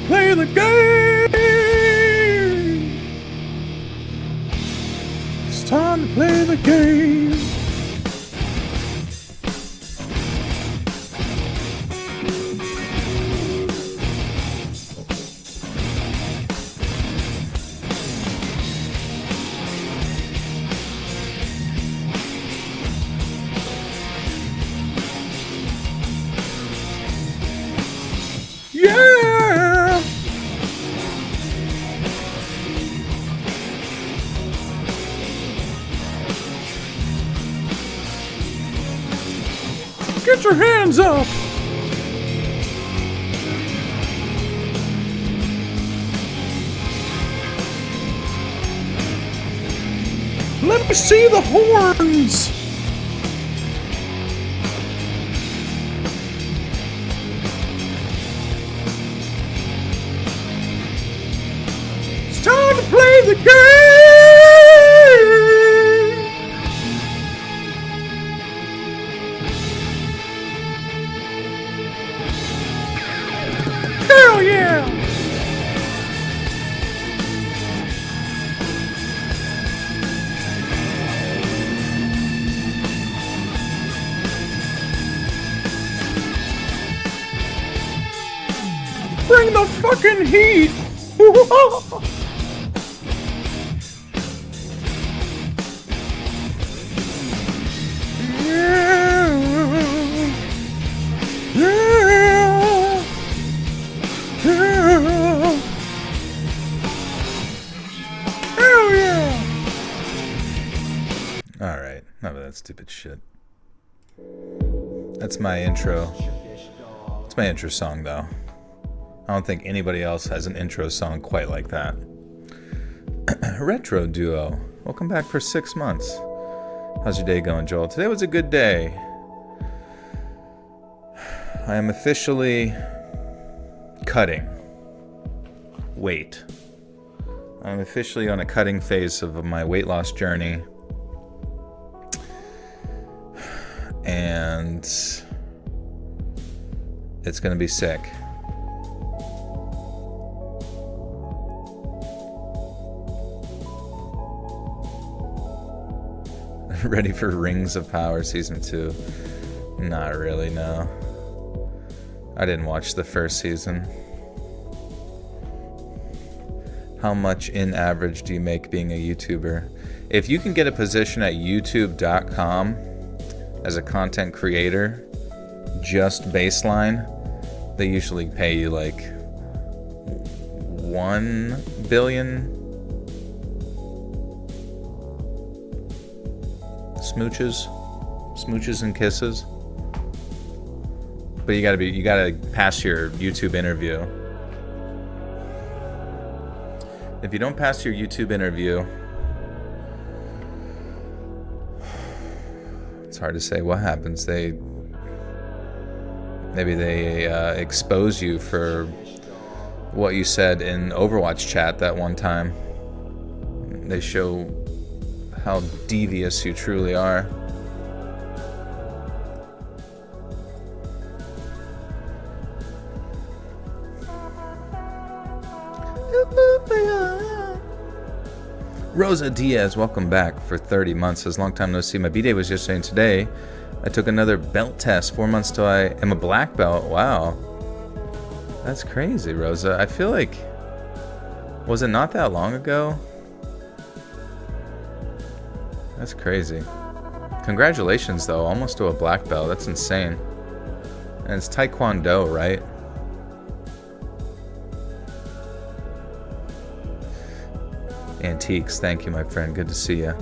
play the game. It's time to play the game. Yeah! Get your hands up! Let me see the horns! It's time to play the game! Hell yeah! Bring the fucking heat! Hell yeah! Alright, none of that stupid shit. That's my intro. It's my intro song, though. I don't think anybody else has an intro song quite like that. Retro Duo. Welcome back for 6 months. How's your day going, Joel? Today was a good day. I am officially cutting weight. I'm officially on a cutting phase of my weight loss journey. And it's gonna be sick. Ready for Rings of Power Season 2? Not really, no. I didn't watch the first season. How much in average do you make being a YouTuber? If you can get a position at youtube.com as a content creator, just baseline, they usually pay you like 1 billion smooches and kisses. But you gotta pass your YouTube interview. If you don't pass your YouTube interview, it's hard to say what happens. Maybe they expose you for what you said in Overwatch chat that one time. They show how devious you truly are. Rosa Diaz, welcome back for 30 months. Says, long time no see. My B-Day was yesterday and today. I took another belt test. 4 months till I am a black belt. Wow. That's crazy, Rosa. I feel like... Was it not that long ago? That's crazy. Congratulations, though. Almost to a black belt. That's insane. And it's Taekwondo, right? Antiques, thank you, my friend. Good to see you.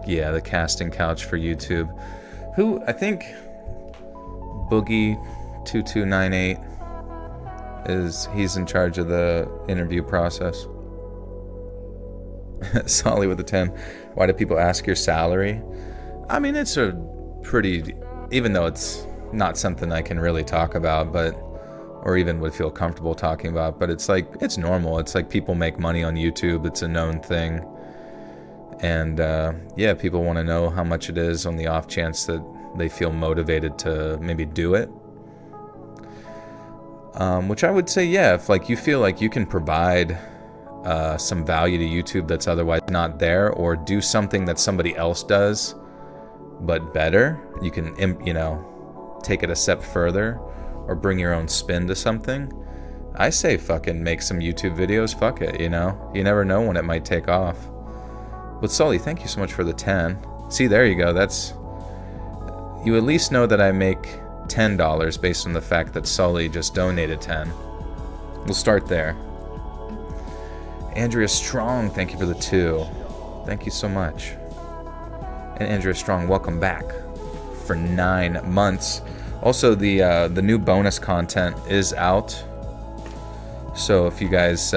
Yeah, the casting couch for YouTube. Who, I think Boogie2298 he's in charge of the interview process. Solly with a 10. Why do people ask your salary? I mean, it's a pretty, even though it's not something I can really talk about, but or even would feel comfortable talking about, but it's like, it's normal. It's like people make money on YouTube. It's a known thing. And yeah, people want to know how much it is on the off chance that they feel motivated to maybe do it. Which I would say, yeah, if like you feel like you can provide some value to YouTube that's otherwise not there, or do something that somebody else does but better, you can, take it a step further or bring your own spin to something. I say fucking make some YouTube videos. Fuck it, you never know when it might take off. But Sully, thank you so much for the 10. See, there you go. You at least know that I make $10 based on the fact that Sully just donated 10. We'll start there. Andrea Strong, thank you for the 2. Thank you so much. And Andrea Strong, welcome back for 9 months. Also, the new bonus content is out. So if you guys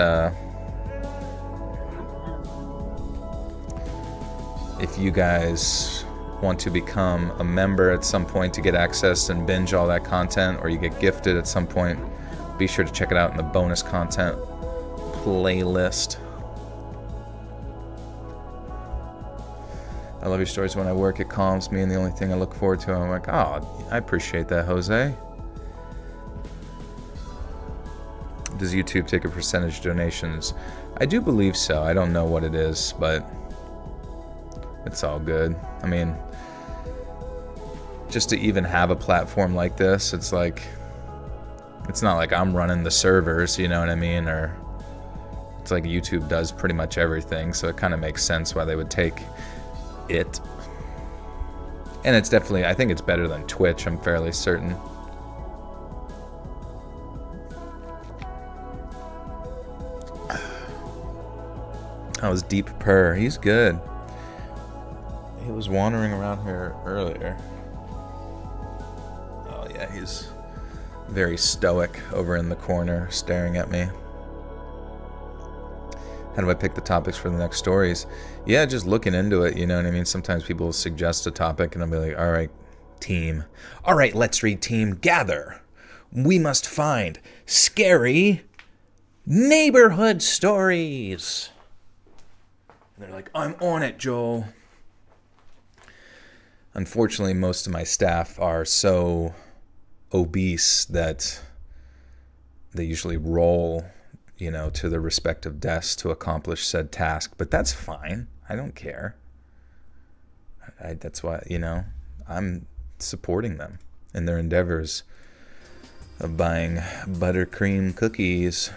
want to become a member at some point to get access and binge all that content, or you get gifted at some point, be sure to check it out in the bonus content playlist. I love your stories. When I work, it calms me, and the only thing I look forward to, I'm like, oh, I appreciate that, Jose. Does YouTube take a percentage of donations? I do believe so. I don't know what it is, but it's all good. I mean, just to even have a platform like this, it's like, it's not like I'm running the servers, you know what I mean? Or it's like YouTube does pretty much everything, so it kind of makes sense why they would take it. And it's definitely, I think it's better than Twitch, I'm fairly certain. That was Deep Purr. He's good. He was wandering around here earlier. Oh yeah, he's very stoic over in the corner staring at me. How do I pick the topics for the next stories? Yeah, just looking into it, you know what I mean? Sometimes people will suggest a topic and I'll be like, all right, team. All right, let's read team. Gather. We must find scary neighborhood stories. And they're like, I'm on it, Joel. Unfortunately, most of my staff are so obese that they usually roll, to their respective desks to accomplish said task. But that's fine. I don't care. That's why, I'm supporting them in their endeavors of buying buttercream cookies.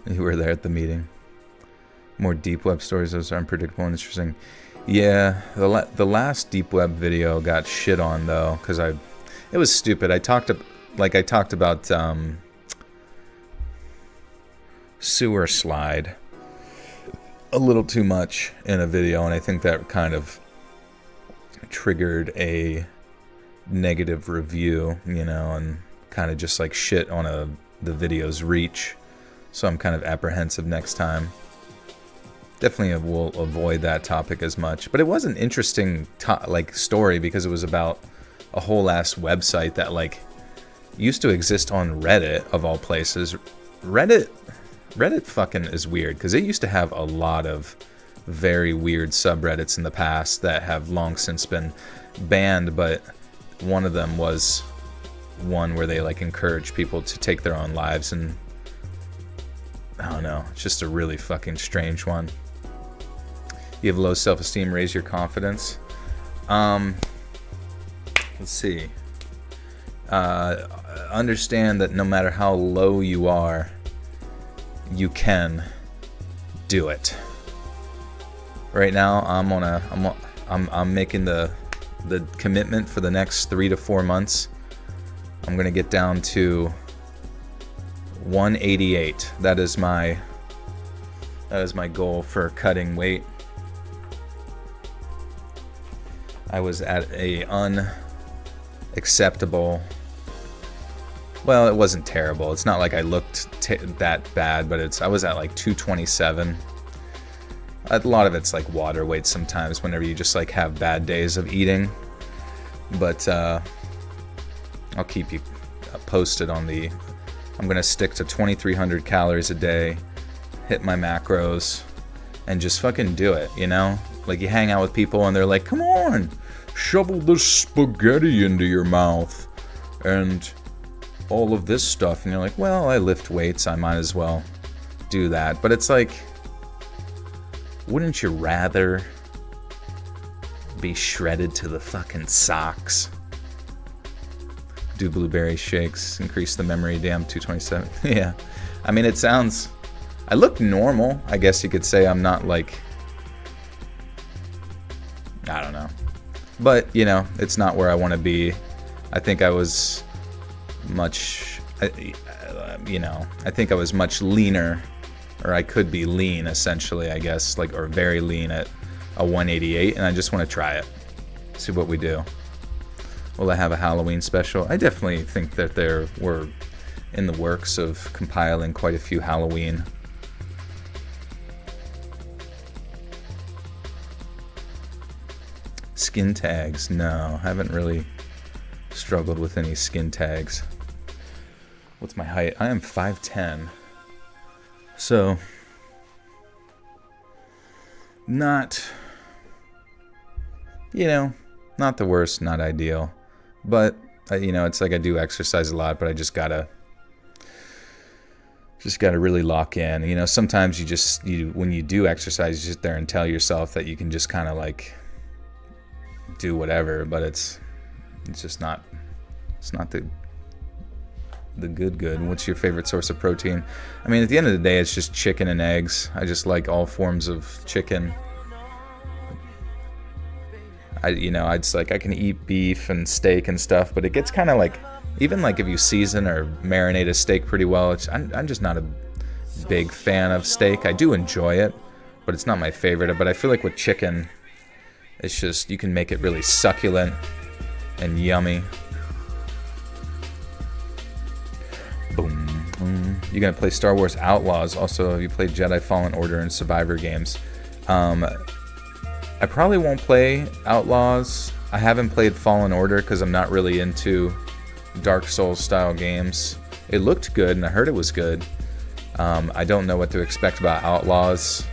You were there at the meeting. More deep web stories. Those are unpredictable and interesting. Yeah, the last deep web video got shit on though, because it was stupid. I talked about sewer slide a little too much in a video, and I think that kind of triggered a negative review, and kind of just like shit on the video's reach. So I'm kind of apprehensive next time. Definitely will avoid that topic as much. But it was an interesting story because it was about a whole ass website that used to exist on Reddit of all places. Reddit fucking is weird because it used to have a lot of very weird subreddits in the past that have long since been banned, but one of them was one where they encourage people to take their own lives, and I don't know, it's just a really fucking strange one. You have low self-esteem, raise your confidence. Let's see. Understand that no matter how low you are, you can do it. Right now, I'm making the commitment for the next 3 to 4 months. I'm gonna get down to 188. That is my goal for cutting weight. I was at a unacceptable. Well, it wasn't terrible. It's not like I looked that bad, but I was at 227. A lot of it's water weight sometimes whenever you just have bad days of eating. But I'll keep you posted on I'm going to stick to 2,300 calories a day, hit my macros, and just fucking do it, you know? Like, you hang out with people and they're like, come on, shovel this spaghetti into your mouth and all of this stuff. And you're like, well, I lift weights, I might as well do that. But it's like, wouldn't you rather be shredded to the fucking socks? Do blueberry shakes, increase the memory, damn, 227. Yeah. I mean, it sounds... I look normal, I guess you could say. I'm not like... I don't know. But, you know, it's not where I want to be. I think I was much... you know, I think I was much leaner, or I could be lean, essentially, I guess, like, or very lean at a 188, and I just want to try it. See what we do. Will I have a Halloween special? I definitely think that there were in the works of compiling quite a few Halloween. Skin tags? No, haven't really struggled with any skin tags. What's my height? I am 5'10". So, not, you know, not the worst, not ideal. But, you know, it's like I do exercise a lot, but I just gotta really lock in. You know, sometimes when you do exercise, you sit there and tell yourself that you can just kind of like do whatever, but it's just not, it's not the good. What's your favorite source of protein? I mean, at the end of the day, it's just chicken and eggs. I just like all forms of chicken. I can eat beef and steak and stuff, but it gets kind of like, even like if you season or marinate a steak pretty well, I'm just not a big fan of steak. I do enjoy it, but it's not my favorite. But I feel like with chicken, it's just, you can make it really succulent and yummy. Boom. You're gonna play Star Wars Outlaws. Also, have you played Jedi Fallen Order and Survivor games? I probably won't play Outlaws. I haven't played Fallen Order because I'm not really into Dark Souls style games. It looked good and I heard it was good. I don't know what to expect about Outlaws.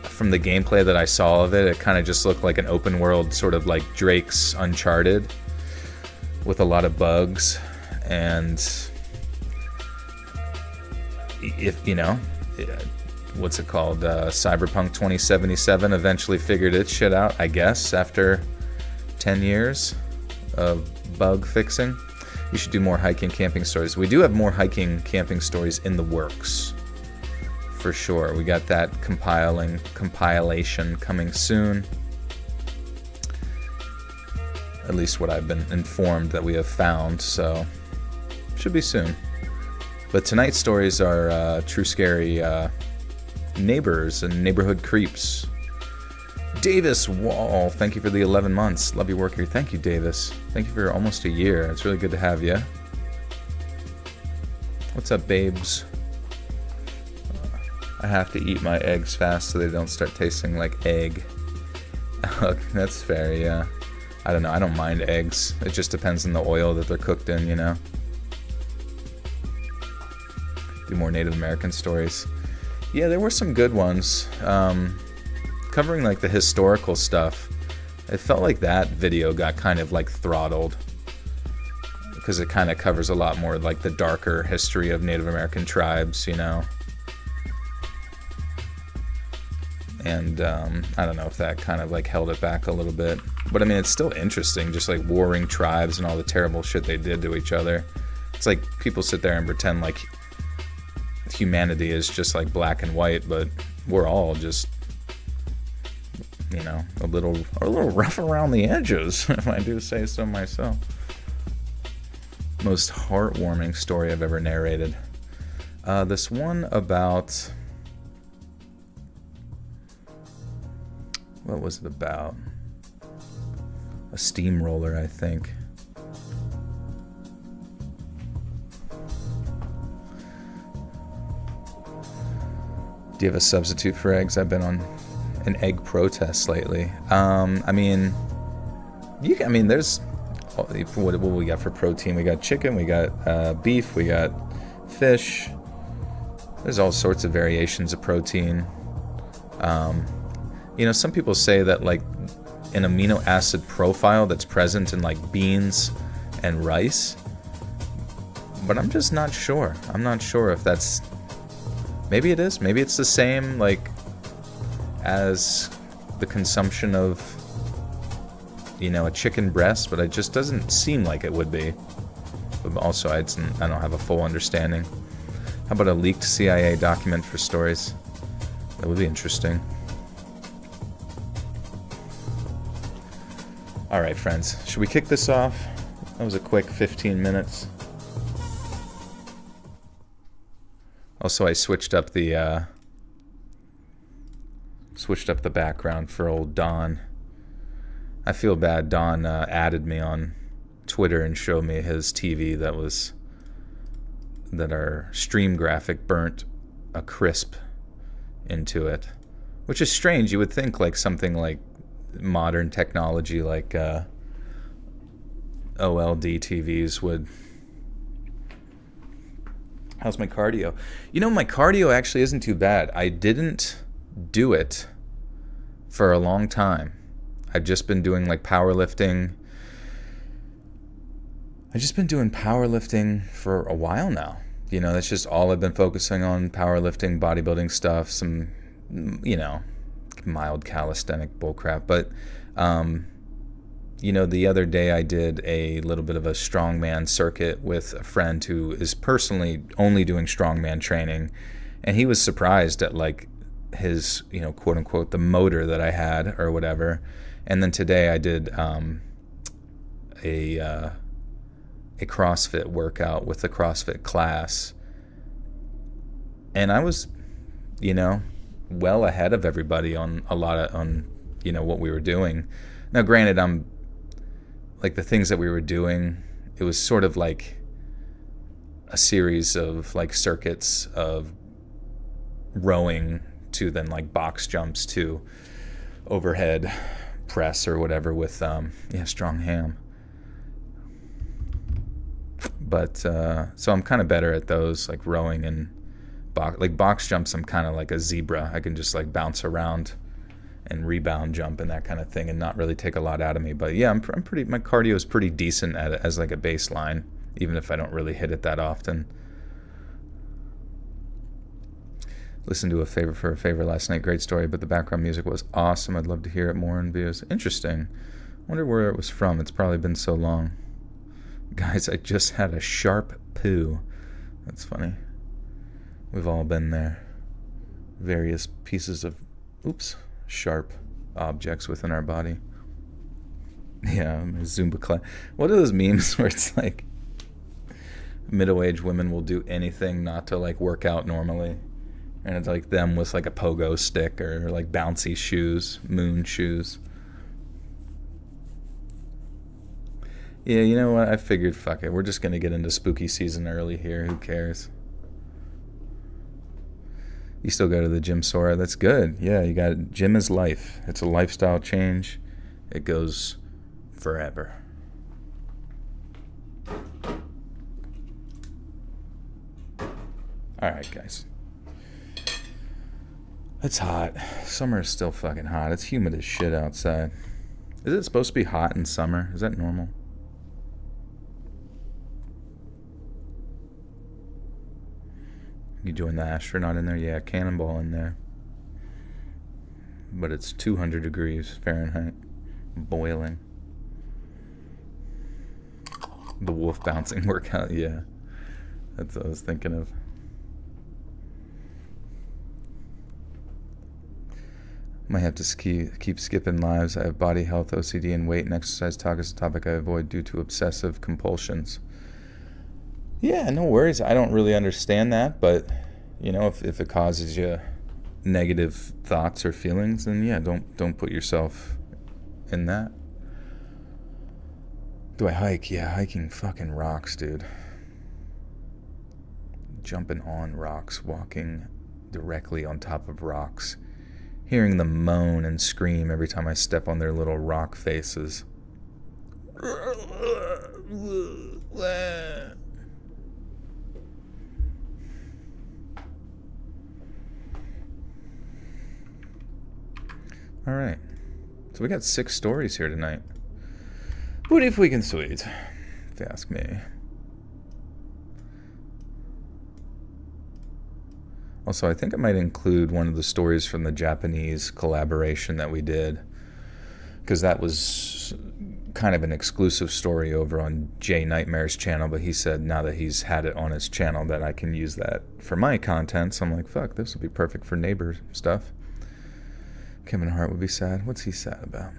From the gameplay that I saw of it, it kind of just looked like an open world, sort of like Drake's Uncharted, with a lot of bugs. And if, you know, what's it called? Cyberpunk 2077 eventually figured its shit out, I guess, after 10 years of bug fixing. You should do more hiking, camping stories. We do have more hiking, camping stories in the works, for sure. We got that compilation coming soon. At least what I've been informed that we have found, so should be soon. But tonight's stories are true scary neighbors and neighborhood creeps. Davis Wall, thank you for the 11 months. Love your work here. Thank you, Davis. Thank you for almost a year. It's really good to have you. What's up, babes? I have to eat my eggs fast so they don't start tasting like egg. That's fair, yeah. I don't know. I don't mind eggs. It just depends on the oil that they're cooked in, you know? Do more Native American stories. Yeah, there were some good ones. Covering like the historical stuff. It felt like that video got kind of like throttled, because it kind of covers a lot more like the darker history of Native American tribes, you know. And I don't know if that kind of like held it back a little bit. But I mean, it's still interesting, just like warring tribes and all the terrible shit they did to each other. It's like people sit there and pretend like humanity is just like black and white, but we're all just, you know, a little rough around the edges, if I do say so myself. Most heartwarming story I've ever narrated. This one about, what was it about? A steamroller, I think. Do you have a substitute for eggs? I've been on an egg protest lately. I mean, there's, what we got for protein? We got chicken, we got beef, we got fish. There's all sorts of variations of protein. Some people say that like an amino acid profile that's present in like beans and rice, but I'm just not sure. I'm not sure if that's, maybe it is, maybe it's the same like as the consumption of a chicken breast, but it just doesn't seem like it would be. But also I don't have a full understanding. How about a leaked CIA document for stories? That would be interesting. Alright, friends, should we kick this off? That was a quick 15 minutes. Also, I switched up the background for old Don. I feel bad. Don added me on Twitter and showed me his TV that our stream graphic burnt a crisp into it, which is strange. You would think like something like modern technology like OLED TVs would. How's my cardio? My cardio actually isn't too bad. I didn't do it for a long time. I've just been doing like powerlifting. I've just been doing powerlifting for a while now. That's just all I've been focusing on, powerlifting, bodybuilding stuff, some, mild calisthenic bullcrap. But, the other day I did a little bit of a strongman circuit with a friend who is personally only doing strongman training. And he was surprised at like his, quote unquote, the motor that I had or whatever. And then today I did a CrossFit workout with the CrossFit class. And I was, well ahead of everybody on what we were doing. Now, granted, I'm like the things that we were doing, it was sort of like a series of like circuits of rowing to then like box jumps to overhead press or whatever with strong ham. But so I'm kind of better at those, like rowing and box jumps. I'm kind of like a zebra. I can just like bounce around and rebound jump and that kind of thing and not really take a lot out of me. But yeah, I'm pretty, my cardio is pretty decent at it as like a baseline, even if I don't really hit it that often. Listened to a favor last night. Great story, but the background music was awesome. I'd love to hear it more in views. Interesting. Wonder where it was from. It's probably been so long. Guys, I just had a sharp poo. That's funny. We've all been there. Various pieces of, sharp objects within our body. Yeah, my Zumba class. What are those memes where it's like middle-aged women will do anything not to like work out normally? And it's like them with like a pogo stick or like bouncy shoes, moon shoes. Yeah, you know what? I figured, fuck it. We're just going to get into spooky season early here. Who cares? You still go to the gym, Sora. That's good. Yeah, you got it. Gym is life. It's a lifestyle change. It goes forever. All right, guys. It's hot. Summer is still fucking hot. It's humid as shit outside. Is it supposed to be hot in summer? Is that normal? You join the astronaut in there? Yeah, cannonball in there. But it's 200 degrees Fahrenheit. Boiling. The wolf bouncing workout, yeah. That's what I was thinking of. Might have to keep skipping lives. I have body health, OCD, and weight and exercise talk is a topic I avoid due to obsessive compulsions. Yeah, no worries. I don't really understand that, but if it causes you negative thoughts or feelings, then yeah, don't put yourself in that. Do I hike? Yeah, hiking fucking rocks, dude. Jumping on rocks, walking directly on top of rocks. Hearing them moan and scream every time I step on their little rock faces. All right. So we got 6 stories here tonight. Pretty freaking sweet, if you ask me. Also, I think I might include one of the stories from the Japanese collaboration that we did, because that was kind of an exclusive story over on Jay Nightmare's channel, but he said now that he's had it on his channel that I can use that for my content, so I'm like, fuck, this would be perfect for neighbor stuff. Kevin Hart would be sad. What's he sad about?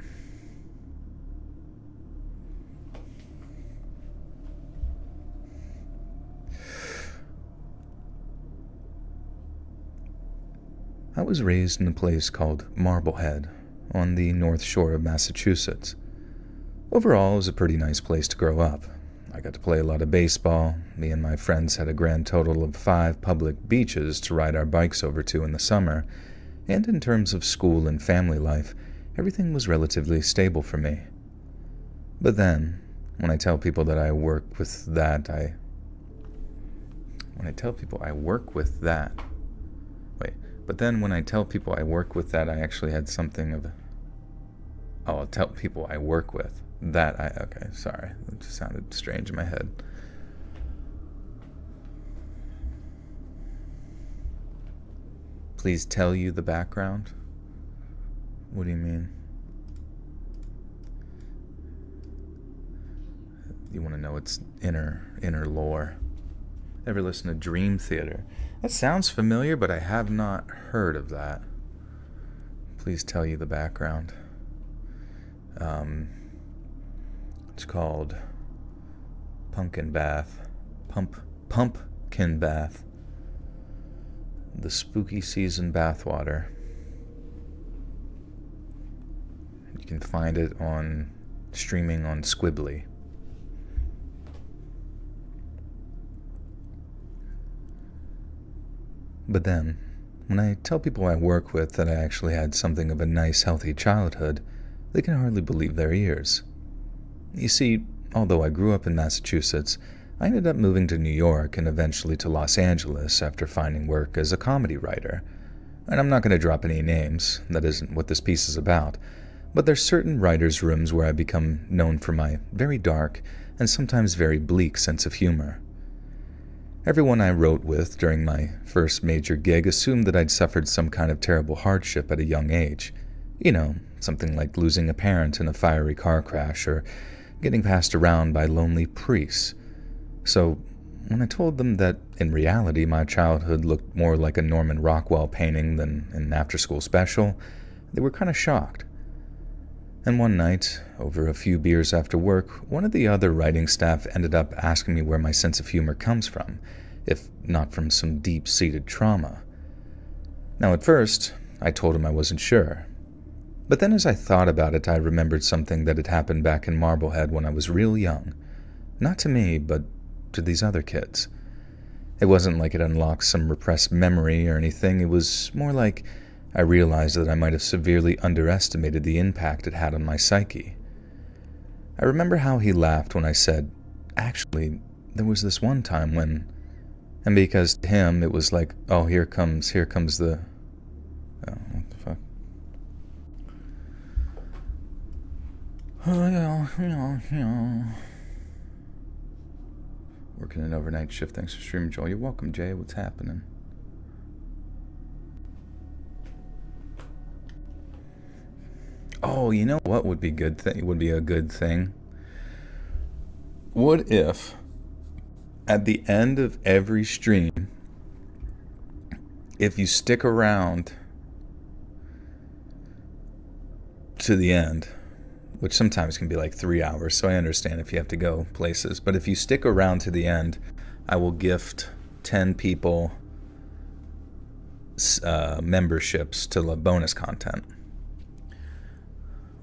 I was raised in a place called Marblehead on the North Shore of Massachusetts. Overall, it was a pretty nice place to grow up. I got to play a lot of baseball. Me and my friends had a grand total of 5 public beaches to ride our bikes over to in the summer, and in terms of school and family life, everything was relatively stable for me. But then, when I tell people that I work with that, When I tell people I work with that, I actually had something of I'll tell people I work with. Okay, sorry. It just sounded strange in my head. Please tell you the background? What do you mean? You want to know its inner lore. Ever listen to Dream Theater? That sounds familiar, but I have not heard of that. Please tell you the background. It's called Pumpkin Bath. Pumpkin Bath. The spooky season bathwater. You can find it streaming on Squibbly. But then, when I tell people I work with that I actually had something of a nice, healthy childhood, they can hardly believe their ears. You see, although I grew up in Massachusetts, I ended up moving to New York and eventually to Los Angeles after finding work as a comedy writer. And I'm not going to drop any names, that isn't what this piece is about, but there's certain writers' rooms where I become known for my very dark and sometimes very bleak sense of humor. Everyone I wrote with during my first major gig assumed that I'd suffered some kind of terrible hardship at a young age. You know, something like losing a parent in a fiery car crash or getting passed around by lonely priests. So, when I told them that in reality my childhood looked more like a Norman Rockwell painting than an after-school special, they were kind of shocked. And one night, over a few beers after work, one of the other writing staff ended up asking me where my sense of humor comes from, if not from some deep-seated trauma. Now, at first, I told him I wasn't sure. But then as I thought about it, I remembered something that had happened back in Marblehead when I was real young. Not to me, but to these other kids. It wasn't like it unlocked some repressed memory or anything. It was more like I realized that I might have severely underestimated the impact it had on my psyche. I remember how he laughed when I said, actually, there was this one time when... And because to him it was like, oh, here comes the... Oh, what the fuck? Oh, yeah. Working an overnight shift. Thanks for streaming, Joel. You're welcome, Jay. What's happening? Oh, you know what would be good would be a good thing? What if at the end of every stream, if you stick around to the end, which sometimes can be like 3 hours, so I understand if you have to go places, but if you stick around to the end, I will gift 10 people memberships to the bonus content.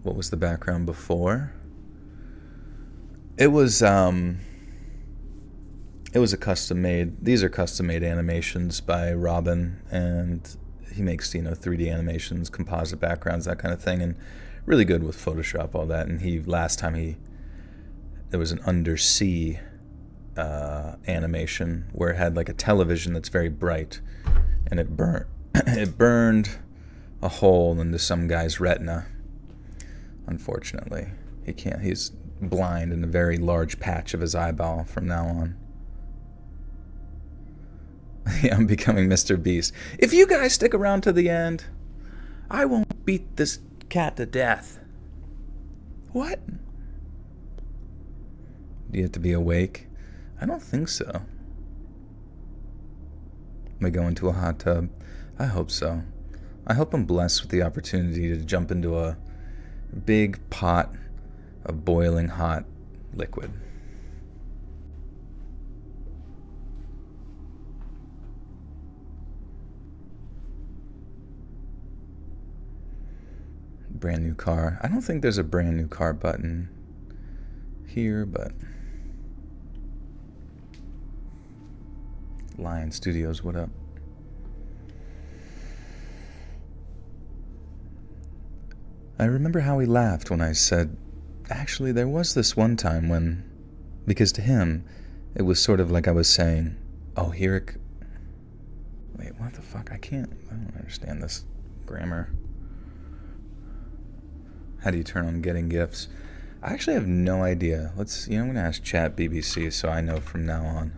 What was the background before? It was a custom-made, these are custom-made animations by Robin, and he makes, 3D animations, composite backgrounds, that kind of thing, and really good with Photoshop, all that. And there was an undersea animation where it had like a television that's very bright, and it burned a hole into some guy's retina. Unfortunately, he can't. He's blind in a very large patch of his eyeball from now on. Yeah, I'm becoming Mr. Beast. If you guys stick around to the end, I won't beat this cat to death. What? Do you have to be awake? I don't think so. Am I going to a hot tub? I hope so. I hope I'm blessed with the opportunity to jump into a big pot of boiling hot liquid. Brand new car. I don't think there's a brand new car button here, but Lion Studios, what up? I remember how he laughed when I said, actually, there was this one time when, because to him, it was sort of like I was saying, oh, here it... Wait, what the fuck? I don't understand this grammar. How do you turn on getting gifts? I actually have no idea. I'm going to ask Chat BBC so I know from now on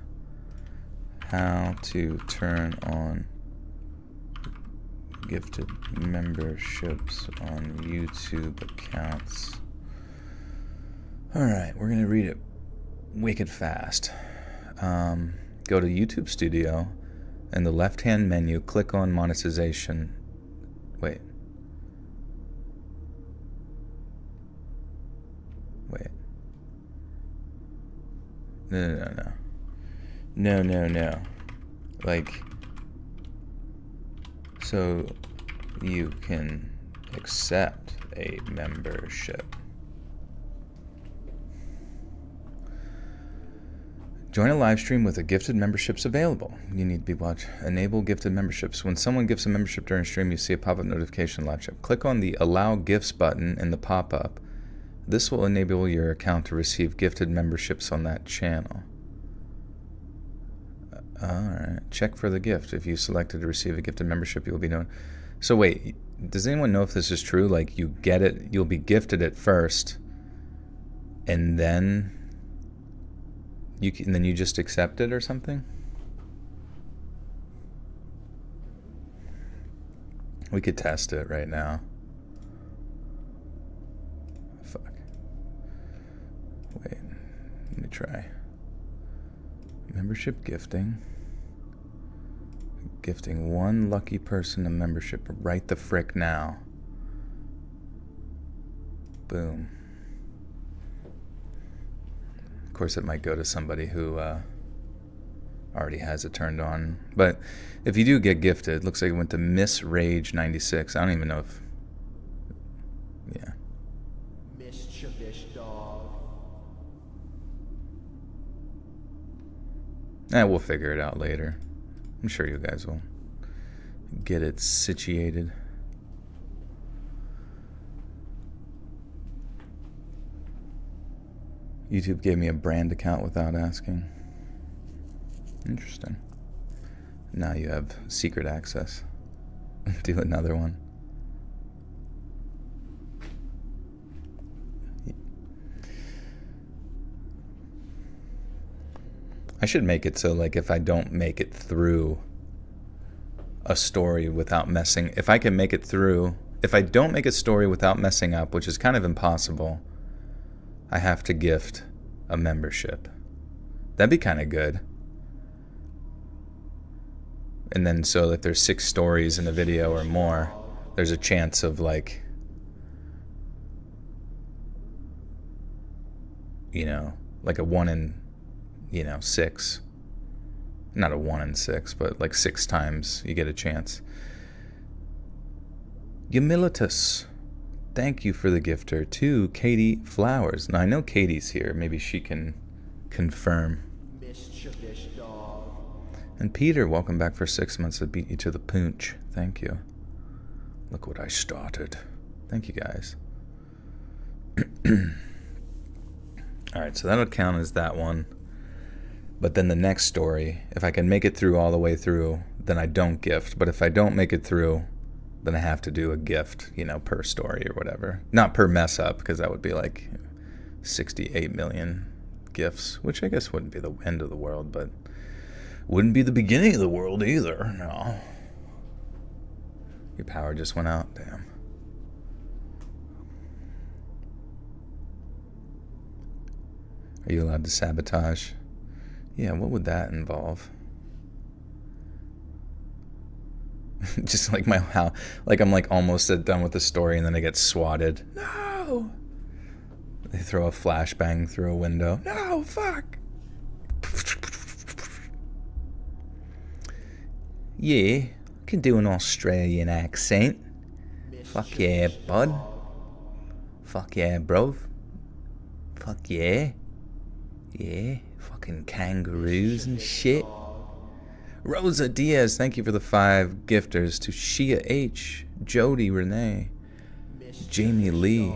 how to turn on gifted memberships on YouTube accounts. Alright, we're going to read it wicked fast. Go to YouTube Studio. In the left-hand menu, click on monetization. Wait. No. Like, so you can accept a membership. Join a live stream with a gifted memberships available. You need to be enable gifted memberships. When someone gifts a membership during a stream, you see a pop-up notification live chat. Click on the Allow Gifts button in the pop-up. This will enable your account to receive gifted memberships on that channel. Alright. Check for the gift. If you selected to receive a gifted membership, you'll be known. So wait, does anyone know if this is true? Like, you get it, you'll be gifted it first, and then you just accept it or something? We could test it right now. Fuck. Wait, let me try. Membership gifting. Gifting one lucky person a membership right the frick now. Boom. Of course, it might go to somebody who already has it turned on. But if you do get gifted, it looks like it went to Miss Rage 96. I don't even know if... Yeah. Mischievous dog. We'll figure it out later. I'm sure you guys will get it situated. YouTube gave me a brand account without asking. Interesting. Now you have secret access. Do another one. I should make it so, like, if I don't make it through a story without messing... If I can make it through... If I don't make a story without messing up, which is kind of impossible, I have to gift a membership. That'd be kind of good. And then, so if there's 6 stories in a video or more, there's a chance of, like... You know, like a 1 in... 6. Not a 1 in 6, but like 6 times you get a chance. Humilitus, thank you for the gifter. To Katie Flowers. Now I know Katie's here. Maybe she can confirm. Mischievous dog. And Peter, welcome back for 6 months. I beat you to the pooch. Thank you. Look what I started. Thank you guys. Alright, so that'll count as that one. But then the next story, if I can make it through all the way through, then I don't gift. But if I don't make it through, then I have to do a gift, per story or whatever. Not per mess up, because that would be like 68 million gifts, which I guess wouldn't be the end of the world, but wouldn't be the beginning of the world either. No. Your power just went out. Damn. Are you allowed to sabotage? Yeah, what would that involve? Just like I'm like almost done with the story and then I get swatted. No! They throw a flashbang through a window. No, fuck! Yeah, can do an Australian accent. Fuck yeah, bud. Fuck yeah, bro. Fuck yeah. Yeah, fucking kangaroos and shit. Rosa Diaz, thank you for the 5 gifters. To Shia H, Jody Renee, Jamie Lee,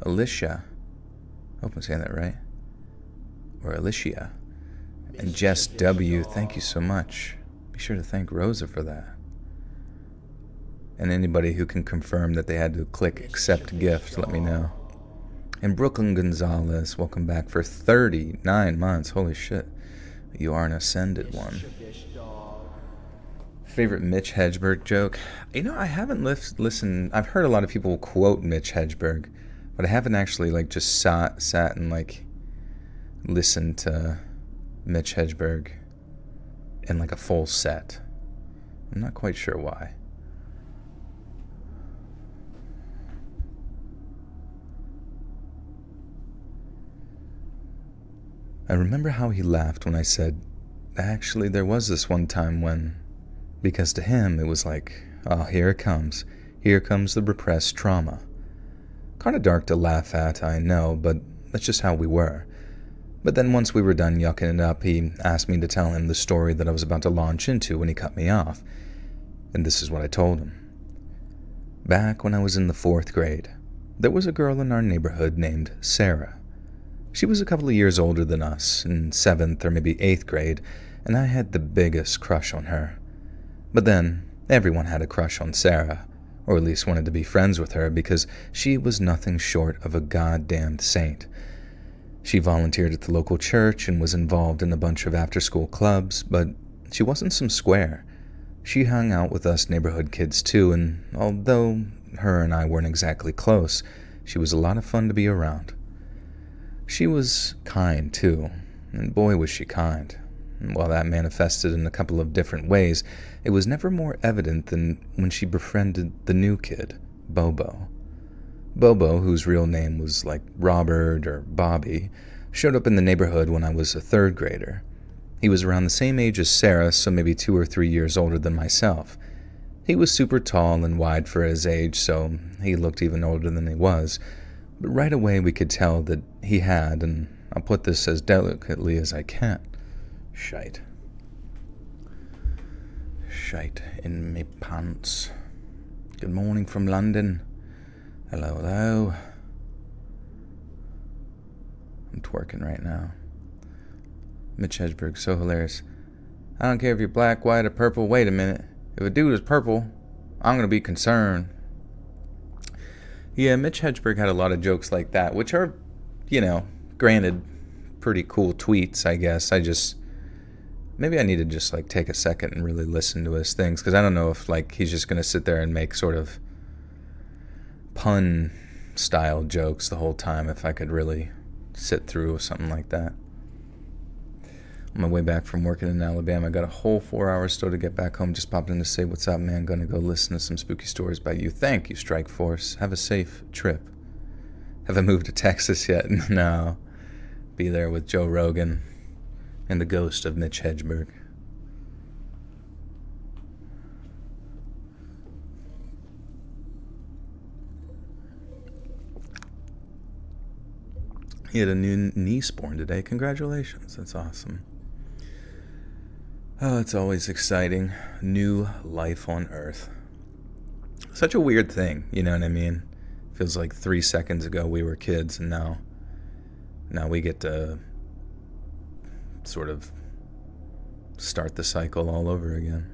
Alicia. I hope I'm saying that right. Or Alicia. And Jess W, thank you so much. Be sure to thank Rosa for that. And anybody who can confirm that they had to click accept gift, let me know. And Brooklyn Gonzalez, welcome back for 39 months. Holy shit. You are an ascended one. Favorite Mitch Hedberg joke? I haven't listened. I've heard a lot of people quote Mitch Hedberg, but I haven't actually just sat and listened to Mitch Hedberg in a full set. I'm not quite sure why. I remember how he laughed when I said, actually, there was this one time when, because to him it was like, oh, here it comes. Here comes the repressed trauma. Kind of dark to laugh at, I know, but that's just how we were. But then once we were done yucking it up, he asked me to tell him the story that I was about to launch into when he cut me off. And this is what I told him. Back when I was in the 4th grade, there was a girl in our neighborhood named Sarah. She was a couple of years older than us, in 7th or maybe 8th grade, and I had the biggest crush on her. But then, everyone had a crush on Sarah, or at least wanted to be friends with her because she was nothing short of a goddamned saint. She volunteered at the local church and was involved in a bunch of after-school clubs, but she wasn't some square. She hung out with us neighborhood kids too, and although her and I weren't exactly close, she was a lot of fun to be around. She was kind, too, and boy was she kind. And while that manifested in a couple of different ways, it was never more evident than when she befriended the new kid, Bobo. Bobo, whose real name was Robert or Bobby, showed up in the neighborhood when I was a 3rd grader. He was around the same age as Sarah, so maybe 2 or 3 years older than myself. He was super tall and wide for his age, so he looked even older than he was. But right away we could tell that he had, and I'll put this as delicately as I can, shite. Shite in me pants. Good morning from London. Hello, hello. I'm twerking right now. Mitch Hedberg, so hilarious. I don't care if you're black, white, or purple. Wait a minute. If a dude is purple, I'm going to be concerned. Yeah, Mitch Hedberg had a lot of jokes like that, which are, granted, pretty cool tweets, I guess. Maybe I need to just, take a second and really listen to his things, because I don't know if, he's just going to sit there and make sort of pun-style jokes the whole time, if I could really sit through something like that. On my way back from working in Alabama, I got a whole 4 hours still to get back home. Just popped in to say, what's up, man? Gonna go listen to some spooky stories by you. Thank you, Strike Force. Have a safe trip. Have I moved to Texas yet? No. Be there with Joe Rogan and the ghost of Mitch Hedberg. He had a new niece born today. Congratulations. That's awesome. Oh, it's always exciting. New life on Earth. Such a weird thing, you know what I mean? Feels like 3 seconds ago we were kids, and now we get to sort of start the cycle all over again.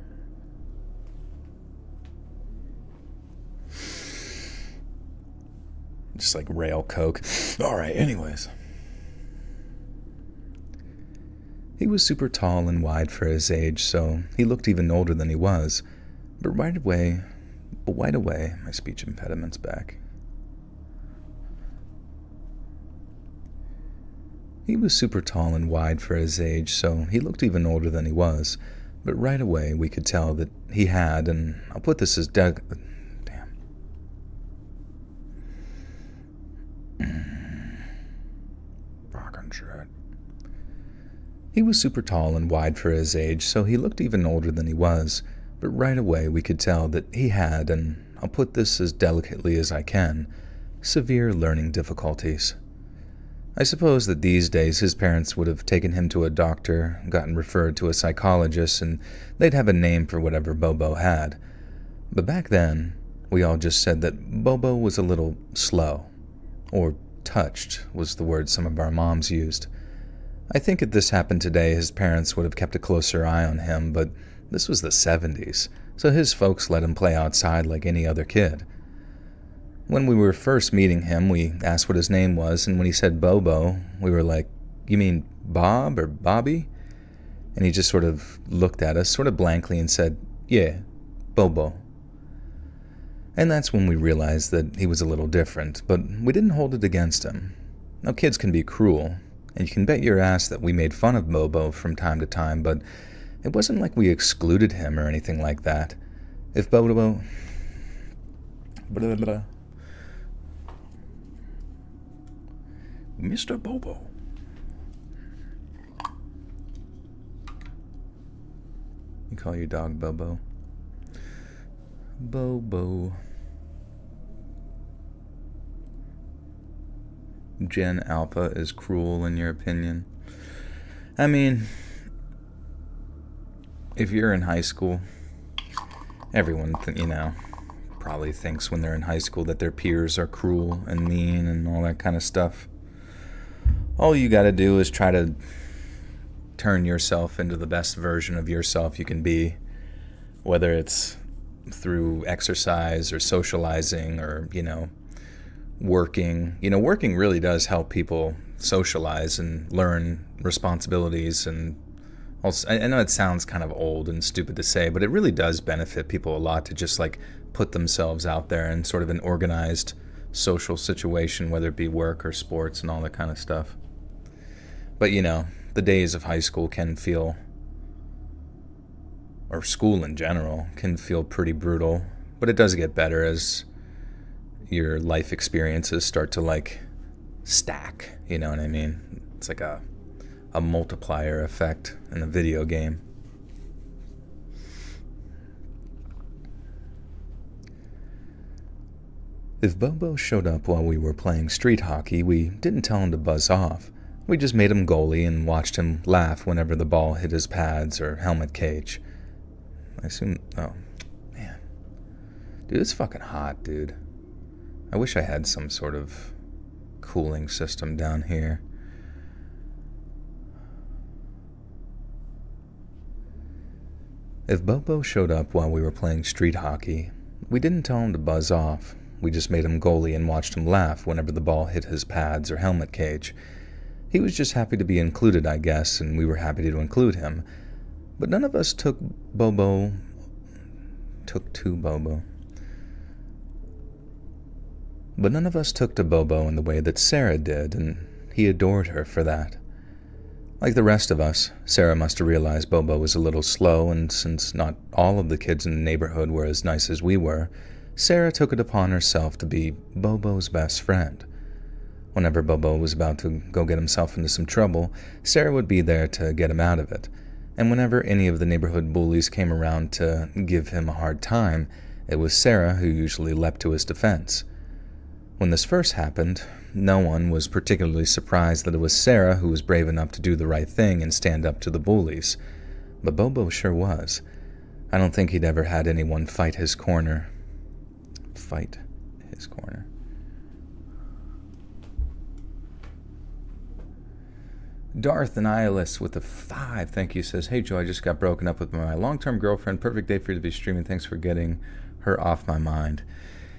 just like rail coke. All right, anyways. He was super tall and wide for his age, so he looked even older than he was. But right away, my speech impediment's back. He was super tall and wide for his age, so he looked even older than he was. But right away, we could tell that he had, and I'll put this as Fucking shit. He was super tall and wide for his age, so he looked even older than he was. But right away, we could tell that he had, and I'll put this as delicately as I can, severe learning difficulties. I suppose that these days his parents would have taken him to a doctor, gotten referred to a psychologist, and they'd have a name for whatever Bobo had. But back then, we all just said that Bobo was a little slow. Or touched was the word some of our moms used. I think if this happened today, his parents would have kept a closer eye on him, but this was the 70s, so his folks let him play outside like any other kid. When we were first meeting him, we asked what his name was, and when he said Bobo, we were like, "You mean Bob or Bobby?" And he just sort of looked at us, sort of blankly, and said, "Yeah, Bobo." And that's when we realized that he was a little different, but we didn't hold it against him. Now, kids can be cruel, and you can bet your ass that we made fun of Bobo from time to time, but it wasn't like we excluded him or anything like that. If Bobo... Mr. Bobo. You call your dog Bobo? Bobo. Gen Alpha is cruel in your opinion? I mean, if you're in high school, everyone, probably thinks when they're in high school that their peers are cruel and mean and all that kind of stuff. All you gotta do is try to turn yourself into the best version of yourself you can be, whether it's through exercise or socializing or, working. Working really does help people socialize and learn responsibilities. And also, I know it sounds kind of old and stupid to say, but it really does benefit people a lot to just like put themselves out there in sort of an organized social situation, whether it be work or sports and all that kind of stuff. But the days of high school can feel, or school in general, can feel pretty brutal. But it does get better as your life experiences start to stack, you know what I mean? It's like a multiplier effect in a video game. If Bobo showed up while we were playing street hockey, we didn't tell him to buzz off. We just made him goalie and watched him laugh whenever the ball hit his pads or helmet cage. Oh, man. Dude, it's fucking hot, dude. I wish I had some sort of cooling system down here. If Bobo showed up while we were playing street hockey, we didn't tell him to buzz off. We just made him goalie and watched him laugh whenever the ball hit his pads or helmet cage. He was just happy to be included, I guess, and we were happy to include him. But none of us took to Bobo. But none of us took to Bobo in the way that Sarah did, and he adored her for that. Like the rest of us, Sarah must have realized Bobo was a little slow, and since not all of the kids in the neighborhood were as nice as we were, Sarah took it upon herself to be Bobo's best friend. Whenever Bobo was about to go get himself into some trouble, Sarah would be there to get him out of it. And whenever any of the neighborhood bullies came around to give him a hard time, it was Sarah who usually leapt to his defense. When this first happened, no one was particularly surprised that it was Sarah who was brave enough to do the right thing and stand up to the bullies. But Bobo sure was. I don't think he'd ever had anyone fight his corner. Darth Annihilus with a 5, thank you, says, "Hey Joe, I just got broken up with my long-term girlfriend. Perfect day for you to be streaming. Thanks for getting her off my mind."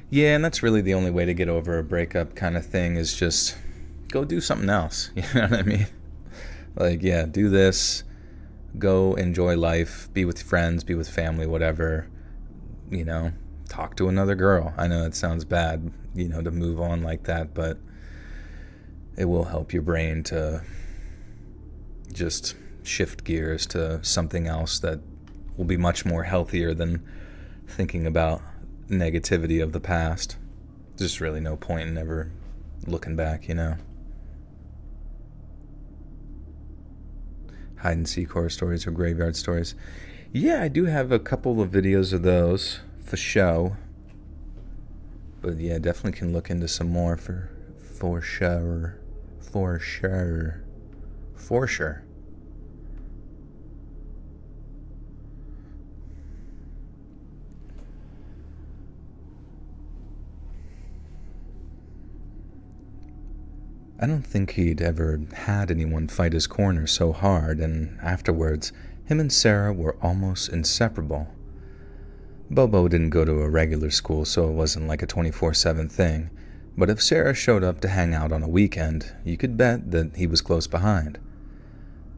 Yeah, and that's really the only way to get over a breakup kind of thing is just go do something else. You know what I mean? Like, yeah, do this, go enjoy life, be with friends, be with family, whatever, you know, talk to another girl. I know it sounds bad, to move on like that, but it will help your brain to just shift gears to something else that will be much more healthier than thinking about negativity of the past. There's just really no point in ever looking back. Hide and seek horror stories or graveyard stories. Yeah, I do have a couple of videos of those for show. But yeah, definitely can look into some more for sure. For sure. For sure. I don't think he'd ever had anyone fight his corner so hard, and afterwards, him and Sarah were almost inseparable. Bobo didn't go to a regular school, so it wasn't like a 24/7 thing, but if Sarah showed up to hang out on a weekend, you could bet that he was close behind.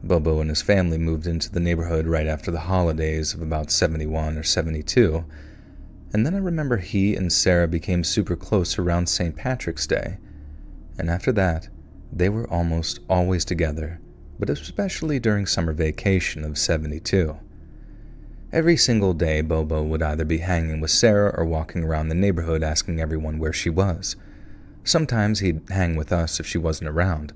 Bobo and his family moved into the neighborhood right after the holidays of about 71 or 72, and then I remember he and Sarah became super close around St. Patrick's Day, and after that, they were almost always together, but especially during summer vacation of 72. Every single day, Bobo would either be hanging with Sarah or walking around the neighborhood asking everyone where she was. Sometimes he'd hang with us if she wasn't around,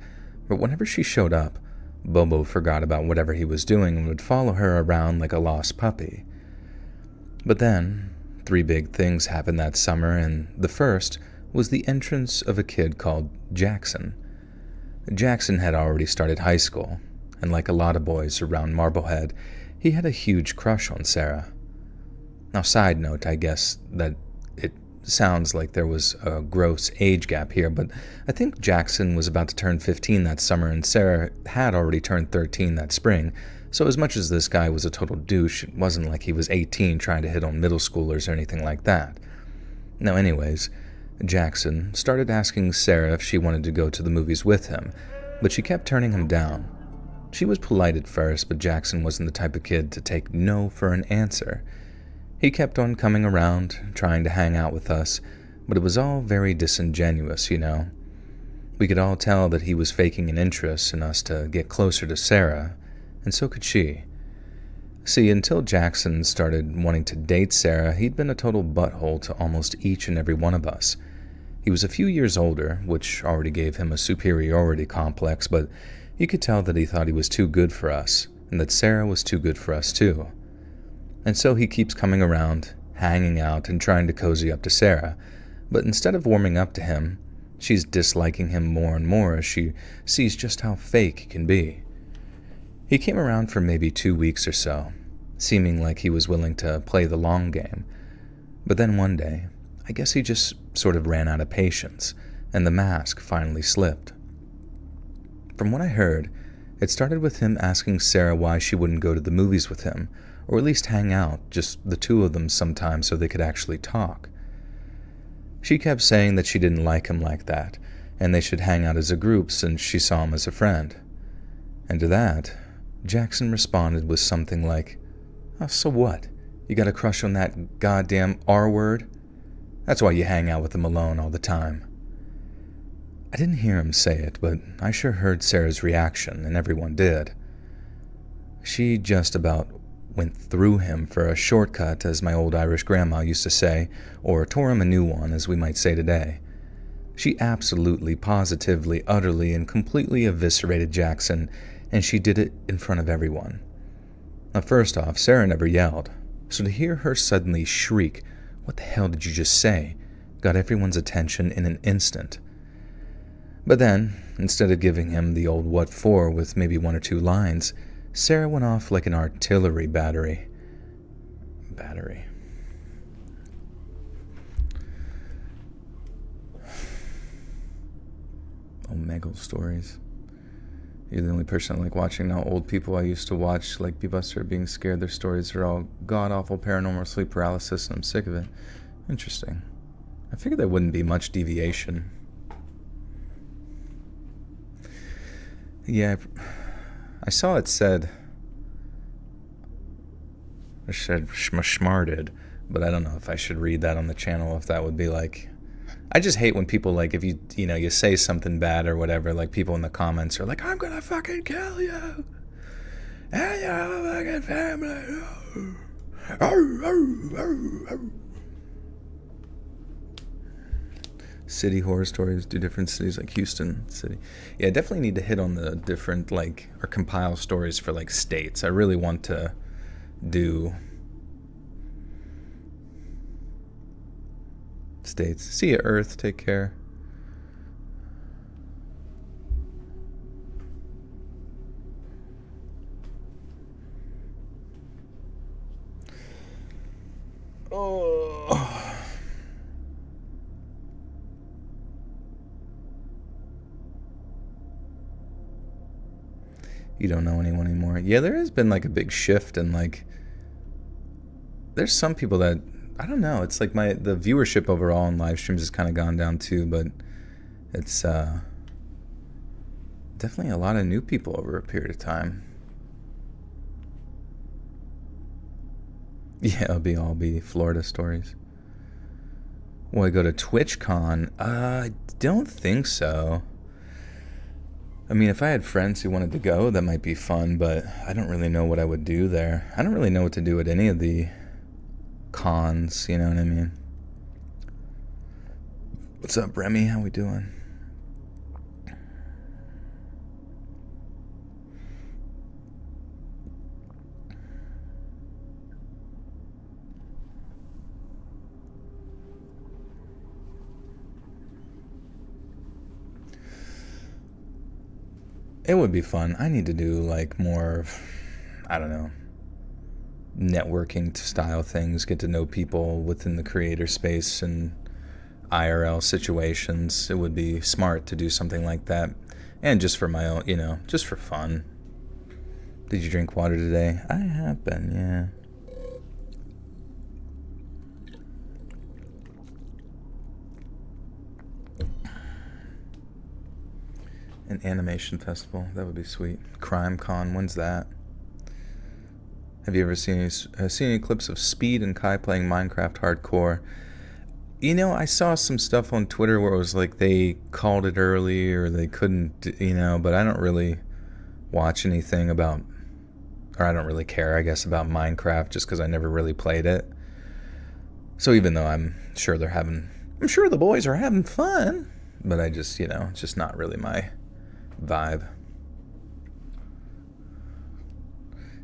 but whenever she showed up, Bobo forgot about whatever he was doing and would follow her around like a lost puppy. But then, 3 big things happened that summer, and the first was the entrance of a kid called Jackson. Jackson had already started high school, and like a lot of boys around Marblehead, he had a huge crush on Sarah. Now, side note, I guess that it sounds like there was a gross age gap here, but I think Jackson was about to turn 15 that summer, and Sarah had already turned 13 that spring, so as much as this guy was a total douche, it wasn't like he was 18 trying to hit on middle schoolers or anything like that. Now, anyways, Jackson started asking Sarah if she wanted to go to the movies with him, but she kept turning him down. She was polite at first, but Jackson wasn't the type of kid to take no for an answer. He kept on coming around, trying to hang out with us, but it was all very disingenuous. We could all tell that he was faking an interest in us to get closer to Sarah, and so could she. See, until Jackson started wanting to date Sarah, he'd been a total butthole to almost each and every one of us. He was a few years older, which already gave him a superiority complex, but you could tell that he thought he was too good for us, and that Sarah was too good for us too. And so he keeps coming around, hanging out, and trying to cozy up to Sarah, but instead of warming up to him, she's disliking him more and more as she sees just how fake he can be. He came around for maybe 2 weeks or so, seeming like he was willing to play the long game, but then one day, I guess he just sort of ran out of patience, and the mask finally slipped. From what I heard, it started with him asking Sarah why she wouldn't go to the movies with him, or at least hang out, just the two of them sometimes so they could actually talk. She kept saying that she didn't like him like that, and they should hang out as a group since she saw him as a friend. And to that, Jackson responded with something like, "Oh, so what? You got a crush on that goddamn R-word? That's why you hang out with him alone all the time." I didn't hear him say it, but I sure heard Sarah's reaction, and everyone did. She just about went through him for a shortcut, as my old Irish grandma used to say, or tore him a new one, as we might say today. She absolutely, positively, utterly, and completely eviscerated Jackson, and she did it in front of everyone. Now, first off, Sarah never yelled, so to hear her suddenly shriek, "What the hell did you just say?" got everyone's attention in an instant. But then, instead of giving him the old what for with maybe 1 or 2 lines, Sarah went off like an artillery battery. Omegle stories. You're the only person I like watching now. Old people I used to watch, like people start being scared. Their stories are all god-awful paranormal sleep paralysis, and I'm sick of it. Interesting. I figured there wouldn't be much deviation. Yeah, I saw it said schmarted, but I don't know if I should read that on the channel, if that would be like... I just hate when people, like, if you say something bad or whatever, like, people in the comments are like, I'm gonna fucking kill you, and you have a fucking family. City horror stories, do different cities, like Houston city. Yeah, I definitely need to hit on the different, like, or compile stories for, like, states. I really want to do states. See ya, Earth. Take care. Oh. You don't know anyone anymore. Yeah, there has been like a big shift, and like there's some people that I don't know. It's like the viewership overall on live streams has kind of gone down too, but it's definitely a lot of new people over a period of time. Yeah, it'll all be Florida stories. Will I go to TwitchCon? I don't think so. I mean, if I had friends who wanted to go, that might be fun, but I don't really know what I would do there. I don't really know what to do at any of the cons, you know what I mean? What's up, Remy? How we doing? It would be fun. I need to do like more, I don't know, networking style things, get to know people within the creator space and IRL situations. It would be smart to do something like that. And just for my own, just for fun. Did you drink water today? I have been, yeah. An animation festival, that would be sweet. Crime Con, when's that? Have you ever seen any clips of Speed and Kai playing Minecraft hardcore? I saw some stuff on Twitter where it was like they called it early or they couldn't, but I don't really watch anything about, or I don't really care, I guess, about Minecraft just because I never really played it. So even though I'm sure the boys are having fun, but I just, it's just not really my vibe.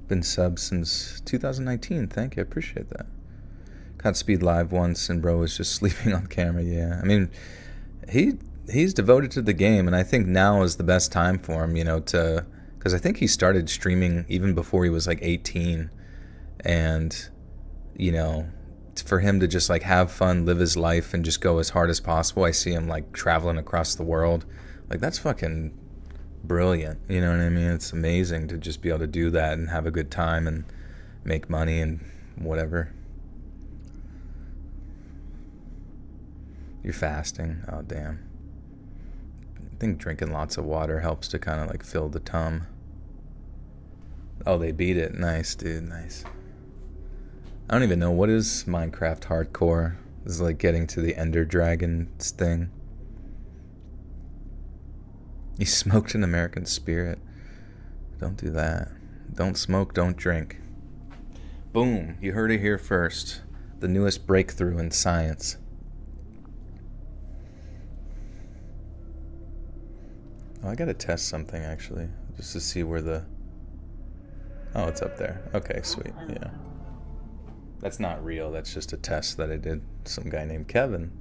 Been subbed since 2019. Thank you. I appreciate that. Caught Speed live once and bro was just sleeping on camera. Yeah. I mean, he's devoted to the game, and I think now is the best time for him, because I think he started streaming even before he was like 18, and for him to just like have fun, live his life, and just go as hard as possible. I see him like traveling across the world. Like, that's fucking brilliant. You know what I mean? It's amazing to just be able to do that and have a good time and make money and whatever. You're fasting. Oh, damn. I think drinking lots of water helps to kind of like fill the tum. Oh, they beat it. Nice, dude. Nice. I don't even know, what is Minecraft hardcore? This is like getting to the Ender Dragons thing. You smoked an American Spirit. Don't do that. Don't smoke, don't drink. Boom, you heard it here first. The newest breakthrough in science. Oh, I gotta test something actually, just to see where the... Oh, it's up there. Okay, sweet, yeah. That's not real, that's just a test that I did. Some guy named Kevin.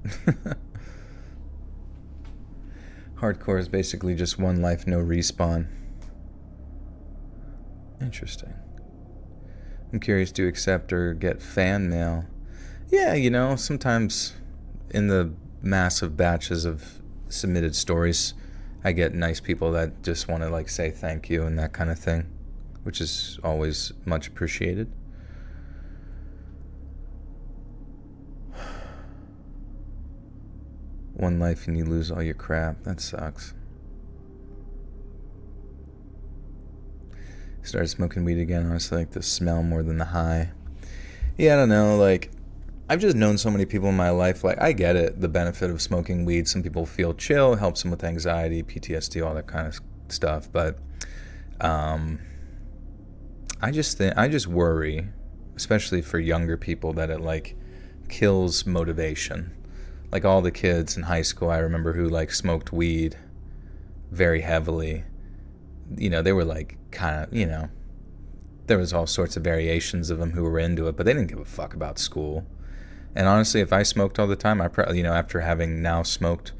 Hardcore is basically just one life, no respawn. Interesting. I'm curious, do you accept or get fan mail? Yeah, sometimes in the massive batches of submitted stories, I get nice people that just want to like say thank you and that kind of thing, which is always much appreciated. One life and you lose all your crap. That sucks. Started smoking weed again. Honestly, like the smell more than the high. Yeah, I don't know. Like, I've just known so many people in my life. Like, I get it, the benefit of smoking weed. Some people feel chill, helps them with anxiety, PTSD, all that kind of stuff. But I just worry, especially for younger people, that it like kills motivation. Like all the kids in high school, I remember, who like smoked weed very heavily. You know, they were like kind of, you know, there was all sorts of variations of them who were into it, but they didn't give a fuck about school. And honestly, if I smoked all the time, I probably, you know, after having now smoked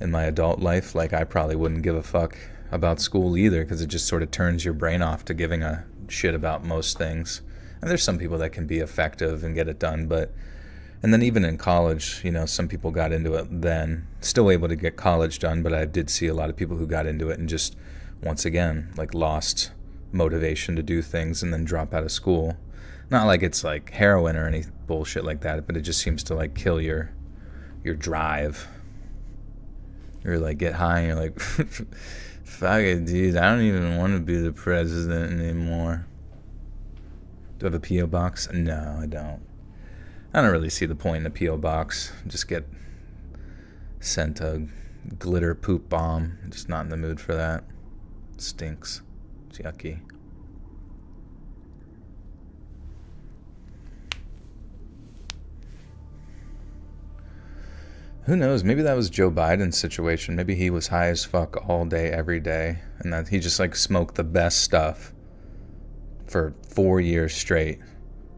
in my adult life, like I probably wouldn't give a fuck about school either, because it just sort of turns your brain off to giving a shit about most things. And there's some people that can be effective and get it done, but, and then even in college, you know, some people got into it then, still able to get college done, but I did see a lot of people who got into it and just, once again, like lost motivation to do things and then drop out of school. Not like it's like heroin or any bullshit like that, but it just seems to like kill your drive. You're like get high and you're like, fuck it, dude, I don't even want to be the president anymore. Do I have a P.O. box? No, I don't. I don't really see the point in a P.O. box. Just get sent a glitter poop bomb. I'm just not in the mood for that. It stinks. It's yucky. Who knows? Maybe that was Joe Biden's situation. Maybe he was high as fuck all day, every day, and that he just like smoked the best stuff for 4 years straight,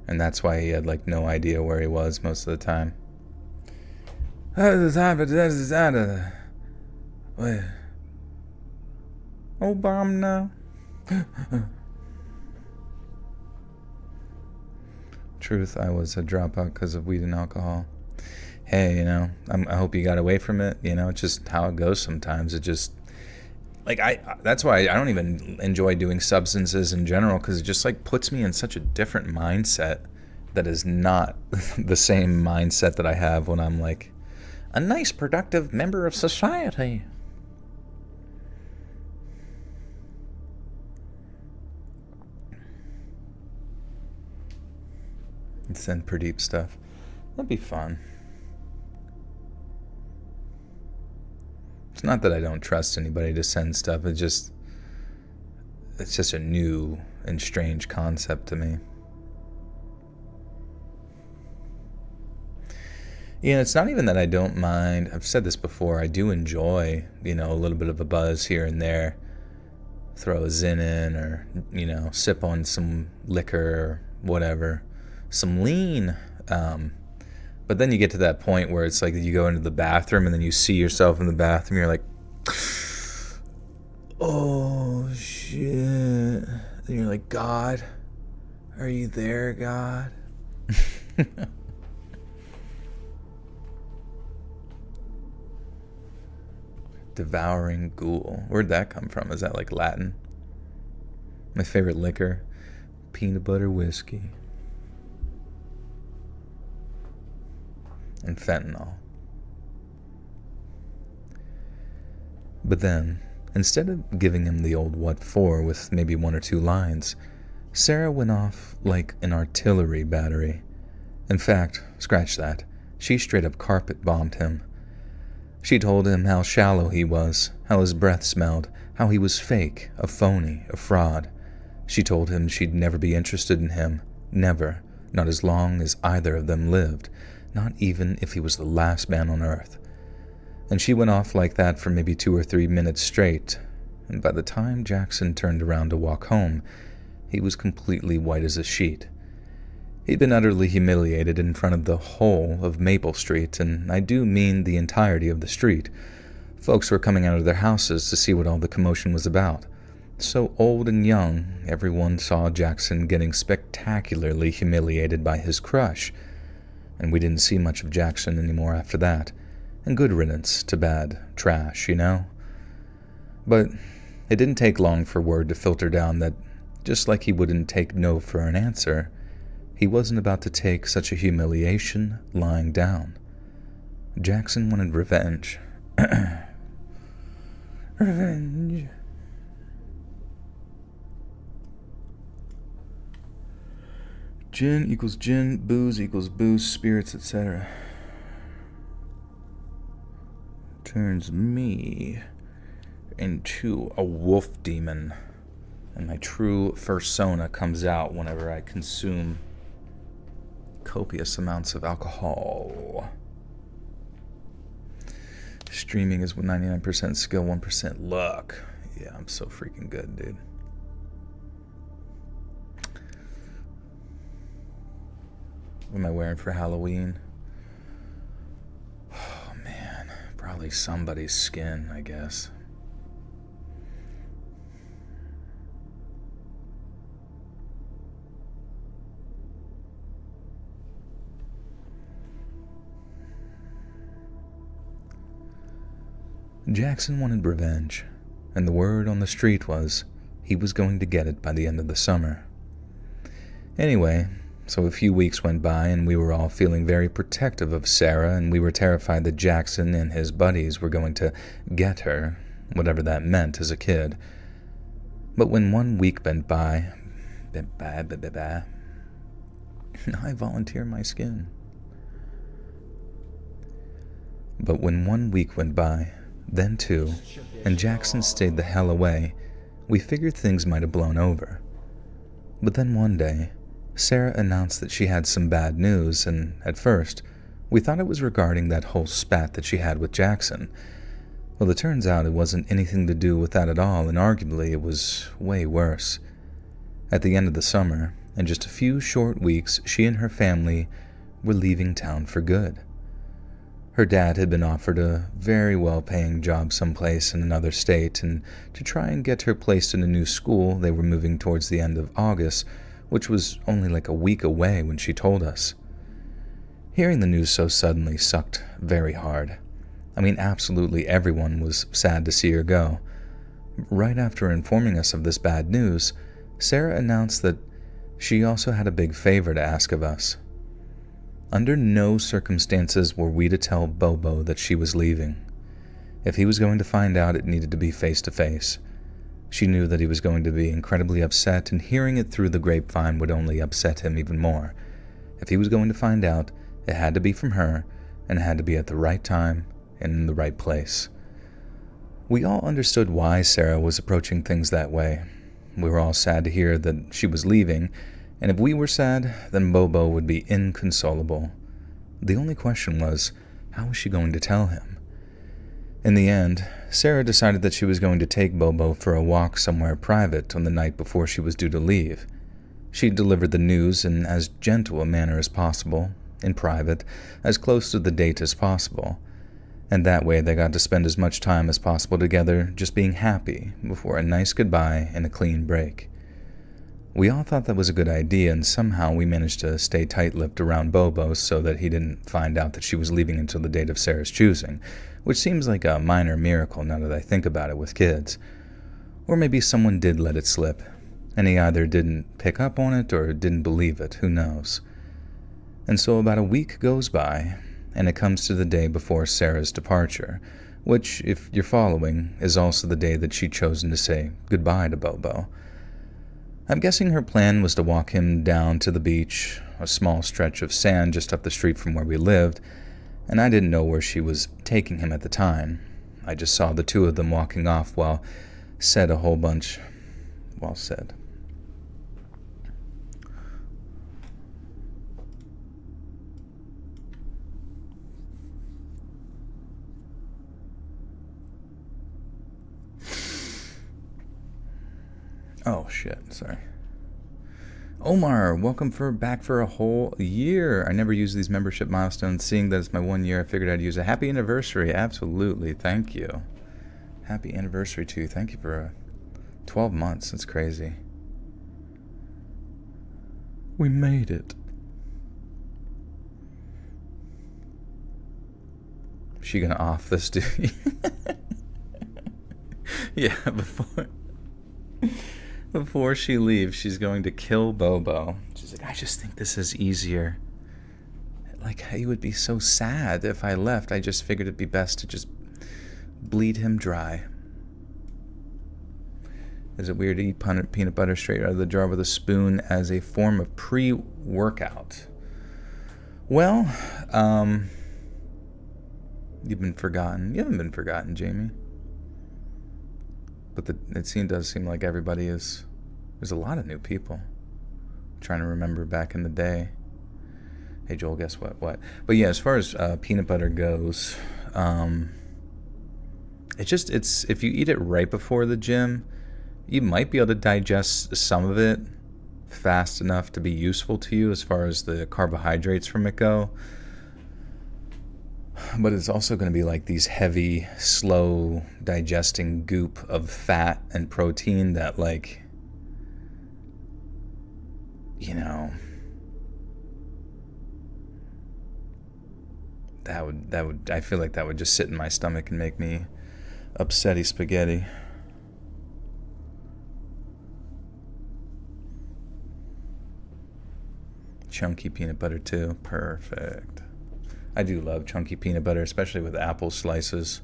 and that's why he had like no idea where he was most of the time. Wait. Obama now. Truth, I was a dropout because of weed and alcohol. Hey, you know, I hope you got away from it. You know, it's just how it goes sometimes. It just, like, that's why I don't even enjoy doing substances in general, because it just, like, puts me in such a different mindset that is not the same mindset that I have when I'm, like, a nice, productive member of society. And send Pradeep stuff. That'd be fun. It's not that I don't trust anybody to send stuff. It's just a new and strange concept to me. You know, it's not even that I don't mind. I've said this before. I do enjoy, you know, a little bit of a buzz here and there. Throw a zin in, or, you know, sip on some liquor or whatever. Some lean. But then you get to that point where it's like you go into the bathroom and then you see yourself in the bathroom. You're like, oh, shit. And you're like, God, are you there, God? Devouring ghoul. Where'd that come from? Is that like Latin? My favorite liquor, peanut butter whiskey. And fentanyl. But then, instead of giving him the old what for with maybe 1 or 2 lines, Sarah went off like an artillery battery. In fact, scratch that, she straight up carpet bombed him. She told him how shallow he was, how his breath smelled, how he was fake, a phony, a fraud. She told him she'd never be interested in him, never, not as long as either of them lived. Not even if he was the last man on earth. And she went off like that for maybe 2 or 3 minutes straight, and by the time Jackson turned around to walk home, he was completely white as a sheet. He'd been utterly humiliated in front of the whole of Maple Street, and I do mean the entirety of the street. Folks were coming out of their houses to see what all the commotion was about. So old and young, everyone saw Jackson getting spectacularly humiliated by his crush. And we didn't see much of Jackson anymore after that. And good riddance to bad trash, you know? But it didn't take long for word to filter down that, just like he wouldn't take no for an answer, he wasn't about to take such a humiliation lying down. Jackson wanted revenge. Revenge. Gin equals gin, booze equals booze, spirits, etc. Turns me into a wolf demon, and my true persona comes out whenever I consume copious amounts of alcohol. Streaming is 99% skill, 1% luck. Yeah, I'm so freaking good, dude. What am I wearing for Halloween? Oh, man. Probably somebody's skin, I guess. Jackson wanted revenge, and the word on the street was he was going to get it by the end of the summer. Anyway, so a few weeks went by and we were all feeling very protective of Sarah, and we were terrified that Jackson and his buddies were going to get her, whatever that meant as a kid. But when 1 week went by, I volunteer my skin. But when 1 week went by, then 2, and Jackson stayed the hell away, we figured things might have blown over. But then one day, Sarah announced that she had some bad news, and at first, we thought it was regarding that whole spat that she had with Jackson. Well, it turns out it wasn't anything to do with that at all, and arguably it was way worse. At the end of the summer, in just a few short weeks, she and her family were leaving town for good. Her dad had been offered a very well-paying job someplace in another state, and to try and get her placed in a new school, they were moving towards the end of August, which was only like a week away when she told us. Hearing the news so suddenly sucked very hard. I mean, absolutely everyone was sad to see her go. Right after informing us of this bad news, Sarah announced that she also had a big favor to ask of us. Under no circumstances were we to tell Bobo that she was leaving. If he was going to find out, it needed to be face to face. She knew that he was going to be incredibly upset, and hearing it through the grapevine would only upset him even more. If he was going to find out, it had to be from her, and it had to be at the right time and in the right place. We all understood why Sarah was approaching things that way. We were all sad to hear that she was leaving, and if we were sad, then Bobo would be inconsolable. The only question was, how was she going to tell him? In the end, Sarah decided that she was going to take Bobo for a walk somewhere private on the night before she was due to leave. She delivered the news in as gentle a manner as possible, in private, as close to the date as possible, and that way they got to spend as much time as possible together, just being happy before a nice goodbye and a clean break. We all thought that was a good idea, and somehow we managed to stay tight-lipped around Bobo so that he didn't find out that she was leaving until the date of Sarah's choosing, which seems like a minor miracle now that I think about it with kids. Or maybe someone did let it slip, and he either didn't pick up on it or didn't believe it, who knows. And so about a week goes by, and it comes to the day before Sarah's departure, which, if you're following, is also the day that she'd chosen to say goodbye to Bobo. I'm guessing her plan was to walk him down to the beach, a small stretch of sand just up the street from where we lived, and I didn't know where she was taking him at the time. I just saw the two of them walking off while said a whole bunch. Well said. Oh shit, sorry. Omar, welcome back for a whole year. I never use these membership milestones. Seeing that it's my 1 year, I figured I'd use a happy anniversary. Absolutely, thank you. Happy anniversary to you. Thank you for 12 months. That's crazy. We made it. She gonna off this dude? Yeah, before she leaves, she's going to kill Bobo. She's like, I just think this is easier. like, he would be so sad if I left. I just figured it'd be best to just bleed him dry. Is it weird to eat peanut butter straight out of the jar with a spoon as a form of pre-workout? Well, you've been forgotten. You haven't been forgotten, Jamie. But it does seem like everybody is... There's a lot of new people. I'm trying to remember back in the day. Hey, Joel, guess what? What? But yeah, as far as peanut butter goes, it's if you eat it right before the gym, you might be able to digest some of it fast enough to be useful to you as far as the carbohydrates from it go. But it's also going to be like these heavy, slow digesting goop of fat and protein that, like, you know, that would I feel like that would just sit in my stomach and make me upsetty spaghetti. Chunky peanut butter too. Perfect. I do love chunky peanut butter, especially with apple slices.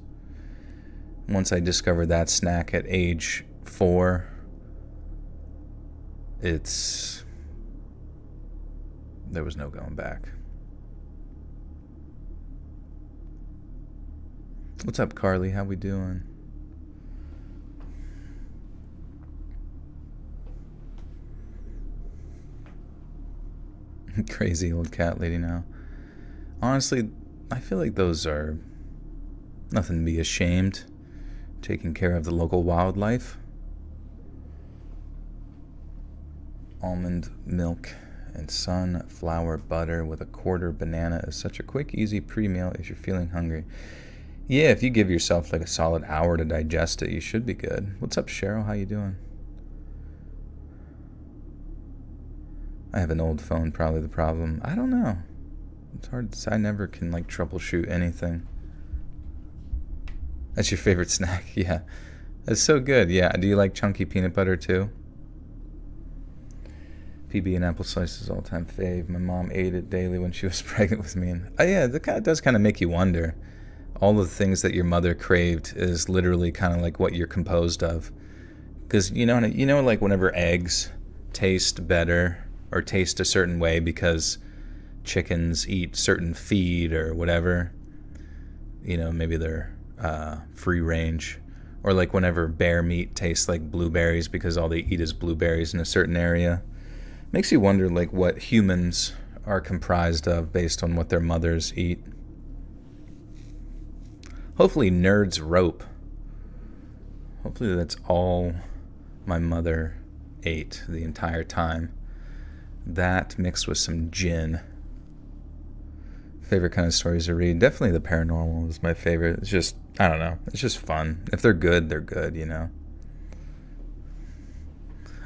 Once I discovered that snack at age 4, there was no going back. What's up, Carly? How we doing? Crazy old cat lady now. Honestly, I feel like those are nothing to be ashamed. Taking care of the local wildlife. Almond milk and sunflower butter with a quarter banana is such a quick, easy pre-meal if you're feeling hungry. Yeah, if you give yourself like a solid hour to digest it, you should be good. What's up, Cheryl? How you doing? I have an old phone, probably the problem. I don't know. It's hard to say. I never can, like, troubleshoot anything. That's your favorite snack? Yeah. That's so good. Yeah. Do you like chunky peanut butter, too? PB and apple slices all-time fave. My mom ate it daily when she was pregnant with me. And, yeah, that does kind of make you wonder. All the things that your mother craved is literally kind of like what you're composed of. Because, you know, like, whenever eggs taste better or taste a certain way because chickens eat certain feed or whatever, you know, maybe they're free range, or like whenever bear meat tastes like blueberries because all they eat is blueberries in a certain area. Makes you wonder, like, what humans are comprised of based on what their mothers eat. Hopefully nerds rope. Hopefully that's all my mother ate the entire time. That mixed with some gin. Favorite kind of stories to read? Definitely the paranormal is my favorite. It's just, I don't know. It's just fun. If they're good, they're good, you know.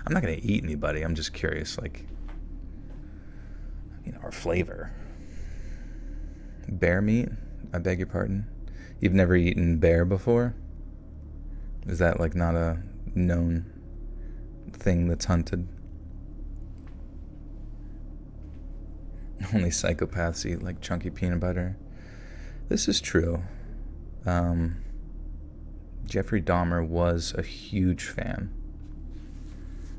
I'm not going to eat anybody. I'm just curious, like, you know, our flavor. Bear meat? I beg your pardon? You've never eaten bear before? Is that, like, not a known thing that's hunted? Only psychopaths eat, like, chunky peanut butter. This is true. Jeffrey Dahmer was a huge fan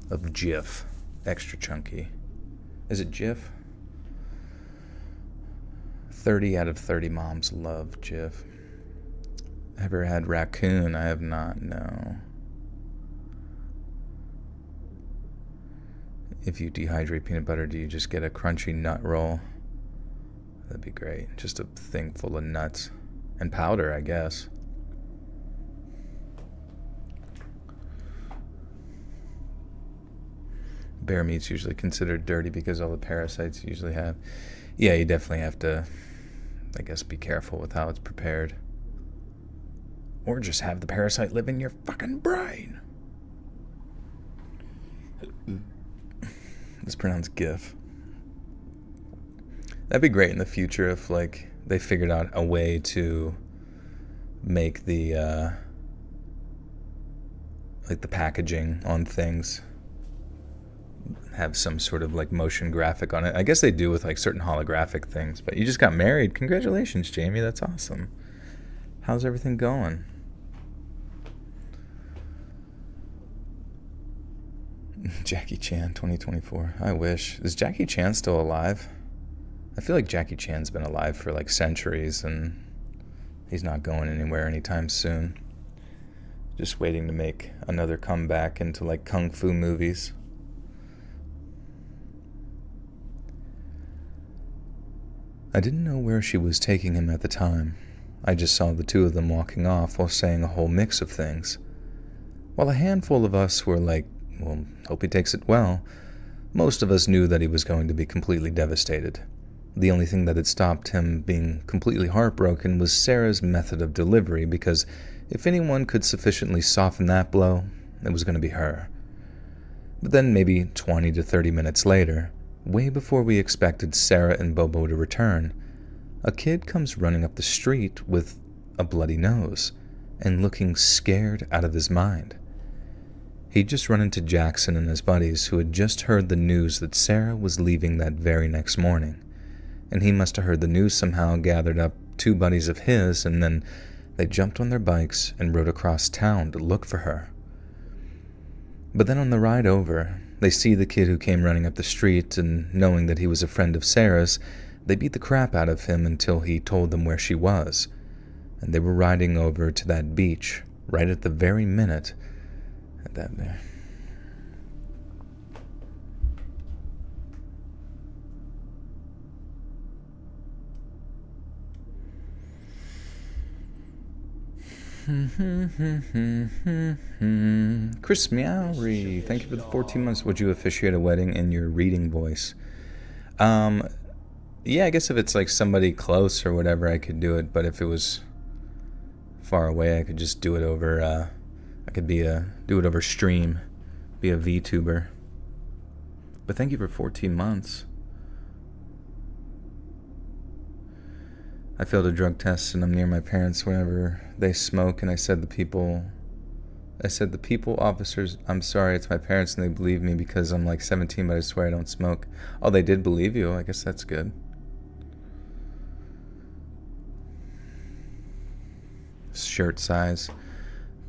of Jif, extra chunky. Is it Jif? 30 out of 30 moms love Jif. Ever had raccoon? I have not, no. If you dehydrate peanut butter, do you just get a crunchy nut roll? That'd be great. Just a thing full of nuts and powder, I guess. Bear meat's usually considered dirty because all the parasites you usually have. Yeah, you definitely have to, I guess, be careful with how it's prepared. Or just have the parasite live in your fucking brain. It's pronounced GIF. That'd be great in the future if, like, they figured out a way to make the like the packaging on things have some sort of like motion graphic on it. I guess they do with like certain holographic things. But you just got married. Congratulations, Jamie. That's awesome. How's everything going? Jackie Chan 2024. I wish. Is Jackie Chan still alive? I feel like Jackie Chan's been alive for like centuries and he's not going anywhere anytime soon. Just waiting to make another comeback into like kung fu movies. I didn't know where she was taking him at the time. I just saw the two of them walking off while saying a whole mix of things. While a handful of us were like, well, hope he takes it well, most of us knew that he was going to be completely devastated. The only thing that had stopped him being completely heartbroken was Sarah's method of delivery, because if anyone could sufficiently soften that blow, it was going to be her. But then maybe 20 to 30 minutes later, way before we expected Sarah and Bobo to return, a kid comes running up the street with a bloody nose and looking scared out of his mind. He'd just run into Jackson and his buddies, who had just heard the news that Sarah was leaving that very next morning. And he must have heard the news somehow, gathered up two buddies of his, and then they jumped on their bikes and rode across town to look for her. But then on the ride over, they see the kid who came running up the street, and knowing that he was a friend of Sarah's, they beat the crap out of him until he told them where she was. And they were riding over to that beach right at the very minute that there. Chris Meowry, thank you for the 14 months. Would you officiate a wedding in your reading voice? Yeah, I guess if it's like somebody close or whatever, I could do it. But if it was far away, I could just do it over. I could do it over stream, be a VTuber. But thank you for 14 months. I failed a drug test and I'm near my parents whenever they smoke, and I said the people officers, I'm sorry, it's my parents, and they believe me because I'm like 17, but I swear I don't smoke. Oh, they did believe you. I guess that's good. Shirt size,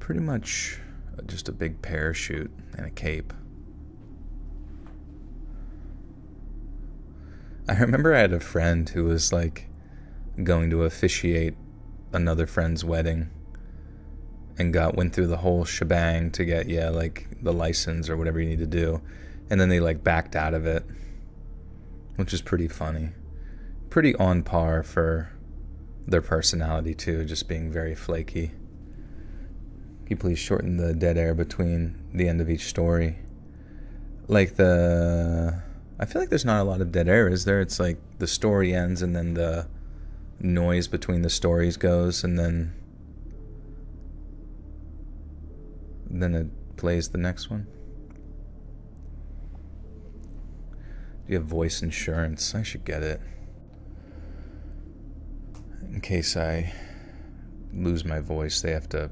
pretty much just a big parachute and a cape. I remember I had a friend who was like going to officiate another friend's wedding and went through the whole shebang to get like the license or whatever you need to do, and then they like backed out of it, which is pretty funny, pretty on par for their personality too, just being very flaky. Can you please shorten the dead air between the end of each story? Like I feel like there's not a lot of dead air, is there? It's like the story ends and then the noise between the stories goes, and then it plays the next one. Do you have voice insurance? I should get it, in case I lose my voice. They have to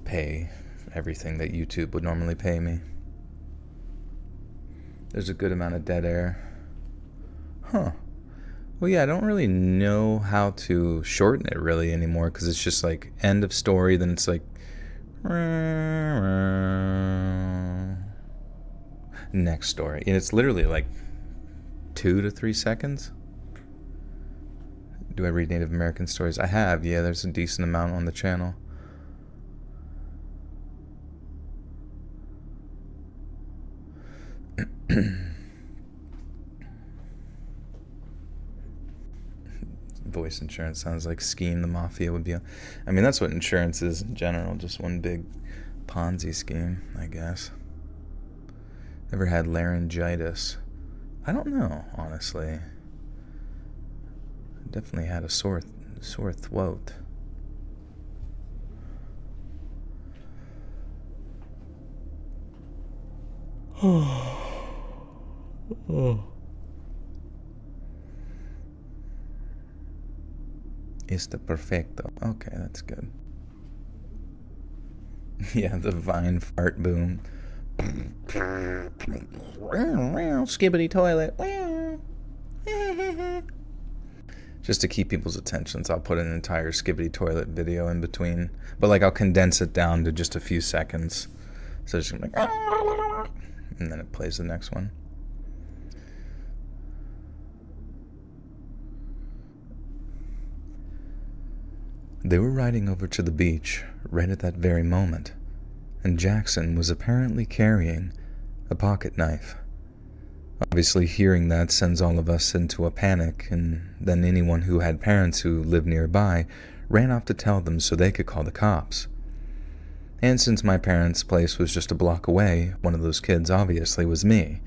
pay everything that YouTube would normally pay me. There's a good amount of dead air. Huh. Well, yeah, I don't really know how to shorten it really anymore, because it's just like end of story, then it's like next story. And it's literally like 2 to 3 seconds. Do I read Native American stories? I have, yeah, there's a decent amount on the channel. Voice insurance sounds like scheme the mafia would be on. I mean, that's what insurance is in general, just one big Ponzi scheme, I guess. Ever had laryngitis? I don't know, honestly. Definitely had a sore throat. Está perfecto. Okay, that's good. Yeah, the Vine fart boom. Skibbity toilet. Just to keep people's attention, so I'll put an entire skibbity toilet video in between. But like I'll condense it down to just a few seconds. So it's just like, and then it plays the next one. They were riding over to the beach right at that very moment, and Jackson was apparently carrying a pocket knife. Obviously, hearing that sends all of us into a panic, and then anyone who had parents who lived nearby ran off to tell them so they could call the cops. And since my parents' place was just a block away, one of those kids obviously was me.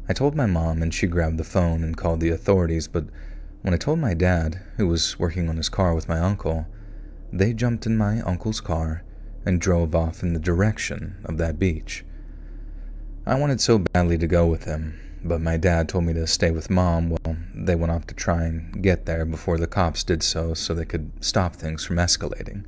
I told my mom, and she grabbed the phone and called the authorities, but when I told my dad, who was working on his car with my uncle, they jumped in my uncle's car and drove off in the direction of that beach. I wanted so badly to go with him, but my dad told me to stay with Mom while they went off to try and get there before the cops did so they could stop things from escalating.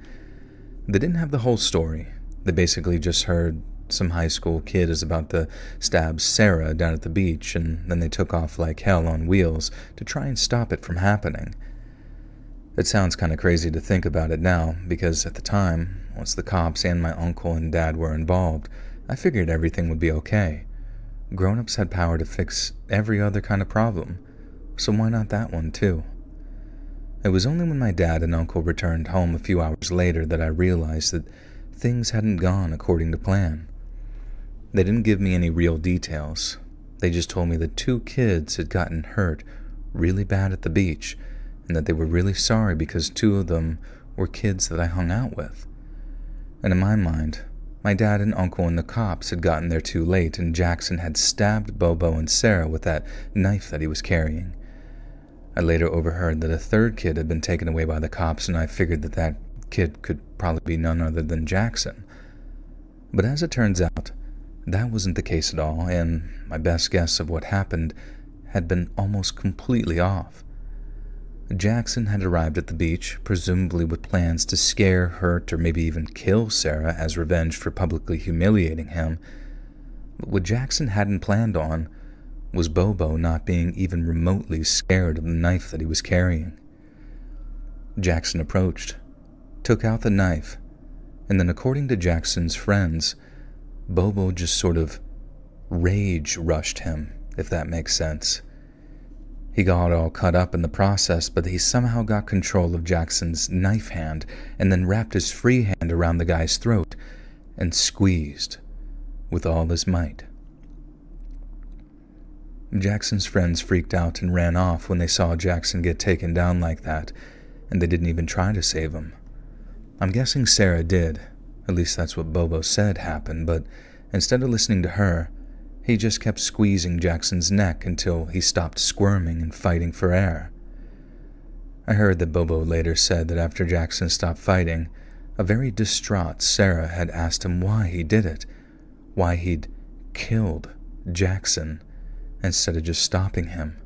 They didn't have the whole story. They basically just heard some high school kid is about to stab Sarah down at the beach, and then they took off like hell on wheels to try and stop it from happening. It sounds kind of crazy to think about it now, because at the time, once the cops and my uncle and dad were involved, I figured everything would be okay. Grown-ups had power to fix every other kind of problem, so why not that one too? It was only when my dad and uncle returned home a few hours later that I realized that things hadn't gone according to plan. They didn't give me any real details. They just told me that 2 kids had gotten hurt really bad at the beach, and that they were really sorry because 2 of them were kids that I hung out with. And in my mind, my dad and uncle and the cops had gotten there too late, and Jackson had stabbed Bobo and Sarah with that knife that he was carrying. I later overheard that a 3rd kid had been taken away by the cops, and I figured that that kid could probably be none other than Jackson. But as it turns out, that wasn't the case at all, and my best guess of what happened had been almost completely off. Jackson had arrived at the beach, presumably with plans to scare, hurt, or maybe even kill Sarah as revenge for publicly humiliating him. But what Jackson hadn't planned on was Bobo not being even remotely scared of the knife that he was carrying. Jackson approached, took out the knife, and then according to Jackson's friends, Bobo just sort of rage rushed him, if that makes sense. He got all cut up in the process, but he somehow got control of Jackson's knife hand and then wrapped his free hand around the guy's throat and squeezed with all his might. Jackson's friends freaked out and ran off when they saw Jackson get taken down like that, and they didn't even try to save him. I'm guessing Sarah did, at least that's what Bobo said happened, but instead of listening to her, he just kept squeezing Jackson's neck until he stopped squirming and fighting for air. I heard that Bobo later said that after Jackson stopped fighting, a very distraught Sarah had asked him why he did it, why he'd killed Jackson instead of just stopping him.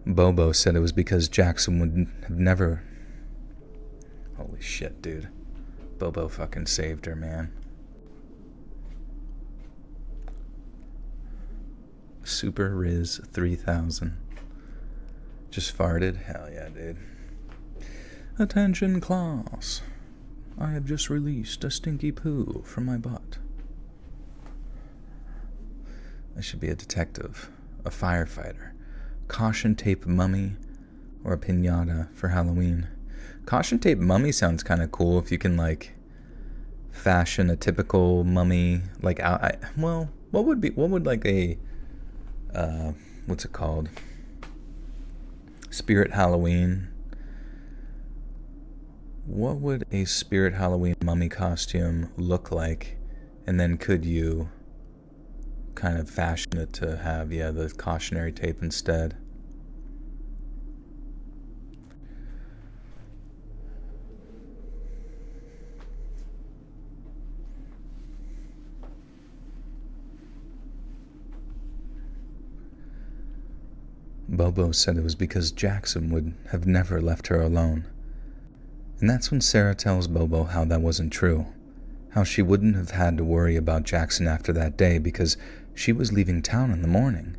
Bobo said it was because Jackson would have never... Holy shit, dude. Bobo fucking saved her, man. Super Riz 3000. Just farted? Hell yeah, dude. Attention class. I have just released a stinky poo from my butt. I should be a detective, a firefighter, caution tape mummy, or a piñata for Halloween. Caution tape mummy sounds kind of cool if you can, like, fashion a typical mummy, like, what would like a, what's it called? Spirit Halloween. What would a Spirit Halloween mummy costume look like? And then could you kind of fashion it to have, the cautionary tape instead? Bobo said it was because Jackson would have never left her alone. And that's when Sarah tells Bobo how that wasn't true. how she wouldn't have had to worry about Jackson after that day because she was leaving town in the morning.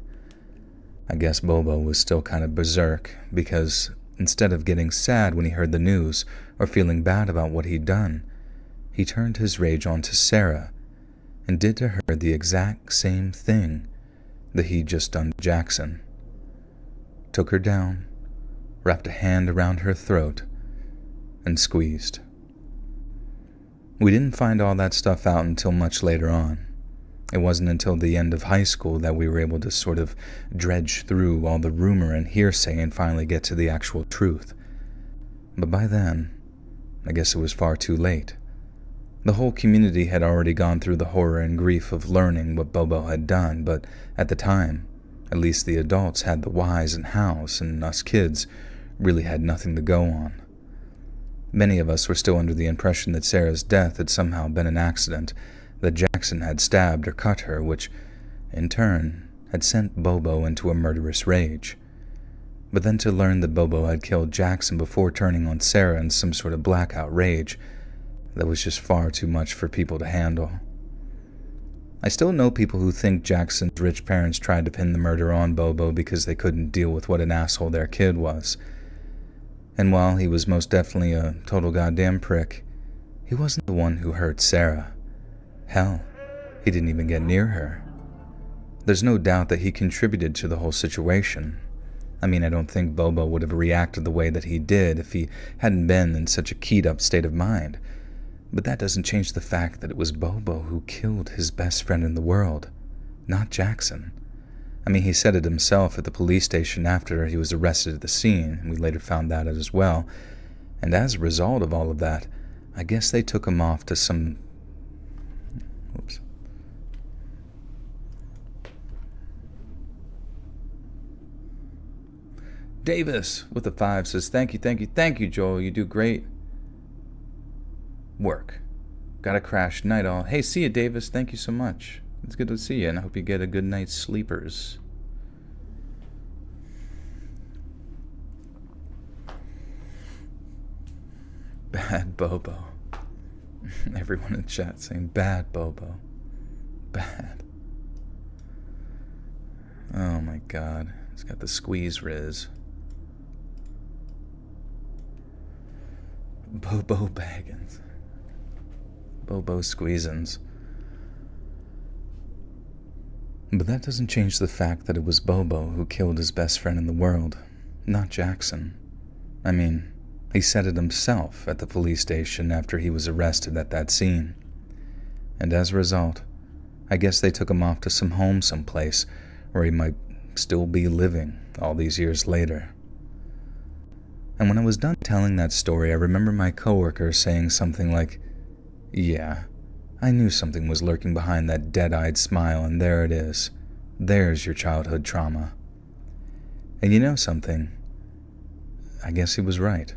I guess Bobo was still kind of berserk because instead of getting sad when he heard the news or feeling bad about what he'd done, he turned his rage onto Sarah and did to her the exact same thing that he'd just done to Jackson. Took her down, wrapped a hand around her throat, and squeezed. We didn't find all that stuff out until much later on. It wasn't until the end of high school that we were able to sort of dredge through all the rumor and hearsay and finally get to the actual truth. But by then, I guess it was far too late. The whole community had already gone through the horror and grief of learning what Bobo had done, but at the time, at least the adults had the whys and hows, and us kids really had nothing to go on. Many of us were still under the impression that Sarah's death had somehow been an accident, that Jackson had stabbed or cut her, which, in turn, had sent Bobo into a murderous rage. But then to learn that Bobo had killed Jackson before turning on Sarah in some sort of blackout rage, that was just far too much for people to handle. I still know people who think Jackson's rich parents tried to pin the murder on Bobo because they couldn't deal with what an asshole their kid was. And while he was most definitely a total goddamn prick, he wasn't the one who hurt Sarah. Hell, he didn't even get near her. There's no doubt that he contributed to the whole situation. I mean, I don't think Bobo would have reacted the way that he did if he hadn't been in such a keyed-up state of mind. But that doesn't change the fact that it was Bobo who killed his best friend in the world, not Jackson. I mean, he said it himself at the police station after he was arrested at the scene, and we later found that out as well. And as a result of all of that, I guess they took him off to some... Oops. Davis with the 5 says, thank you, Joel. You do great work. Got a crash night all. Hey, see you, Davis. Thank you so much. It's good to see you, and I hope you get a good night's sleepers. Bad Bobo. Everyone in chat saying, bad Bobo. Bad. Oh my god. He's got the squeeze riz. Bobo Baggins. Bobo Squeezins. But that doesn't change the fact that it was Bobo who killed his best friend in the world, not Jackson. I mean, he said it himself at the police station after he was arrested at that scene. And as a result, I guess they took him off to some home someplace where he might still be living all these years later. And when I was done telling that story, I remember my coworker saying something like, yeah, I knew something was lurking behind that dead-eyed smile, and there it is. There's your childhood trauma. And you know something? I guess he was right.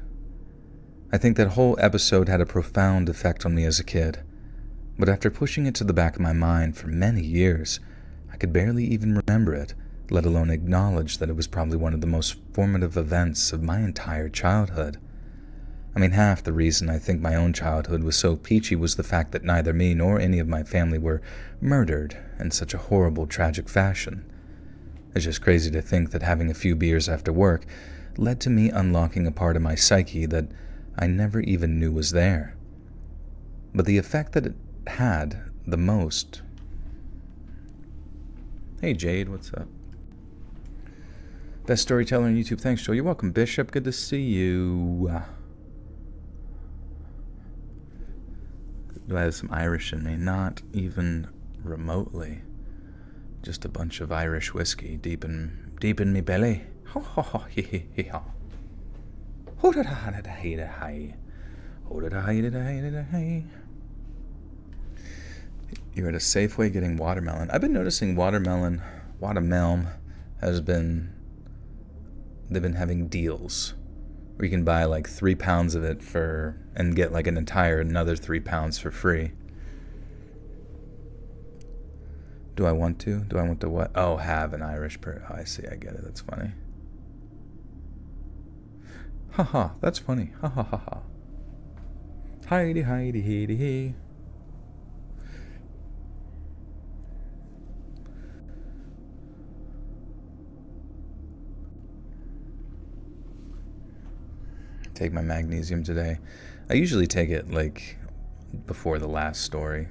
I think that whole episode had a profound effect on me as a kid, but after pushing it to the back of my mind for many years, I could barely even remember it, let alone acknowledge that it was probably one of the most formative events of my entire childhood. I mean, half the reason I think my own childhood was so peachy was the fact that neither me nor any of my family were murdered in such a horrible, tragic fashion. It's just crazy to think that having a few beers after work led to me unlocking a part of my psyche that I never even knew was there. But the effect that it had the most... Hey Jade, what's up? Best storyteller on YouTube. Thanks, Joel. You're welcome, Bishop. Good to see you. Do I have some Irish in me? Not even remotely. Just a bunch of Irish whiskey deep in me belly. Ho ho ho he he he ho. Ho da da da da he da hi. Ho da da hi da da hi da da hi. You're at a Safeway getting watermelon. I've been noticing watermelon has been... They've been having deals where you can buy like 3 pounds of it and get like another 3 pounds for free. Do I want to? Do I want to what? Oh, have an Irish per... Oh, I see, I get it. That's funny. Haha, that's funny. Ha ha ha ha. Heidi, Heidi, Heidi, he. take my magnesium today. I usually take it like before the last story.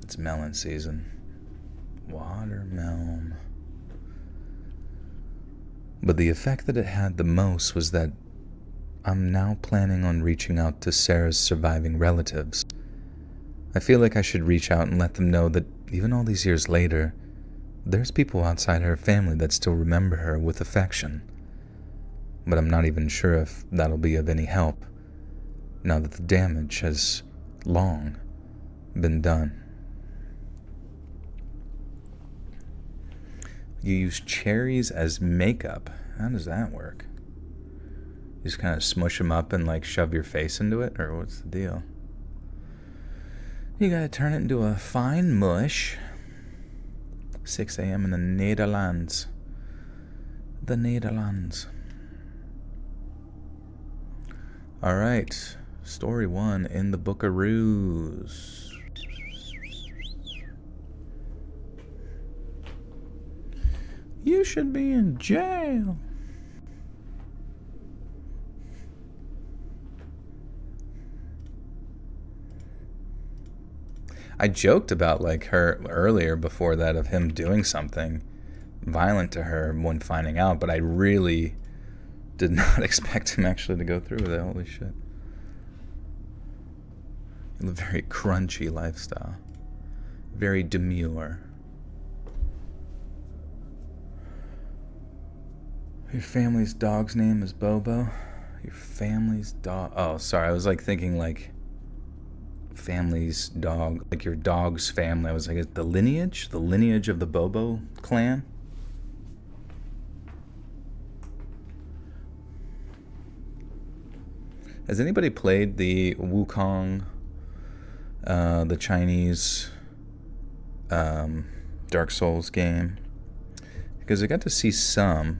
It's melon season. Watermelon. But the effect that it had the most was that I'm now planning on reaching out to Sarah's surviving relatives. I feel like I should reach out and let them know that even all these years later, there's people outside her family that still remember her with affection. But I'm not even sure if that'll be of any help, now that the damage has long been done. You use cherries as makeup. How does that work? You just kind of smush them up and like shove your face into it, or what's the deal? You gotta turn it into a fine mush. 6 a.m. in the Netherlands. The Netherlands. Alright, story 1 in the Bookaroos. You should be in jail. I joked about like her earlier before that of him doing something violent to her when finding out, but I really did not expect him actually to go through with it. Holy shit. A very crunchy lifestyle. Very demure. Your family's dog's name is Bobo? Your family's dog... Oh, sorry. I was like thinking like family's dog, like your dog's family. I was like, the lineage? The lineage of the Bobo clan? Has anybody played the Wukong, the Chinese Dark Souls game? Because I got to see some,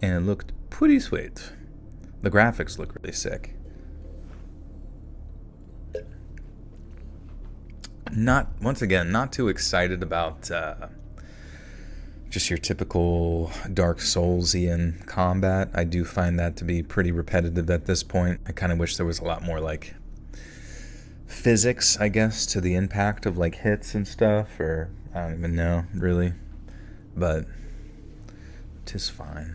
and it looked pretty sweet. The graphics look really sick. Once again, not too excited about just your typical Dark Soulsian combat. I do find that to be pretty repetitive at this point. I kind of wish there was a lot more like physics, I guess, to the impact of like hits and stuff, or I don't even know really, but 'tis fine.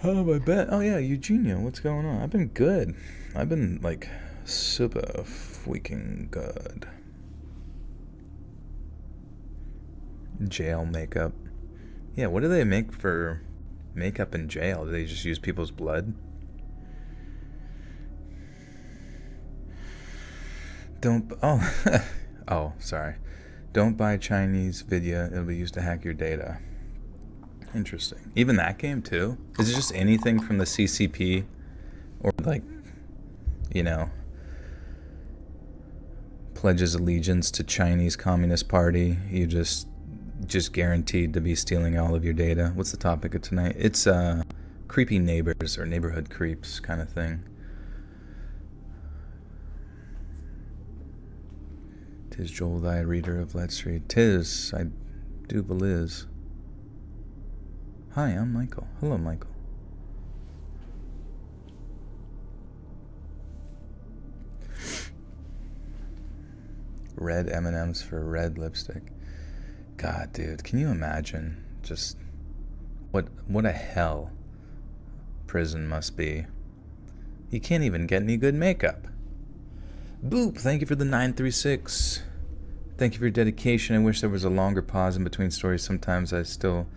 Oh, I bet. Oh, yeah, Eugenia, what's going on? I've been good. I've been, like, super freaking good. Jail makeup. Yeah, what do they make for makeup in jail? Do they just use people's blood? Oh, oh, sorry. Don't buy Chinese video. It'll be used to hack your data. Interesting. Even that game too? Is it just anything from the CCP? Or like, you know, pledges allegiance to Chinese Communist Party? You just guaranteed to be stealing all of your data. What's the topic of tonight? It's creepy neighbors or neighborhood creeps kind of thing. Tis Joel thy reader of Let's Read. Tis, I do belize. Hi, I'm Michael. Hello, Michael. Red M&Ms for red lipstick. God, dude, can you imagine just what a hell prison must be? You can't even get any good makeup. Boop, thank you for the 936. Thank you for your dedication. I wish there was a longer pause in between stories. Sometimes I'm still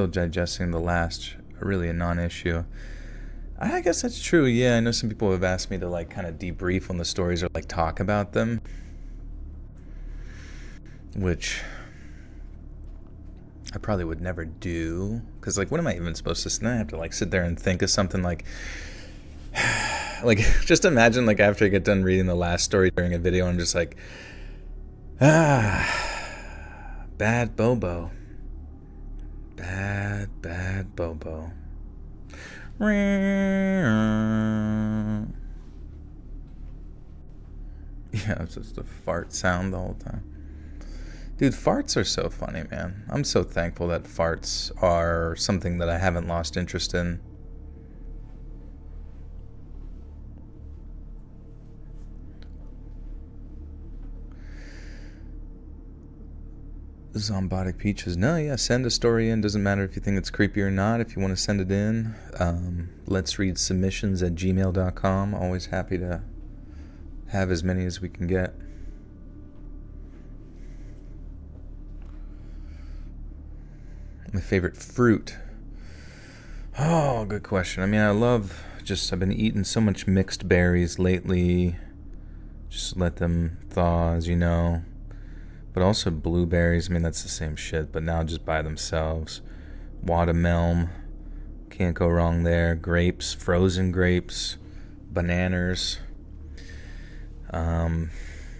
digesting the last, really a non-issue. I guess that's true. Yeah, I know some people have asked me to like kind of debrief on the stories or like talk about them, which I probably would never do, because like what am I even supposed to say? I have to like sit there and think of something like like just imagine like after I get done reading the last story during a video, I'm just like, bad Bobo. Bad Bobo. Yeah, it's just a fart sound the whole time. Dude, farts are so funny, man. I'm so thankful that farts are something that I haven't lost interest in. Zombotic Peaches. No, yeah, send a story in. Doesn't matter if you think it's creepy or not. If you want to send it in, let's read submissions at gmail.com. Always happy to have as many as we can get. My favorite fruit. Oh, good question. I mean, I've been eating so much mixed berries lately. Just let them thaw, as you know. But also blueberries. I mean, that's the same shit, but now just by themselves. Watermelon. Can't go wrong there. Grapes, frozen grapes, bananas,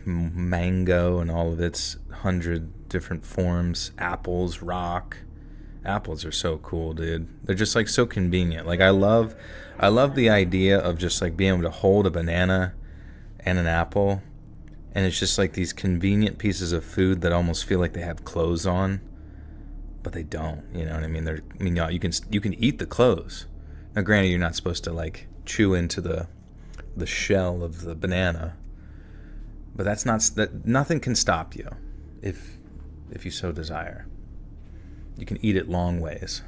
mango and all of its 100 different forms. Apples, rock. Apples are so cool, dude. They're just like so convenient. Like I love the idea of just like being able to hold a banana and an apple, and it's just like these convenient pieces of food that almost feel like they have clothes on, but they don't. You know what I mean? You can eat the clothes. Now, granted, you're not supposed to like chew into the shell of the banana, but nothing can stop you if you so desire. You can eat it long ways.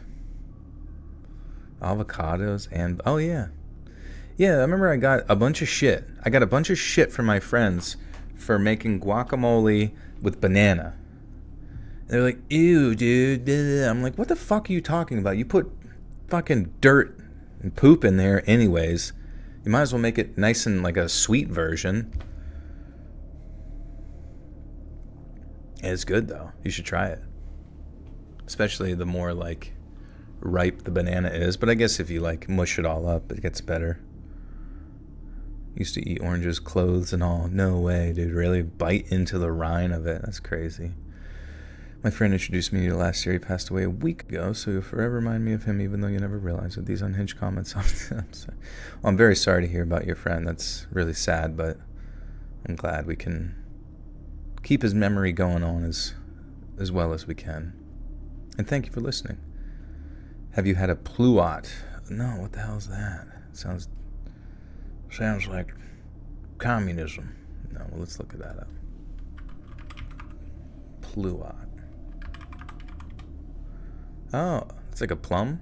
Avocados and I remember I got a bunch of shit. I got a bunch of shit from my friends for making guacamole with banana. They're like, ew, dude. Blah, blah. I'm like, what the fuck are you talking about? You put fucking dirt and poop in there anyways. You might as well make it nice and like a sweet version. It's good though. You should try it. Especially the more like ripe the banana is. But I guess if you like mush it all up, it gets better. Used to eat oranges, clothes and all. No way, dude. Really bite into the rind of it. That's crazy. My friend introduced me to last year. He passed away a week ago, so you'll forever remind me of him, even though you never realize it. These unhinged comments. I'm very sorry to hear about your friend. That's really sad, but I'm glad we can keep his memory going on as well as we can. And thank you for listening. Have you had a pluot? No, what the hell is that? Sounds like communism. No, well, let's look at that up. Pluot. Oh, it's like a plum?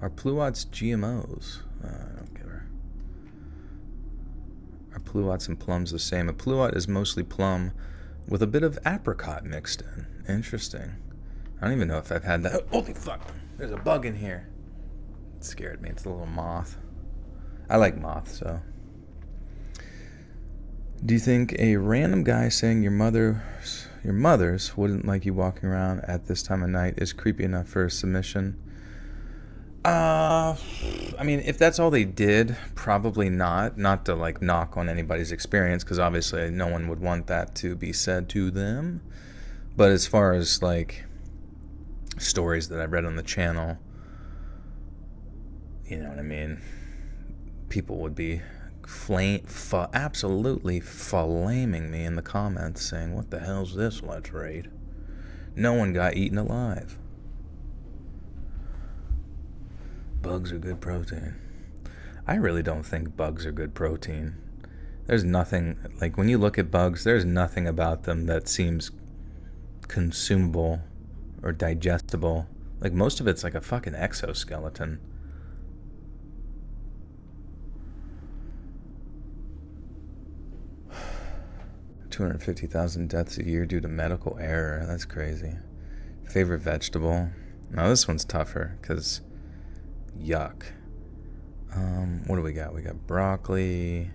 Are pluots GMOs? I don't care. Are pluots and plums the same? A pluot is mostly plum with a bit of apricot mixed in. Interesting. I don't even know if I've had that. Holy fuck. There's a bug in here. It scared me. It's a little moth. I like moths, so. Do you think a random guy saying your mother's wouldn't like you walking around at this time of night is creepy enough for a submission? I mean, if that's all they did, probably not. Not to like knock on anybody's experience, because obviously no one would want that to be said to them. But as far as like stories that I've read on the channel, you know what I mean? People would be absolutely flaming me in the comments saying, what the hell's this, let's read? No one got eaten alive. Bugs are good protein. I really don't think bugs are good protein. There's nothing, like when you look at bugs, there's nothing about them that seems consumable or digestible. Like most of it's like a fucking exoskeleton. $250,000 deaths a year due to medical error. That's crazy. Favorite vegetable? Now this one's tougher because yuck. What do we got? We got broccoli,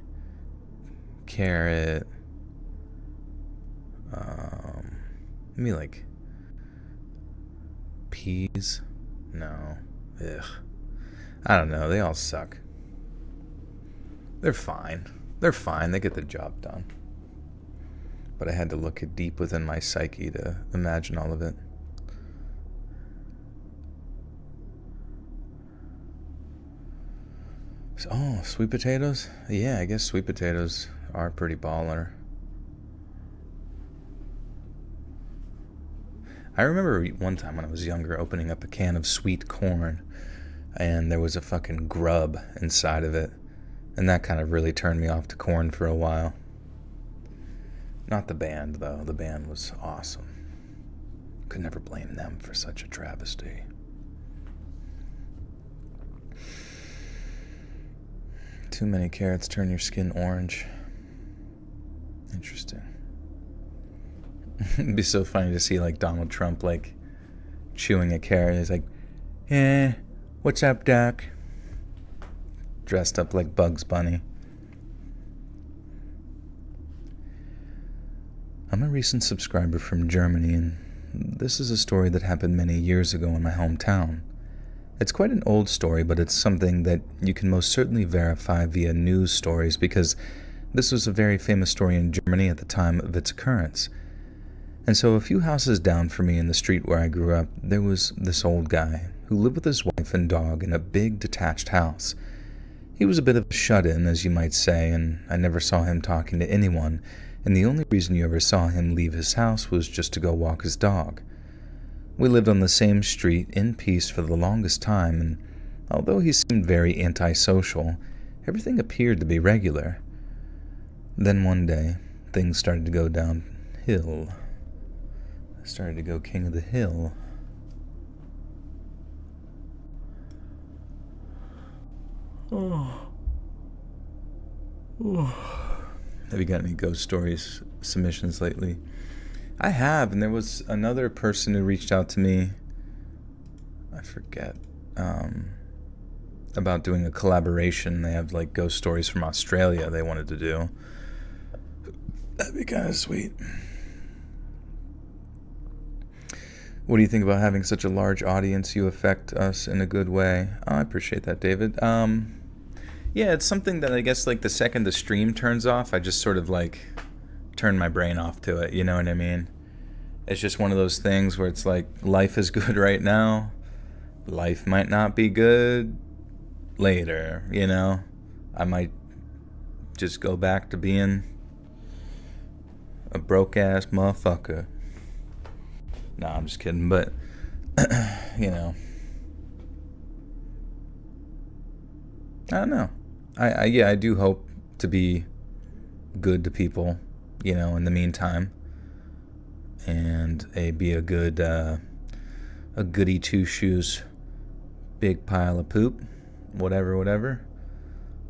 carrot, maybe like peas. No. Ugh. I don't know. They all suck. They're fine. They get the job done. But I had to look deep within my psyche to imagine all of it. Oh, sweet potatoes? Yeah, I guess sweet potatoes are pretty baller. I remember one time when I was younger opening up a can of sweet corn and there was a fucking grub inside of it. And that kind of really turned me off to corn for a while. Not the band, though. The band was awesome. Could never blame them for such a travesty. Too many carrots turn your skin orange. Interesting. It'd be so funny to see, like, Donald Trump, like, chewing a carrot. He's like, what's up, Doc? Dressed up like Bugs Bunny. I'm a recent subscriber from Germany, and this is a story that happened many years ago in my hometown. It's quite an old story, but it's something that you can most certainly verify via news stories because this was a very famous story in Germany at the time of its occurrence. And so a few houses down from me in the street where I grew up, there was this old guy who lived with his wife and dog in a big detached house. He was a bit of a shut-in, as you might say, and I never saw him talking to anyone, and the only reason you ever saw him leave his house was just to go walk his dog. We lived on the same street in peace for the longest time, and although he seemed very antisocial, everything appeared to be regular. Then one day, things started to go downhill. I started to go king of the hill. Have you got any ghost stories submissions lately? I have, and there was another person who reached out to me, I forget, about doing a collaboration. They have, like, ghost stories from Australia they wanted to do. That'd be kind of sweet. What do you think about having such a large audience? You affect us in a good way. Oh, I appreciate that, David. Yeah, it's something that I guess, like, the second the stream turns off, I just sort of, like, turn my brain off to it, you know what I mean? It's just one of those things where it's like, life is good right now, life might not be good later, you know? I might just go back to being a broke-ass motherfucker. Nah, I'm just kidding, but, you know. I don't know. I do hope to be good to people, you know, in the meantime, and be a good, a goody two shoes, big pile of poop, whatever.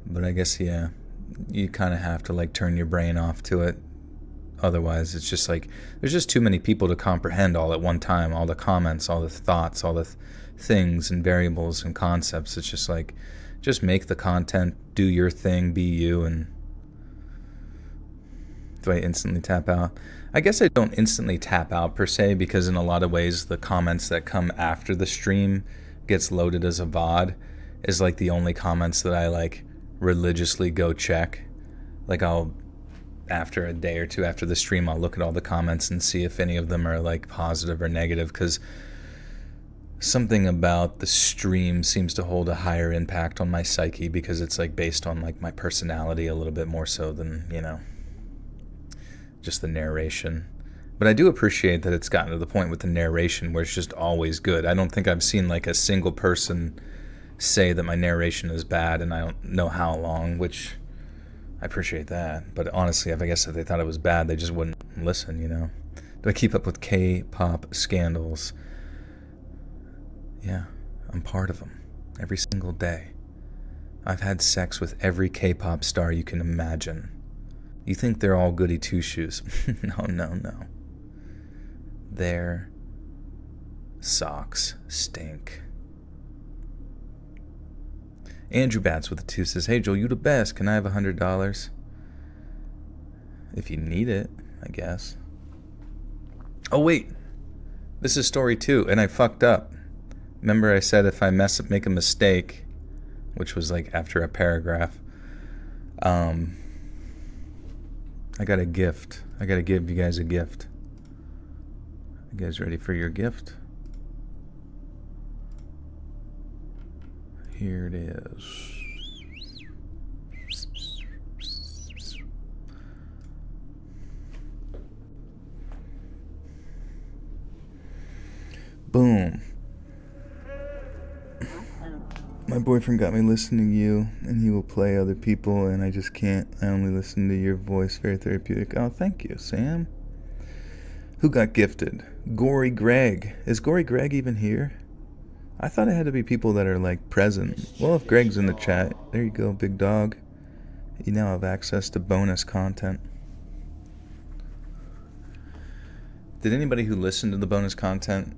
But I guess, yeah, you kind of have to, like, turn your brain off to it. Otherwise, it's just like, there's just too many people to comprehend all at one time, all the comments, all the thoughts, all the things and variables and concepts. It's just like, just make the content, do your thing, be you. And do I instantly tap out? I guess I don't instantly tap out per se, because in a lot of ways the comments that come after the stream gets loaded as a VOD is like the only comments that I, like, religiously go check. Like, I'll, after a day or two after the stream, I'll look at all the comments and see if any of them are, like, positive or negative, because something about the stream seems to hold a higher impact on my psyche, because it's, like, based on, like, my personality a little bit more so than, you know, just the narration. But I do appreciate that it's gotten to the point with the narration where it's just always good. I don't think I've seen, like, a single person say that my narration is bad, and I don't know how long, which I appreciate that. But honestly, I guess if they thought it was bad, they just wouldn't listen, you know? Do I keep up with K-pop scandals? Yeah, I'm part of them. Every single day. I've had sex with every K-pop star you can imagine. You think they're all goody two-shoes. No. Their socks stink. Andrew Batts with a 2 says, "Hey Joel, you the best. Can I have $100? If you need it, I guess." Oh wait, this is story 2, and I fucked up. Remember I said if I make a mistake, which was like after a paragraph, I got a gift. I gotta give you guys a gift. You guys ready for your gift? Here it is. My boyfriend got me listening to you, and he will play other people, and I just can't. I only listen to your voice. Very therapeutic. Oh, thank you, Sam. Who got gifted? Gory Greg. Is Gory Greg even here? I thought it had to be people that are, like, present. Well, if Greg's in the chat, there you go, big dog. You now have access to bonus content. Did anybody who listened to the bonus content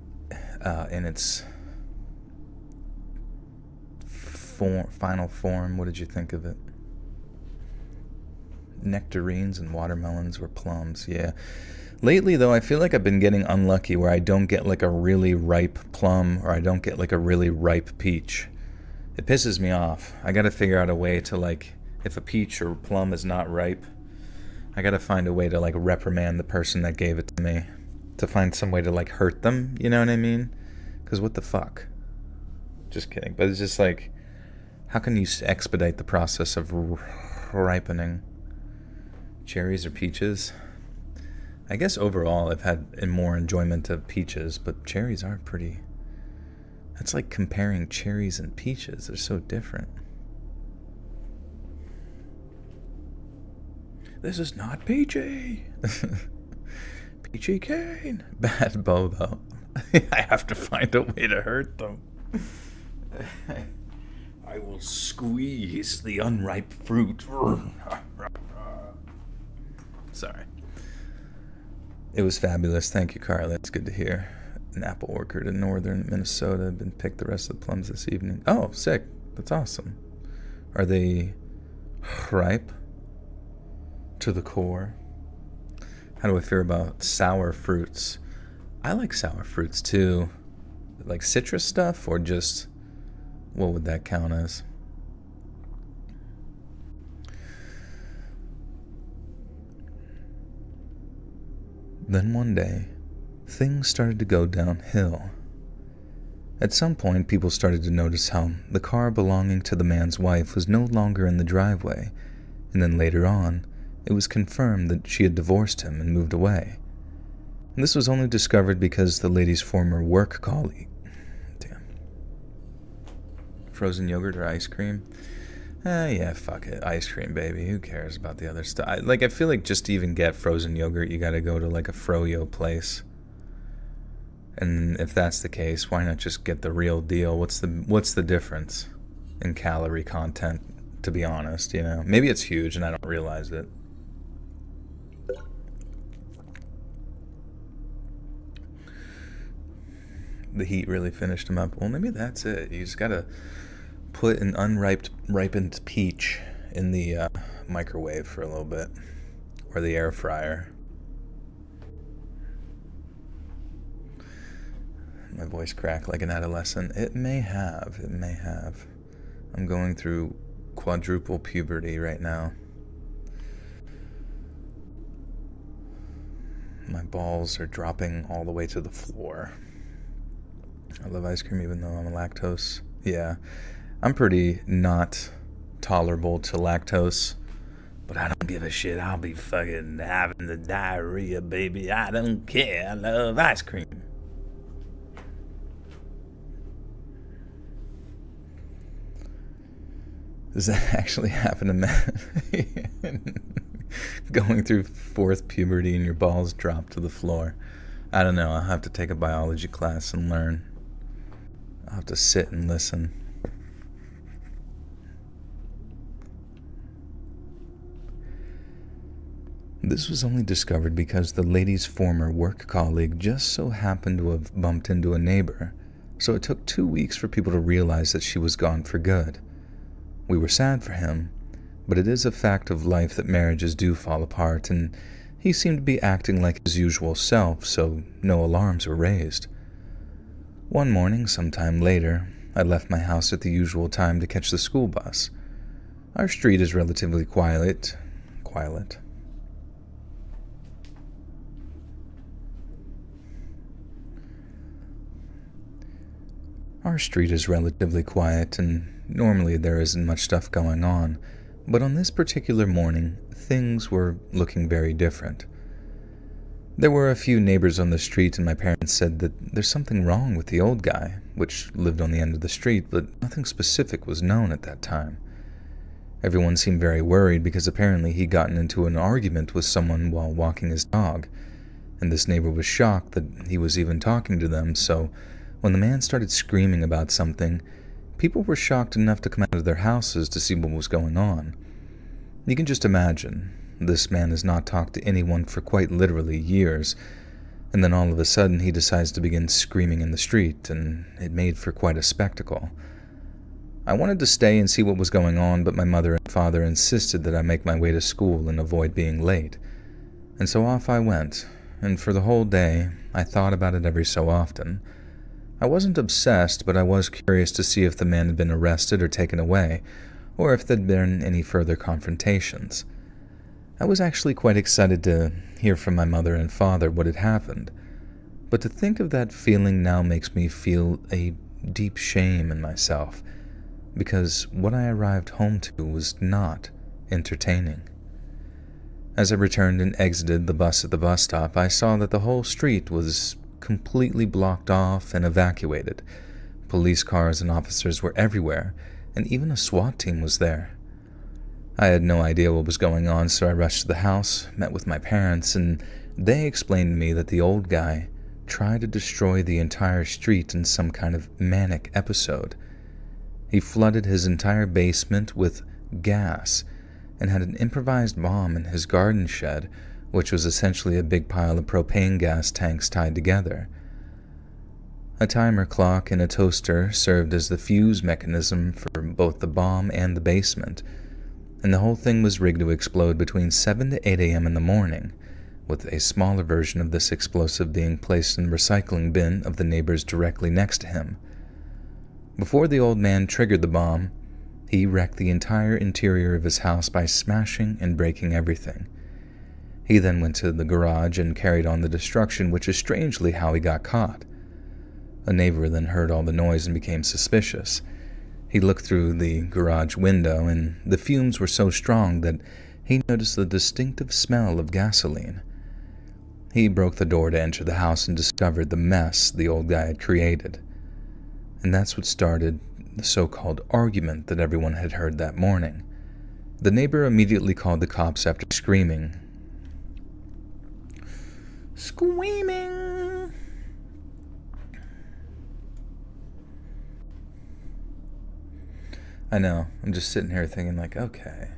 in its final form, what did you think of it? Nectarines and watermelons or plums, yeah. Lately, though, I feel like I've been getting unlucky where I don't get like a really ripe plum or I don't get like a really ripe peach. It pisses me off. I gotta figure out a way to, like, if a peach or plum is not ripe, I gotta find a way to, like, reprimand the person that gave it to me. To find some way to, like, hurt them, you know what I mean? Because what the fuck? Just kidding. But it's just like, how can you expedite the process of ripening? Cherries or peaches? I guess overall I've had more enjoyment of peaches, but cherries are pretty... That's like comparing cherries and peaches. They're so different. This is not peachy. Peachy Kane. Bad Bobo. I have to find a way to hurt them. I will squeeze the unripe fruit. Sorry. It was fabulous. Thank you, Carla. That's good to hear. An apple orchard in northern Minnesota. I've been picked the rest of the plums this evening. Oh, sick. That's awesome. Are they ripe to the core? How do I feel about sour fruits? I like sour fruits too. Like citrus stuff, or just, what would that count as? Then one day, things started to go downhill. At some point, people started to notice how the car belonging to the man's wife was no longer in the driveway, and then later on, it was confirmed that she had divorced him and moved away. And this was only discovered because the lady's former work colleague... Damn. Frozen yogurt or ice cream? Yeah, fuck it. Ice cream, baby. Who cares about the other stuff? I feel like just to even get frozen yogurt, you gotta go to like a froyo place. And if that's the case, why not just get the real deal? What's the difference in calorie content, to be honest, you know? Maybe it's huge and I don't realize it. The heat really finished him up. Well, maybe that's it. You just gotta put an ripened peach in the microwave for a little bit, or the air fryer. My voice cracked like an adolescent. It may have. I'm going through quadruple puberty right now. My balls are dropping all the way to the floor. I love ice cream even though I'm a lactose. Yeah, I'm pretty not tolerable to lactose, but I don't give a shit. I'll be fucking having the diarrhea, baby. I don't care. I love ice cream. Does that actually happen to men? Going through fourth puberty and your balls drop to the floor. I don't know. I'll have to take a biology class and learn. I'll have to sit and listen. This was only discovered because the lady's former work colleague just so happened to have bumped into a neighbor, so it took 2 weeks for people to realize that she was gone for good. We were sad for him, but it is a fact of life that marriages do fall apart, and he seemed to be acting like his usual self, so no alarms were raised. One morning, sometime later, I left my house at the usual time to catch the school bus. Our street is relatively quiet. Our street is relatively quiet, and normally there isn't much stuff going on, but on this particular morning, things were looking very different. There were a few neighbors on the street, and my parents said that there's something wrong with the old guy, which lived on the end of the street, but nothing specific was known at that time. Everyone seemed very worried because apparently he'd gotten into an argument with someone while walking his dog, and this neighbor was shocked that he was even talking to them, so when the man started screaming about something, people were shocked enough to come out of their houses to see what was going on. You can just imagine, this man has not talked to anyone for quite literally years, and then all of a sudden he decides to begin screaming in the street, and it made for quite a spectacle. I wanted to stay and see what was going on, but my mother and father insisted that I make my way to school and avoid being late. And so off I went, and for the whole day, I thought about it every so often. I wasn't obsessed, but I was curious to see if the man had been arrested or taken away, or if there'd been any further confrontations. I was actually quite excited to hear from my mother and father what had happened, but to think of that feeling now makes me feel a deep shame in myself, because what I arrived home to was not entertaining. As I returned and exited the bus at the bus stop, I saw that the whole street was completely blocked off and evacuated. Police cars and officers were everywhere, and even a SWAT team was there. I had no idea what was going on, so I rushed to the house, met with my parents, and they explained to me that the old guy tried to destroy the entire street in some kind of manic episode. He flooded his entire basement with gas and had an improvised bomb in his garden shed, which was essentially a big pile of propane gas tanks tied together. A timer clock and a toaster served as the fuse mechanism for both the bomb and the basement, and the whole thing was rigged to explode between 7 to 8 a.m. in the morning, with a smaller version of this explosive being placed in the recycling bin of the neighbors directly next to him. Before the old man triggered the bomb, he wrecked the entire interior of his house by smashing and breaking everything. He then went to the garage and carried on the destruction, which is strangely how he got caught. A neighbor then heard all the noise and became suspicious. He looked through the garage window, and the fumes were so strong that he noticed the distinctive smell of gasoline. He broke the door to enter the house and discovered the mess the old guy had created. And that's what started the so-called argument that everyone had heard that morning. The neighbor immediately called the cops after screaming. I know, I'm just sitting here thinking like, okay,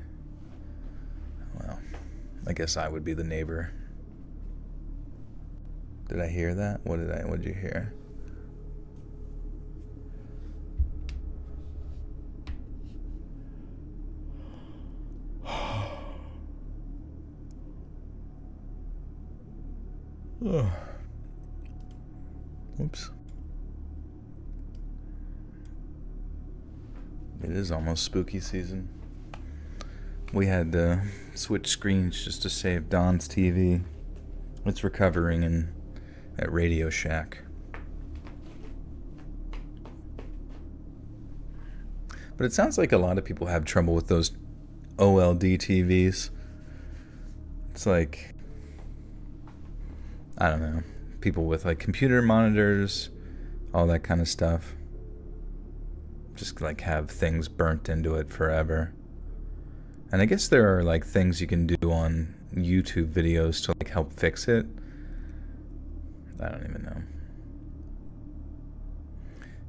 well, I guess I would be the neighbor. Did I hear that? What did you hear? Oh. Oops. It is almost spooky season. We had to switch screens just to save Don's TV. It's recovering at Radio Shack. But it sounds like a lot of people have trouble with those OLD TVs. It's like, I don't know, people with like computer monitors, all that kind of stuff. Just like have things burnt into it forever. And I guess there are like things you can do on YouTube videos to like help fix it. I don't even know.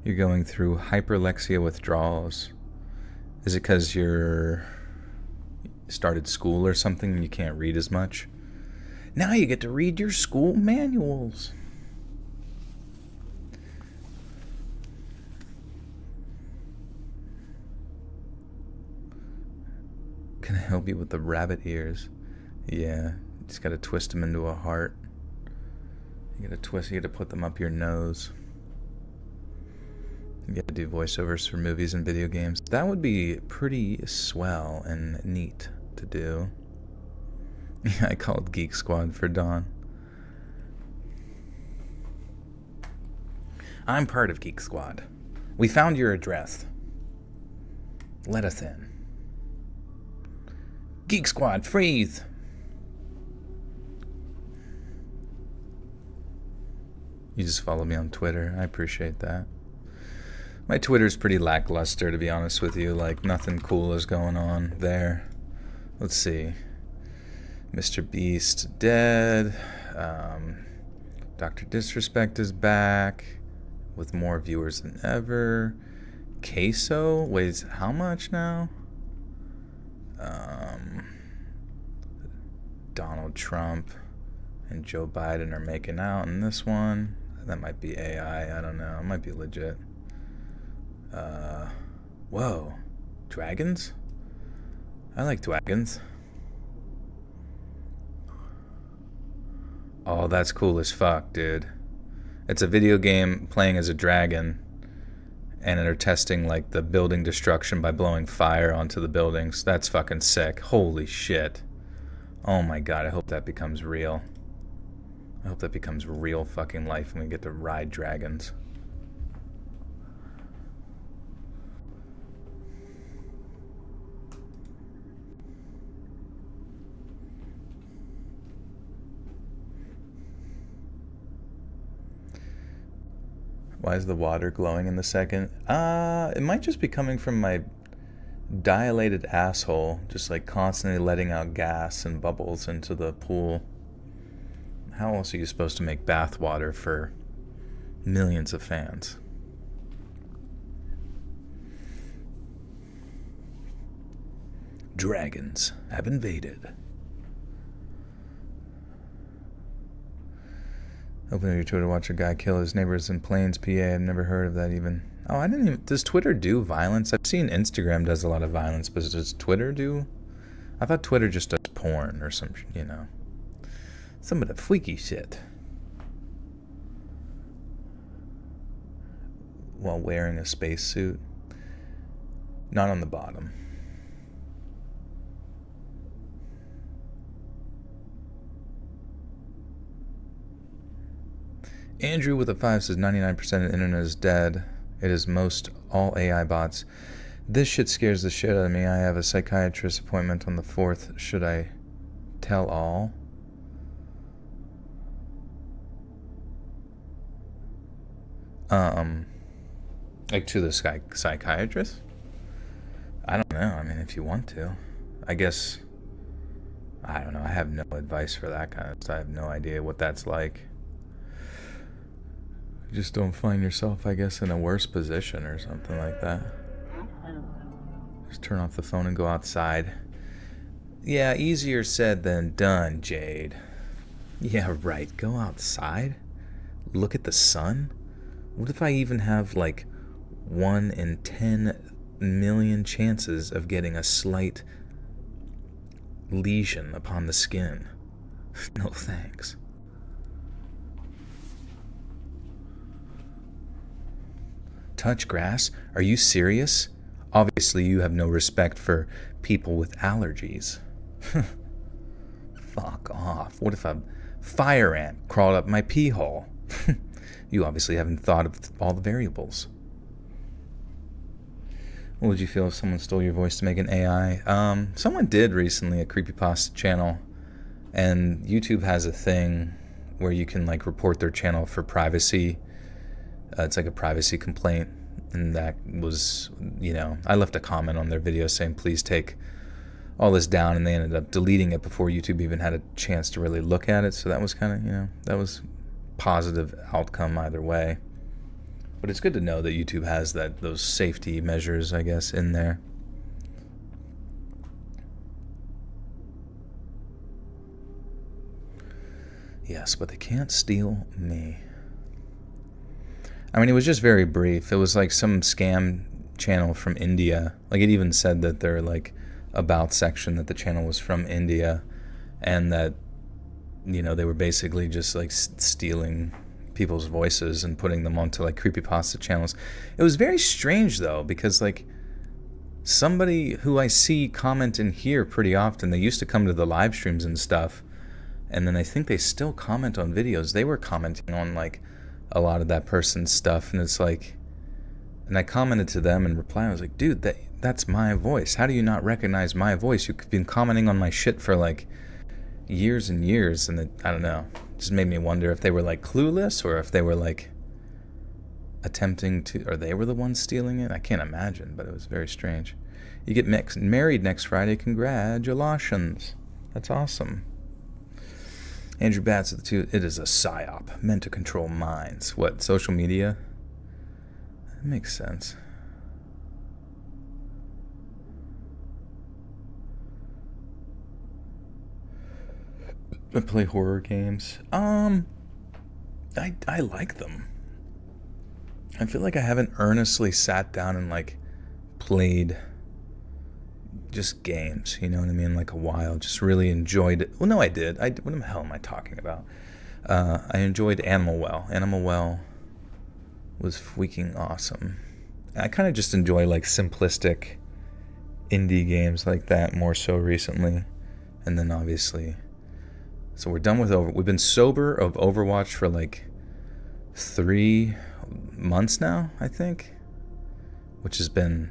You're going through hyperlexia withdrawals. Is it because you're started school or something and you can't read as much? Now you get to read your school manuals. Can I help you with the rabbit ears? Yeah, you just gotta twist them into a heart. You gotta put them up your nose. You gotta do voiceovers for movies and video games. That would be pretty swell and neat to do. Yeah, I called Geek Squad for Dawn. I'm part of Geek Squad. We found your address. Let us in. Geek Squad, freeze! You just follow me on Twitter. I appreciate that. My Twitter's pretty lackluster, to be honest with you. Like, nothing cool is going on there. Let's see. Mr. Beast dead. Dr. Disrespect is back with more viewers than ever. Queso weighs how much now? Donald Trump and Joe Biden are making out in this one. That might be AI. I don't know. It might be legit. Whoa. Dragons? I like dragons. Oh, that's cool as fuck, dude. It's a video game playing as a dragon, and they're testing like the building destruction by blowing fire onto the buildings. That's fucking sick. Holy shit. Oh my god, I hope that becomes real. I hope that becomes real fucking life and we get to ride dragons. Why is the water glowing in the second? It might just be coming from my dilated asshole, just like constantly letting out gas and bubbles into the pool. How else are you supposed to make bath water for millions of fans? Dragons have invaded. Open your Twitter to watch a guy kill his neighbors in Plains, PA. I've never heard of that even. Oh, I didn't even... Does Twitter do violence? I've seen Instagram does a lot of violence, but does Twitter do... I thought Twitter just does porn or some, you know. Some of the freaky shit. While wearing a spacesuit. Not on the bottom. Andrew with a 5 says 99% of the internet is dead. It is most all AI bots. This shit scares the shit out of me. I have a psychiatrist appointment on the 4th. Should I tell all? Like to the psychiatrist? I don't know. I mean, if you want to. I guess, I don't know. I have no advice for that kind of stuff. I have no idea what that's like. Just don't find yourself, I guess, in a worse position or something like that. Just turn off the phone and go outside. Yeah, easier said than done, Jade. Yeah, right. Go outside? Look at the sun? What if I even have, like, 1 in 10 million chances of getting a slight lesion upon the skin? No thanks. Touch grass? Are you serious? Obviously, you have no respect for people with allergies. Fuck off. What if a fire ant crawled up my pee hole? You obviously haven't thought of all the variables. What would you feel if someone stole your voice to make an AI? Someone did recently, a creepypasta channel, and YouTube has a thing where you can like report their channel for privacy. It's like a privacy complaint, and that was, you know, I left a comment on their video saying please take all this down, and they ended up deleting it before YouTube even had a chance to really look at it. So that was kind of, you know, that was positive outcome either way. But it's good to know that YouTube has those safety measures, I guess, in there. Yes, but they can't steal me. I mean, it was just very brief. It was like some scam channel from India. Like, it even said that their, like, about section that the channel was from India, and that, you know, they were basically just, like, stealing people's voices and putting them onto, like, creepypasta channels. It was very strange, though, because, like, somebody who I see comment in here pretty often, they used to come to the live streams and stuff, and then I think they still comment on videos. They were commenting on, like, a lot of that person's stuff, and it's like, and I commented to them in reply. I was like, dude, that's my voice. How do you not recognize my voice? You've been commenting on my shit for like years and years, and I don't know. Just made me wonder if they were like clueless or if they were like attempting to, or they were the ones stealing it. I can't imagine, but it was very strange. You get married next Friday. Congratulations. That's awesome. Andrew Batts of the two. It is a psyop meant to control minds. What, social media? That makes sense. I play horror games. I like them. I feel like I haven't earnestly sat down and like played just games, you know what I mean, like a while. Just really enjoyed it. Well, no, I did. What the hell am I talking about? I enjoyed Animal Well. Animal Well was freaking awesome. I kind of just enjoy like simplistic indie games like that more so recently. And then obviously, so we're done with we've been sober of Overwatch for like 3 months now, I think, which has been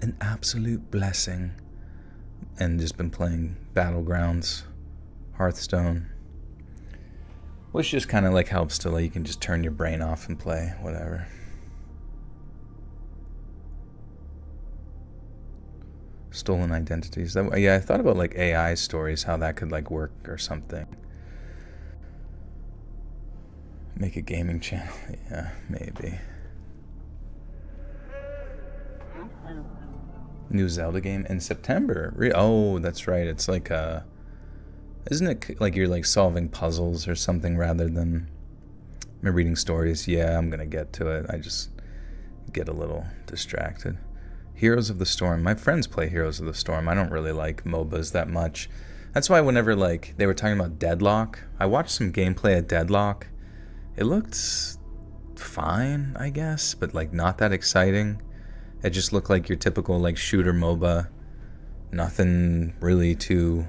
an absolute blessing. And just been playing Battlegrounds, Hearthstone, which just kind of like helps to, like, you can just turn your brain off and play whatever. Stolen identities. Yeah, I thought about like AI stories, how that could like work or something. Make a gaming channel. Yeah, maybe. New Zelda game in September. Oh, that's right. It's like isn't it like you're like solving puzzles or something rather than me reading stories? Yeah, I'm gonna get to it. I just get a little distracted. Heroes of the Storm. My friends play Heroes of the Storm. I don't really like MOBAs that much. That's why whenever like they were talking about Deadlock, I watched some gameplay at Deadlock. It looked fine, I guess, but like not that exciting. It just looked like your typical like shooter MOBA. Nothing really too,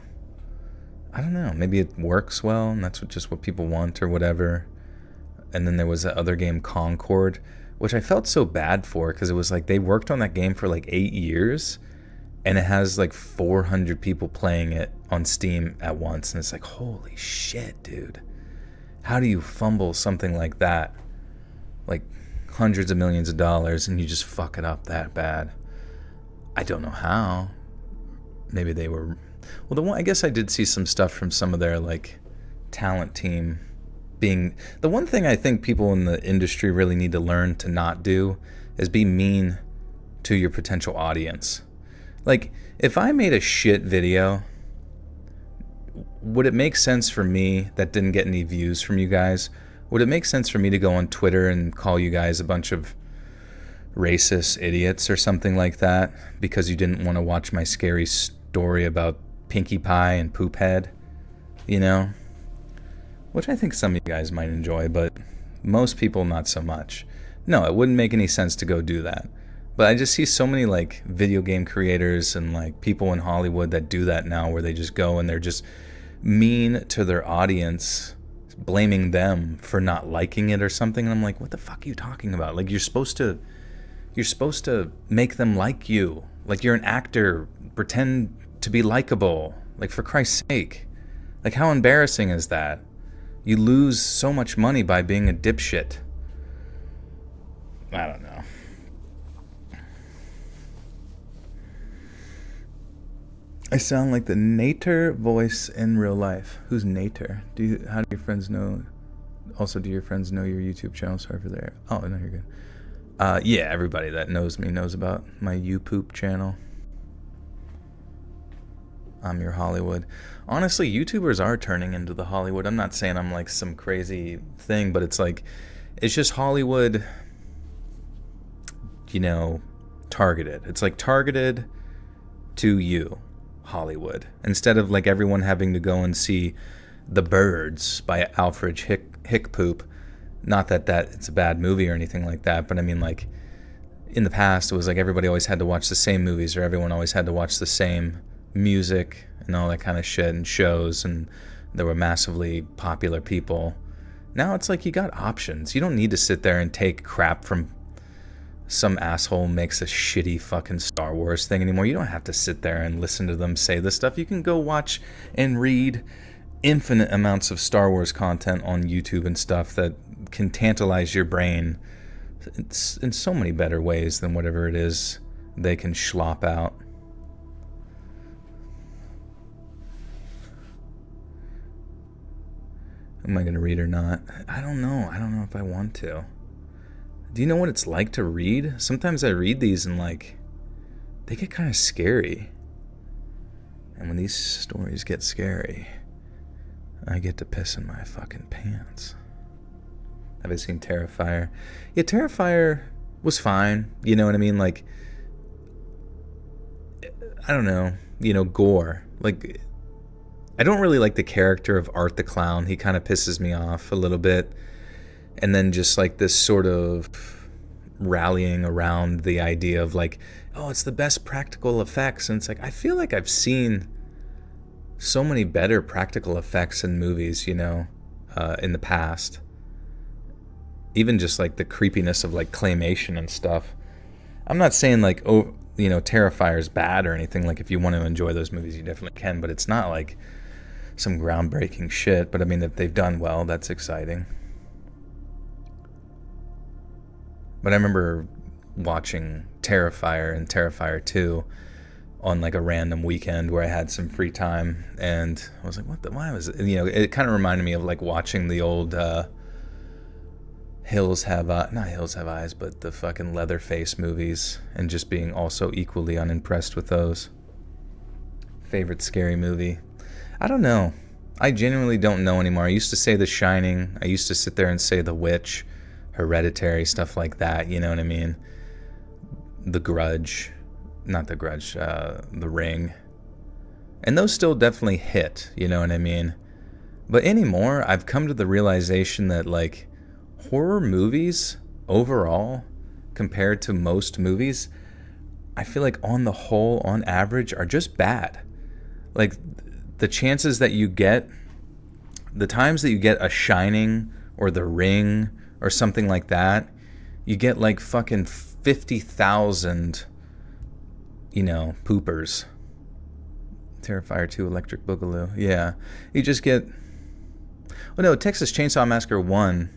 I don't know, maybe it works well and that's just what people want or whatever. And then there was that other game, Concord, which I felt so bad for because it was like they worked on that game for like 8 years and it has like 400 people playing it on Steam at once. And it's like, holy shit, dude. How do you fumble something like that? Like hundreds of millions of dollars and you just fuck it up that bad. I don't know how. Maybe they were, well, I guess I did see some stuff from some of their like talent team being, the one thing I think people in the industry really need to learn to not do is be mean to your potential audience. Like if I made a shit video, would it make sense for me that didn't get any views from you guys? Would it make sense for me to go on Twitter and call you guys a bunch of racist idiots or something like that because you didn't want to watch my scary story about Pinkie Pie and Poop Head? You know? Which I think some of you guys might enjoy, but most people not so much. No, it wouldn't make any sense to go do that. But I just see so many like video game creators and like people in Hollywood that do that now where they just go and they're just mean to their audience, blaming them for not liking it or something. And I'm like, what the fuck are you talking about? Like you're supposed to make them like you. Like you're an actor, pretend to be likable. Like for Christ's sake. Like how embarrassing is that? You lose so much money by being a dipshit. I don't know. I sound like the Nater voice in real life. Who's Nater? How do your friends know? Also, do your friends know your YouTube channel? Sorry for there. Oh, no, you're good. Yeah, everybody that knows me knows about my YouPoop channel. I'm your Hollywood. Honestly, YouTubers are turning into the Hollywood. I'm not saying I'm like some crazy thing, but it's like, it's just Hollywood, you know, targeted. It's like targeted to you, Hollywood. Instead of like everyone having to go and see The Birds by Alfred Hickpoop. Not that it's a bad movie or anything like that, but I mean like in the past it was like everybody always had to watch the same movies or everyone always had to watch the same music and all that kind of shit and shows, and there were massively popular people. Now it's like you got options. You don't need to sit there and take crap from some asshole makes a shitty fucking Star Wars thing anymore. You don't have to sit there and listen to them say this stuff. You can go watch and read infinite amounts of Star Wars content on YouTube and stuff that can tantalize your brain in so many better ways than whatever it is they can slop out. Am I going to read or not? I don't know. I don't know if I want to. Do you know what it's like to read? Sometimes I read these and like, they get kind of scary. And when these stories get scary, I get to piss in my fucking pants. Have you seen Terrifier? Yeah, Terrifier was fine. You know what I mean? Like, I don't know. You know, gore. Like, I don't really like the character of Art the Clown. He kind of pisses me off a little bit. And then just like this sort of rallying around the idea of like, oh, it's the best practical effects. And it's like, I feel like I've seen so many better practical effects in movies, you know, in the past. Even just like the creepiness of like claymation and stuff. I'm not saying like, oh, you know, Terrifier is bad or anything. Like, if you want to enjoy those movies, you definitely can. But it's not like some groundbreaking shit. But I mean, if they've done well, that's exciting. But I remember watching Terrifier and Terrifier 2 on like a random weekend where I had some free time, and I was like, why was it? You know, it kind of reminded me of like watching the old not Hills Have Eyes, but the fucking Leatherface movies, and just being also equally unimpressed with those. Favorite scary movie? I don't know. I genuinely don't know anymore. I used to say The Shining. I used to sit there and say The Witch, Hereditary, stuff like that, you know what I mean? The Grudge. Not The Grudge, The Ring. And those still definitely hit, you know what I mean? But anymore, I've come to the realization that, like, horror movies overall, compared to most movies, I feel like on the whole, on average, are just bad. Like, the chances that you get, the times that you get a Shining or The Ring or something like that, you get like fucking 50,000, you know, poopers. Terrifier 2, Electric Boogaloo. Yeah. You just get... Well, no, Texas Chainsaw Massacre 1,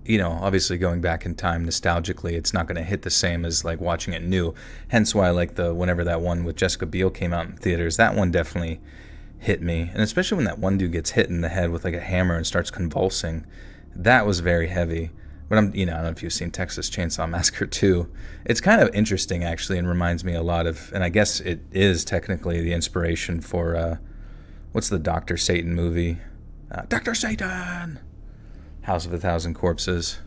you know, obviously going back in time nostalgically, it's not going to hit the same as like watching it new. Hence why, like, whenever that one with Jessica Biel came out in theaters, that one definitely hit me. And especially when that one dude gets hit in the head with like a hammer and starts convulsing, that was very heavy. But I don't know if you've seen Texas Chainsaw Massacre 2. It's kind of interesting, actually, and reminds me a lot of, and I guess it is technically the inspiration for, what's the Dr. Satan movie? Dr. Satan! House of a Thousand Corpses.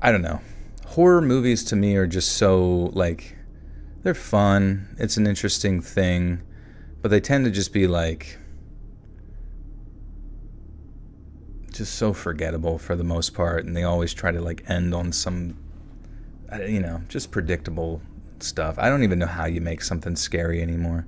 I don't know. Horror movies to me are just so, like, they're fun. It's an interesting thing. But they tend to just be, like, just so forgettable for the most part, and they always try to like end on some, you know, just predictable stuff. I don't even know how you make something scary anymore.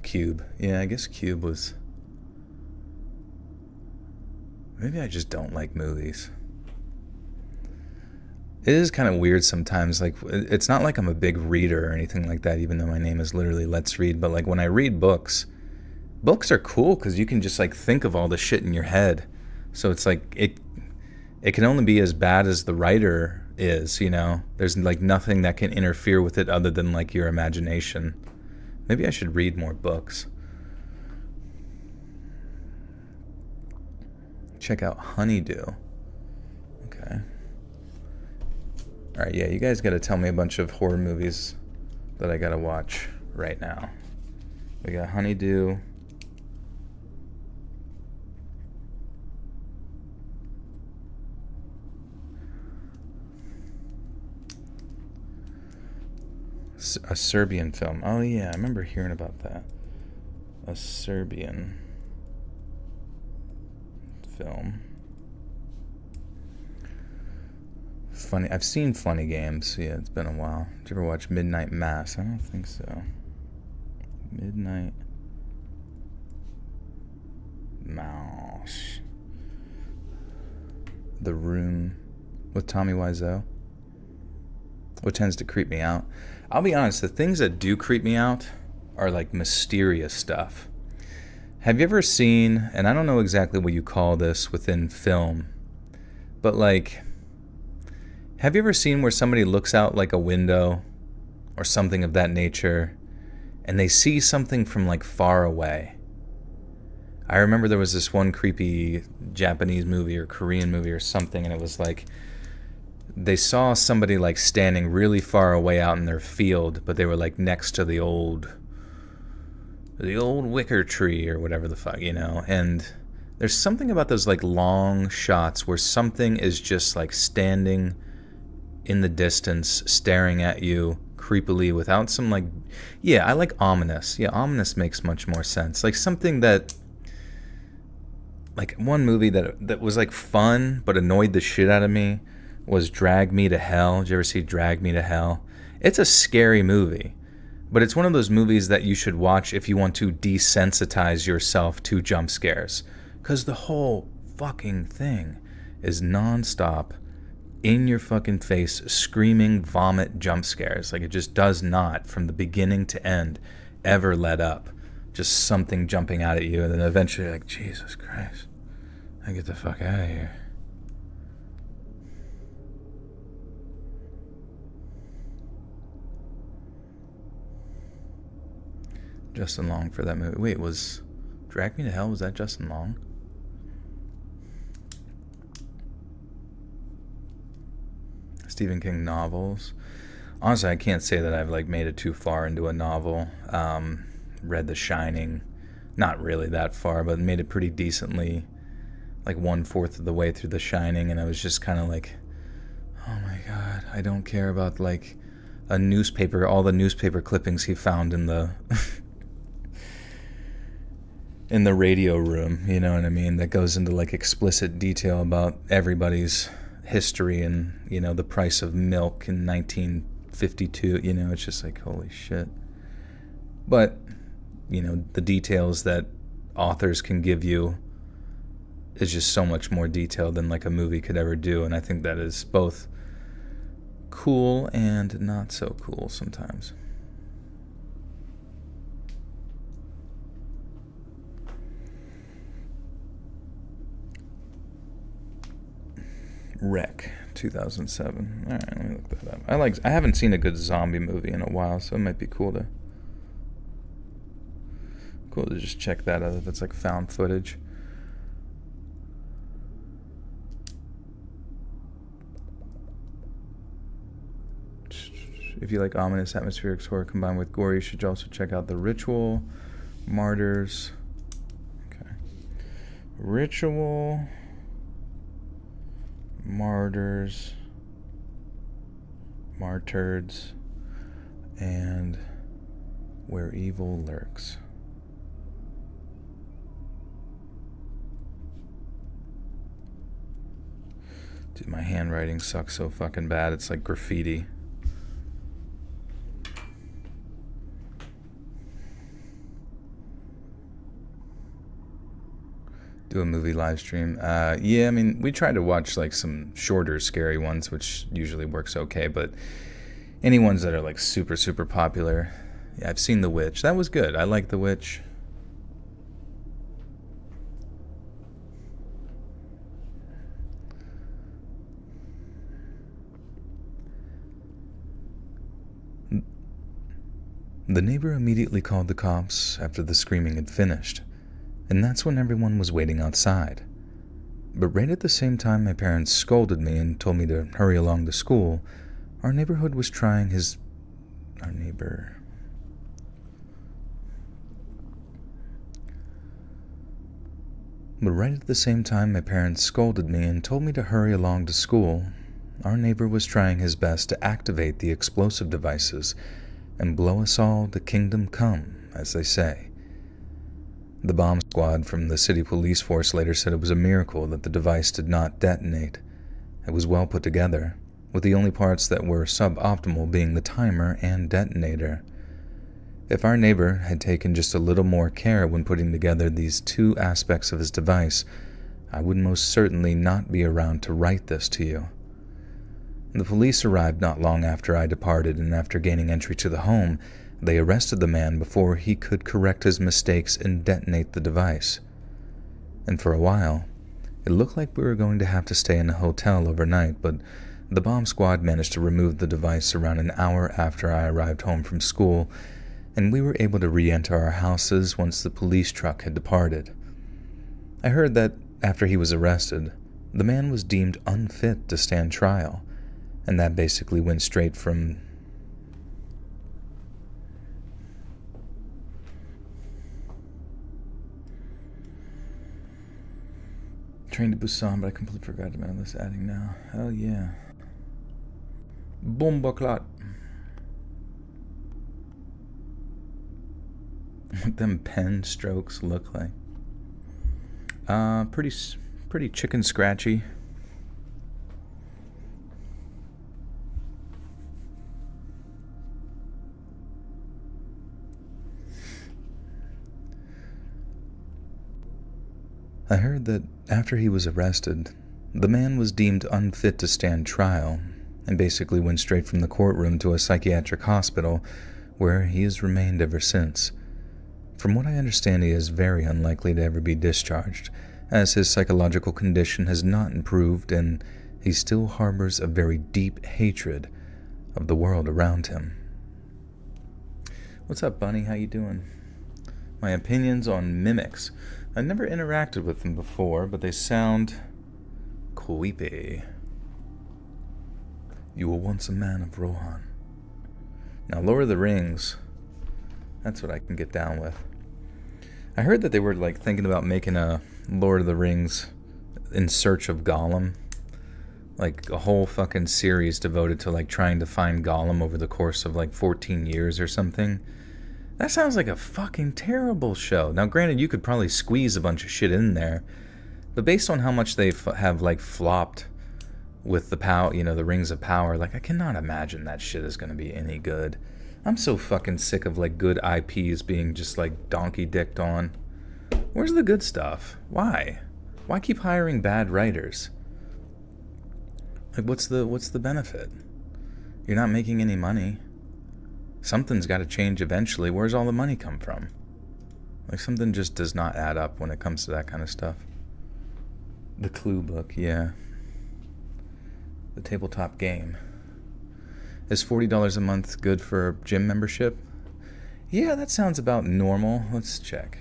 Cube. Yeah, I guess Cube was... Maybe I just don't like movies. It is kind of weird sometimes. Like, it's not like I'm a big reader or anything like that, even though my name is literally Let's Read. But like when I read books are cool because you can just like think of all the shit in your head. So it's like it can only be as bad as the writer is, you know. There's like nothing that can interfere with it other than like your imagination. Maybe I should read more books. Check out Honeydew. Okay. Alright, yeah, you guys gotta tell me a bunch of horror movies that I gotta watch right now. We got Honeydew. A Serbian film. Oh yeah, I remember hearing about that. A Serbian film. Funny. I've seen Funny Games. Yeah, it's been a while. Did you ever watch Midnight Mass? I don't think so. Midnight Mouse. The Room with Tommy Wiseau. What tends to creep me out? I'll be honest, the things that do creep me out are like mysterious stuff. Have you ever seen, and I don't know exactly what you call this within film, but like, have you ever seen where somebody looks out like a window or something of that nature and they see something from like far away? I remember there was this one creepy Japanese movie or Korean movie or something, and it was like they saw somebody like standing really far away out in their field, but they were like next to the old wicker tree or whatever the fuck, and there's something about those like long shots where something is just like standing in the distance staring at you creepily without some like, I like ominous. Ominous makes much more sense. Like something that, like one movie that was like fun but annoyed the shit out of me was Drag Me to Hell. Did you ever see Drag Me to Hell? It's a scary movie, but it's one of those movies that you should watch if you want to desensitize yourself to jump scares, because the whole fucking thing is nonstop in your fucking face screaming vomit jump scares. Like it just does not, from the beginning to end, ever let up. Just something jumping out at you, and then eventually you're like, Jesus Christ, I get the fuck out of here. Justin Long for that movie. Wait, was Drag Me to Hell, was that Justin Long? Stephen King novels. Honestly, I can't say that I've like made it too far into a novel. Read The Shining, not really that far, but made it pretty decently, like 1/4 of the way through The Shining, and I was just kind of like, oh my god, I don't care about like a newspaper, all the newspaper clippings he found in the in the radio room, you know what I mean, that goes into like explicit detail about everybody's history and, the price of milk in 1952, it's just like, holy shit. But the details that authors can give you is just so much more detailed than like a movie could ever do, and I think that is both cool and not so cool sometimes. Wreck 2007. All right, let me look that up. I haven't seen a good zombie movie in a while, so it might be cool to just check that out if it's like found footage. If you like ominous atmospheric horror combined with gore, you should also check out The Ritual, Martyrs. Okay. Ritual, Martyrs, Martyrs, and Where Evil Lurks. Dude, my handwriting sucks so fucking bad. It's like graffiti. Do a movie live stream. I mean, we try to watch like some shorter scary ones, which usually works okay, but any ones that are like super, super popular. Yeah, I've seen The Witch. That was good. I like The Witch. The neighbor immediately called the cops after the screaming had finished, and that's when everyone was waiting outside. But right at the same time my parents scolded me and told me to hurry along to school, our neighbor was trying his best to activate the explosive devices and blow us all to kingdom come, as they say. The bomb squad from the city police force later said it was a miracle that the device did not detonate. It was well put together, with the only parts that were suboptimal being the timer and detonator. If our neighbor had taken just a little more care when putting together these two aspects of his device, I would most certainly not be around to write this to you. The police arrived not long after I departed, and after gaining entry to the home, they arrested the man before he could correct his mistakes and detonate the device. And for a while, it looked like we were going to have to stay in a hotel overnight, but the bomb squad managed to remove the device around an hour after I arrived home from school, and we were able to re-enter our houses once the police truck had departed. I heard that after he was arrested, the man was deemed unfit to stand trial, and that basically went straight from Train to Busan, but I completely forgot to mention this adding now. Hell yeah. Bombaclat. What them pen strokes look like. Pretty chicken scratchy. I heard that after he was arrested, the man was deemed unfit to stand trial and basically went straight from the courtroom to a psychiatric hospital where he has remained ever since. From what I understand, he is very unlikely to ever be discharged, as his psychological condition has not improved and he still harbors a very deep hatred of the world around him. What's up, Bunny? How you doing? My opinions on mimics. I never interacted with them before, but they sound creepy. You were once a man of Rohan. Now, Lord of the Rings, that's what I can get down with. I heard that they were like thinking about making a Lord of the Rings in search of Gollum. Like a whole fucking series devoted to like trying to find Gollum over the course of like 14 years or something. That sounds like a fucking terrible show. Now, granted, you could probably squeeze a bunch of shit in there, but based on how much they have like flopped with the power, the Rings of Power, like I cannot imagine that shit is going to be any good. I'm so fucking sick of like good IPs being just like donkey dicked on. Where's the good stuff? Why? Why keep hiring bad writers? Like what's the benefit? You're not making any money. Something's got to change eventually. Where's all the money come from? Like something just does not add up when it comes to that kind of stuff. The Clue book, yeah. The tabletop game. Is $40 a month good for a gym membership? Yeah, that sounds about normal. Let's check.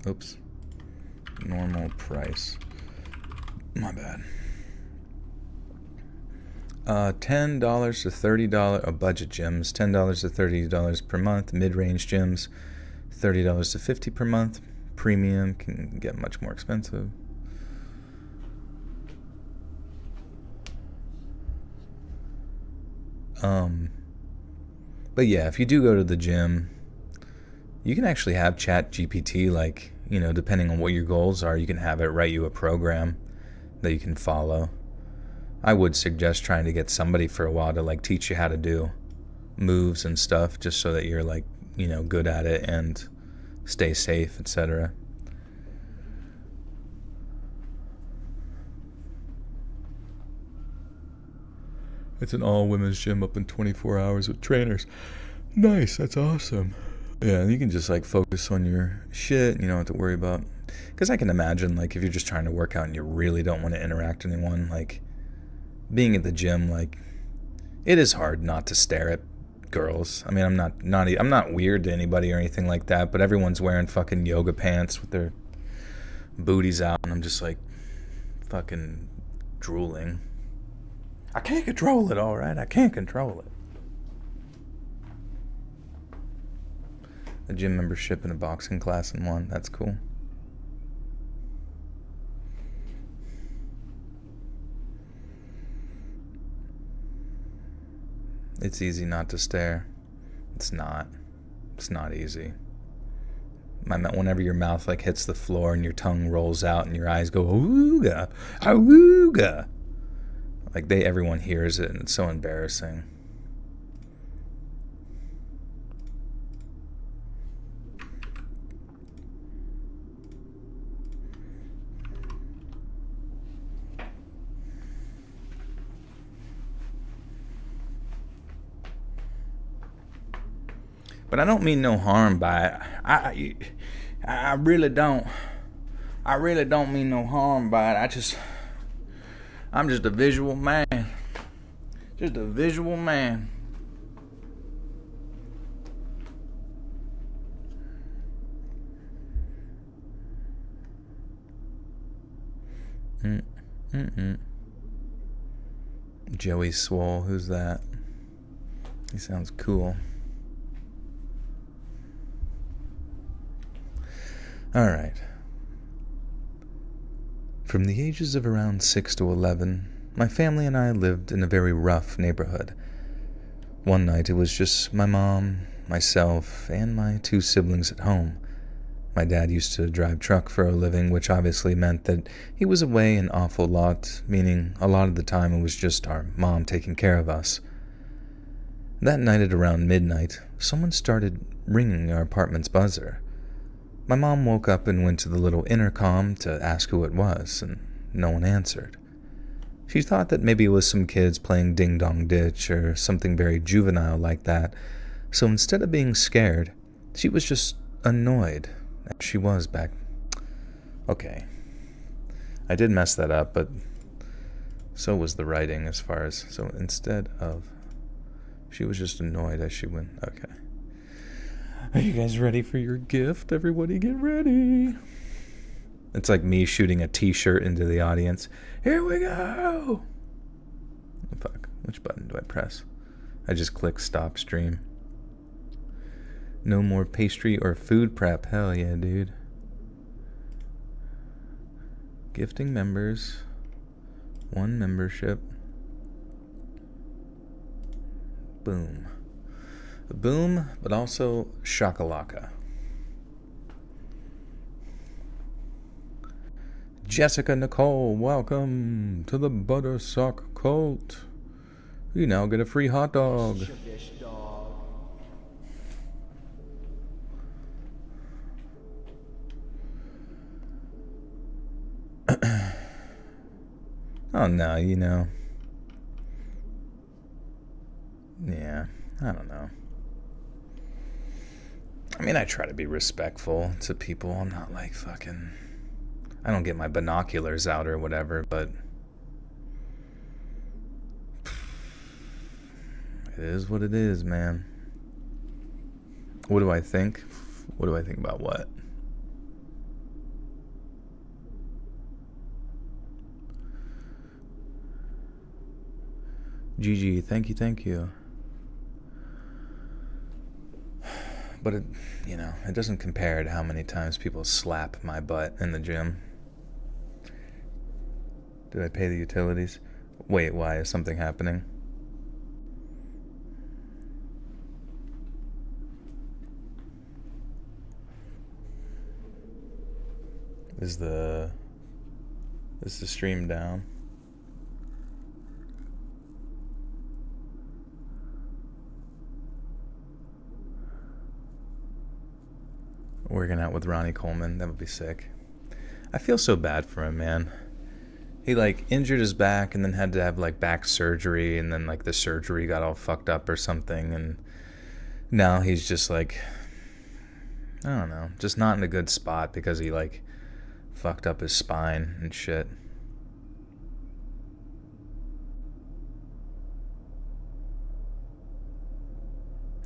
Oops. Normal price. My bad. $10 to $30 budget gyms, $10 to $30 per month. Mid-range gyms, $30 to $50 per month. Premium can get much more expensive. But yeah, if you do go to the gym, you can actually have Chat GPT, like, depending on what your goals are, you can have it write you a program that you can follow. I would suggest trying to get somebody for a while to like teach you how to do moves and stuff, just so that you're like, good at it and stay safe, etc. It's an all-women's gym up in 24 hours with trainers. Nice, that's awesome. Yeah, you can just like focus on your shit, you don't have to worry about, because I can imagine like if you're just trying to work out and you really don't want to interact with anyone, like being at the gym, like it is hard not to stare at girls. I mean, I'm not weird to anybody or anything like that, but everyone's wearing fucking yoga pants with their booties out, and I'm just like fucking drooling. I can't control it, all right? I can't control it. A gym membership and a boxing class in one. That's cool. It's easy not to stare. It's not. It's not easy. Whenever your mouth like hits the floor and your tongue rolls out and your eyes go awooga, awooga. Like everyone hears it and it's so embarrassing. But I don't mean no harm by it. I really don't. I really don't mean no harm by it. I'm just a visual man. Just a visual man. Joey Swole, who's that? He sounds cool. Alright. From the ages of around 6 to 11, my family and I lived in a very rough neighborhood. One night it was just my mom, myself, and my 2 siblings at home. My dad used to drive truck for a living, which obviously meant that he was away an awful lot, meaning a lot of the time it was just our mom taking care of us. That night at around midnight, someone started ringing our apartment's buzzer. My mom woke up and went to the little intercom to ask who it was, and no one answered. She thought that maybe it was some kids playing ding-dong ditch or something very juvenile like that, so instead of being scared, she was just annoyed, as she was back. Okay. I did mess that up, but so was the writing as far as... So instead of... She was just annoyed as she went. Okay. Are you guys ready for your gift? Everybody get ready. It's like me shooting a t-shirt into the audience. Here we go. Oh, fuck. Which button do I press? I just click stop stream. No more pastry or food prep. Hell yeah, dude. Gifting members. 1 membership. Boom. Boom, but also shakalaka. Jessica Nicole, welcome to the Buttersock Cult. You now get a free hot dog. Oh no, you know. Yeah, I don't know. I mean, I try to be respectful to people. I'm not like fucking... I don't get my binoculars out or whatever, but... It is what it is, man. What do I think? What do I think about what? GG, thank you. But it, you know, it doesn't compare to how many times people slap my butt in the gym. Did I pay the utilities? Wait, why? Is something happening? Is the stream down? Working out with Ronnie Coleman, that would be sick. I feel so bad for him, man. He like injured his back and then had to have like back surgery, and then like the surgery got all fucked up or something, and now he's just like, I don't know, just not in a good spot because he like fucked up his spine and shit.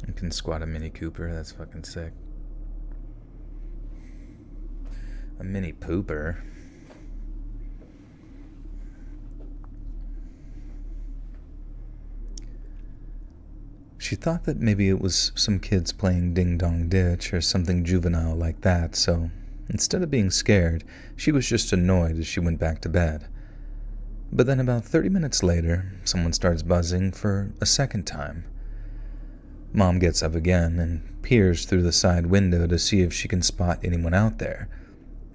You can squat a Mini Cooper, that's fucking sick. A Mini Pooper. She thought that maybe it was some kids playing Ding Dong Ditch or something juvenile like that, so instead of being scared, she was just annoyed as she went back to bed. But then about 30 minutes later, someone starts buzzing for a second time. Mom gets up again and peers through the side window to see if she can spot anyone out there,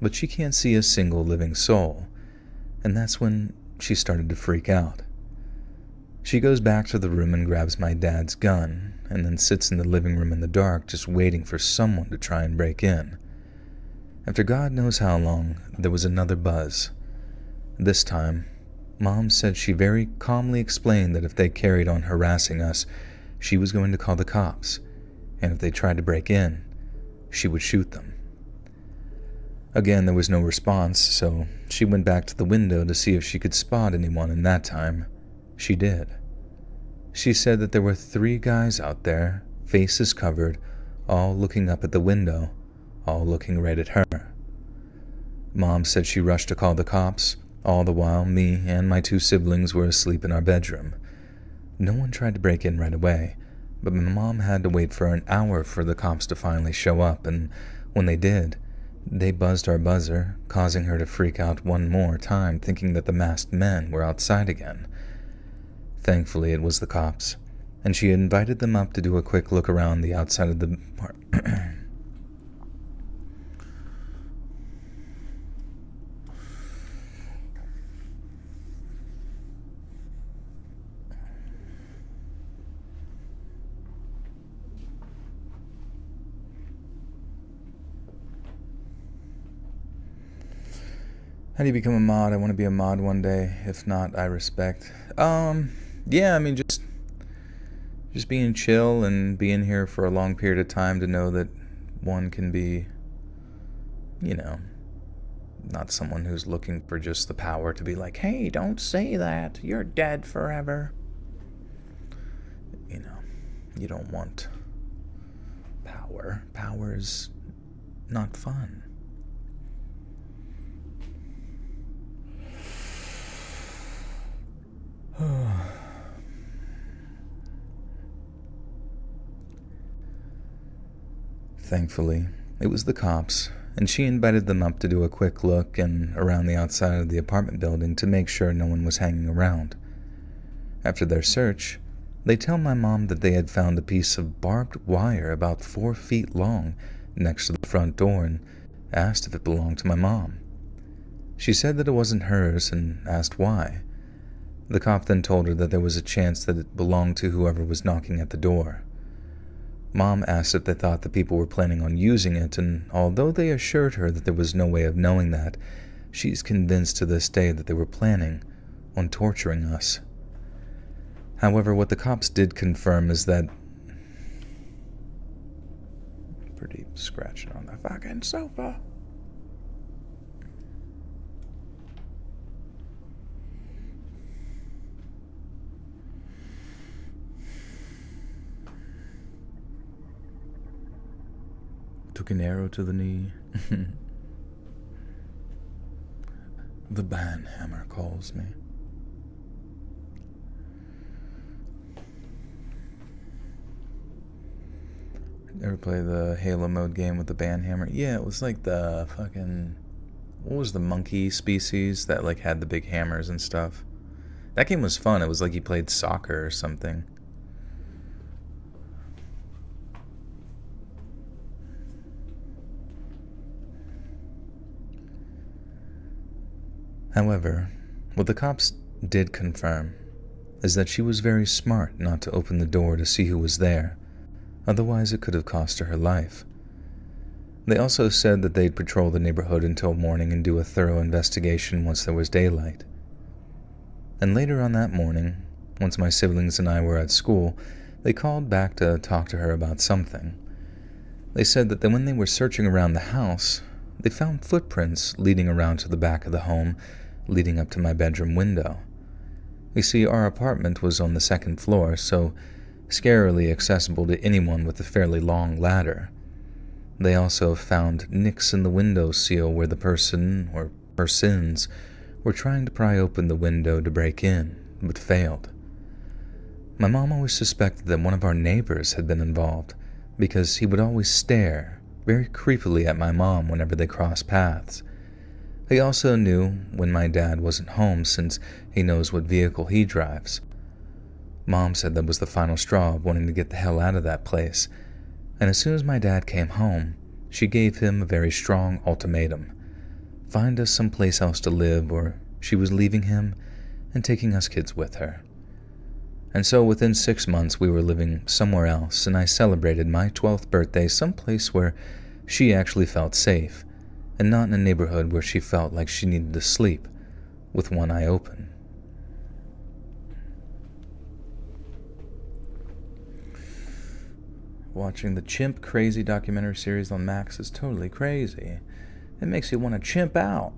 but she can't see a single living soul, and that's when she started to freak out. She goes back to the room and grabs my dad's gun, and then sits in the living room in the dark just waiting for someone to try and break in. After God knows how long, there was another buzz. This time, Mom said she very calmly explained that if they carried on harassing us, she was going to call the cops, and if they tried to break in, she would shoot them. Again, there was no response, so she went back to the window to see if she could spot anyone, and that time, she did. She said that there were 3 guys out there, faces covered, all looking up at the window, all looking right at her. Mom said she rushed to call the cops, all the while me and my 2 siblings were asleep in our bedroom. No one tried to break in right away, but my mom had to wait for an hour for the cops to finally show up, and when they did, they buzzed our buzzer, causing her to freak out one more time, thinking that the masked men were outside again. Thankfully, it was the cops, and she invited them up to do a quick look around the outside of the How do you become a mod? I want to be a mod one day. If not, I respect. Yeah, I mean, just being chill and being here for a long period of time to know that one can be, not someone who's looking for just the power to be like, hey, don't say that. You're dead forever. You don't want power. Power is not fun. Thankfully, it was the cops, and she invited them up to do a quick look and around the outside of the apartment building to make sure no one was hanging around. After their search, they tell my mom that they had found a piece of barbed wire about 4 feet long next to the front door and asked if it belonged to my mom. She said that it wasn't hers and asked why. The cop then told her that there was a chance that it belonged to whoever was knocking at the door. Mom asked if they thought the people were planning on using it, and although they assured her that there was no way of knowing that, she's convinced to this day that they were planning on torturing us. However, what the cops did confirm is that... Pretty scratching on the fucking sofa. Took an arrow to the knee. The banhammer calls me. Ever play the Halo mode game with the banhammer? Yeah, it was like the fucking... What was the monkey species that like had the big hammers and stuff? That game was fun. It was like you played soccer or something. However, what the cops did confirm is that she was very smart not to open the door to see who was there, otherwise it could have cost her her life. They also said that they'd patrol the neighborhood until morning and do a thorough investigation once there was daylight. And later on that morning, once my siblings and I were at school, they called back to talk to her about something. They said that when they were searching around the house, they found footprints leading around to the back of the home, leading up to my bedroom window. You see, our apartment was on the 2nd floor, so scarily accessible to anyone with a fairly long ladder. They also found nicks in the window sill where the person, or persons, were trying to pry open the window to break in, but failed. My mom always suspected that one of our neighbors had been involved, because he would always stare very creepily at my mom whenever they crossed paths. He also knew when my dad wasn't home since he knows what vehicle he drives. Mom said that was the final straw of wanting to get the hell out of that place, and as soon as my dad came home, she gave him a very strong ultimatum. Find us someplace else to live, or she was leaving him and taking us kids with her. And so within 6 months we were living somewhere else, and I celebrated my 12th birthday someplace where she actually felt safe, and not in a neighborhood where she felt like she needed to sleep with one eye open. Watching the Chimp Crazy documentary series on Max is totally crazy. It makes you want to chimp out.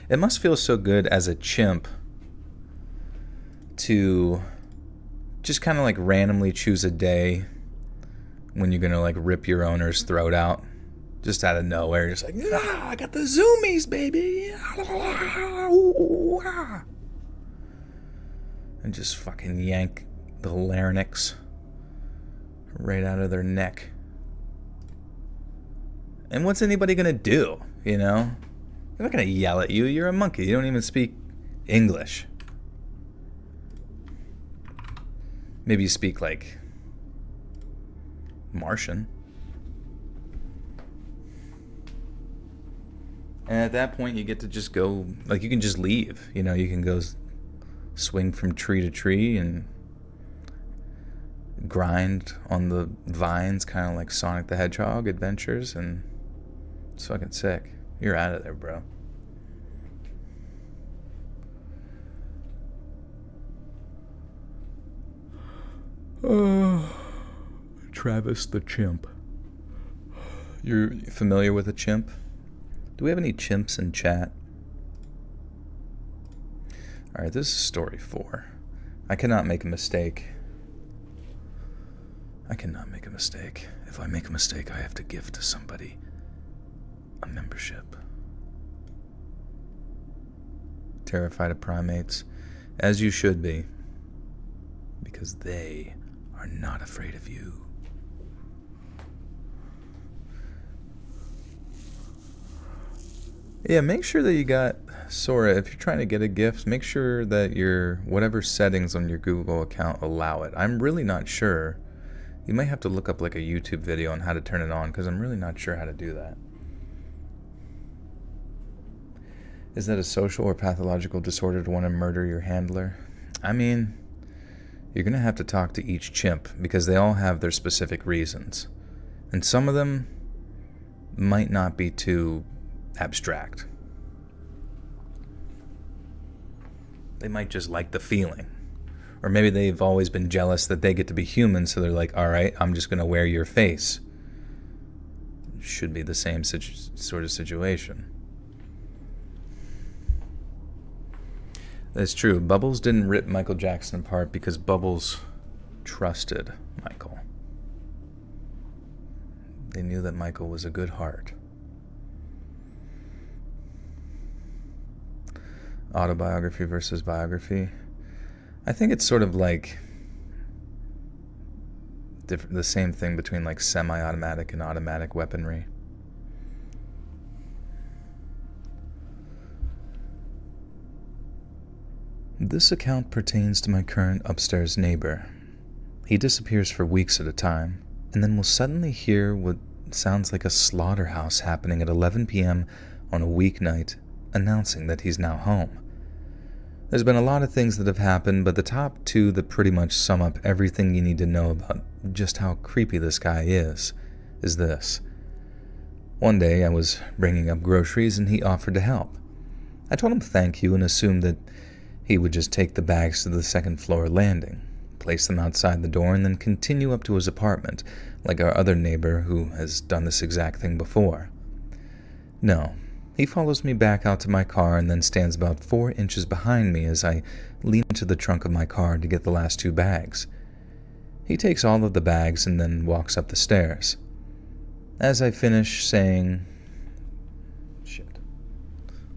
It must feel so good as a chimp to just kind of like randomly choose a day when you're gonna like rip your owner's throat out, just out of nowhere. Just like, I got the zoomies, baby, and just fucking yank the larynx right out of their neck. And what's anybody gonna do? You know, they're not gonna yell at you. You're a monkey. You don't even speak English. Maybe you speak like Martian. And at that point, you get to just go, like, you can just leave. You know, you can go swing from tree to tree and grind on the vines, kind of like Sonic the Hedgehog adventures, and it's fucking sick. You're out of there, bro. Travis the chimp. You're familiar with a chimp? Do we have any chimps in chat? Alright, this is story 4. I cannot make a mistake. I cannot make a mistake. If I make a mistake, I have to give to somebody a membership. Terrified of primates, as you should be, because they are not afraid of you. Yeah, make sure that you got Sora. If you're trying to get a gift, make sure that your whatever settings on your Google account allow it. I'm really not sure. You might have to look up like a YouTube video on how to turn it on, because I'm really not sure how to do that. Is that a social or pathological disorder to want to murder your handler? I mean, you're going to have to talk to each chimp, because they all have their specific reasons. And some of them might not be too abstract. They might just like the feeling. Or maybe they've always been jealous that they get to be human, so they're like, alright, I'm just going to wear your face. Should be the same sort of situation. That's true. Bubbles didn't rip Michael Jackson apart because Bubbles trusted Michael. They knew that Michael was a good heart. Autobiography versus biography. I think it's sort of like the same thing between like semi-automatic and automatic weaponry. This account pertains to my current upstairs neighbor. He disappears for weeks at a time, and then will suddenly hear what sounds like a slaughterhouse happening at 11 p.m. on a weeknight, announcing that he's now home. There's been a lot of things that have happened, but the top 2 that pretty much sum up everything you need to know about just how creepy this guy is this. One day I was bringing up groceries and he offered to help. I told him thank you and assumed that he would just take the bags to the second floor landing, place them outside the door, and then continue up to his apartment, like our other neighbor who has done this exact thing before. No. He follows me back out to my car and then stands about 4 inches behind me as I lean into the trunk of my car to get the last 2 bags. He takes all of the bags and then walks up the stairs. As I finish saying... Shit.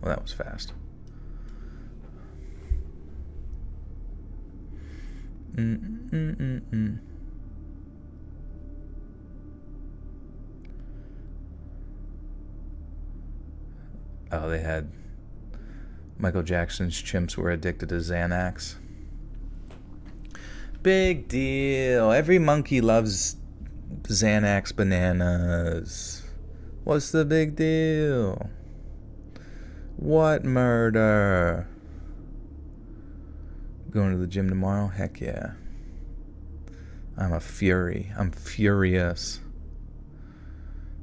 Well, that was fast. Oh, they had Michael Jackson's chimps were addicted to Xanax. Big deal. Every monkey loves Xanax bananas. What's the big deal? What murder? Going to the gym tomorrow? Heck yeah. I'm a fury. I'm furious.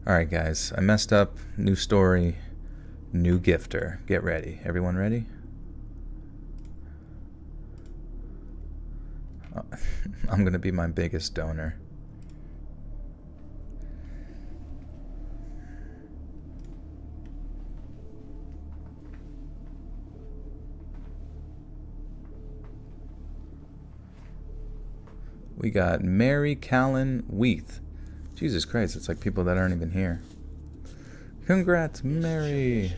Alright, guys. I messed up. New story. New gifter. Get ready. Everyone ready? I'm going to be my biggest donor. We got Mary Callan Weath. Jesus Christ, it's like people that aren't even here. Congrats, Mary.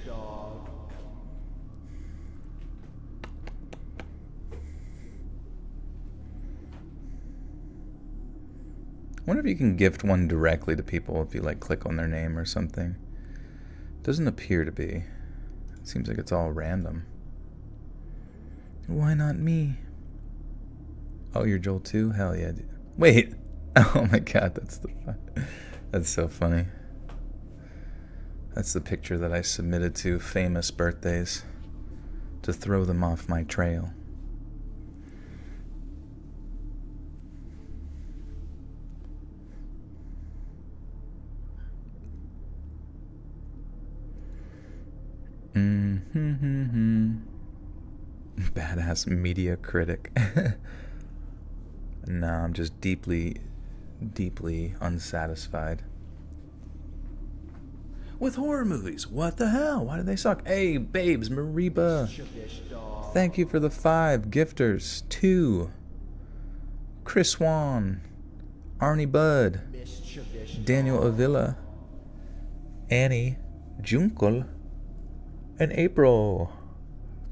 I wonder if you can gift one directly to people if you like click on their name or something. Doesn't appear to be. It seems like it's all random. Why not me? Oh, you're Joel too? Hell yeah. Dude. Wait. Oh my god, that's so funny. That's the picture that I submitted to famous birthdays to throw them off my trail. Badass media critic. No, I'm just deeply unsatisfied with horror movies. What the hell? Why do they suck? Hey, babes, Mariba. Thank you for the 5 gifters. 2. Chris Swan, Arnie Budd, Daniel Avila, Annie Junkel, and April.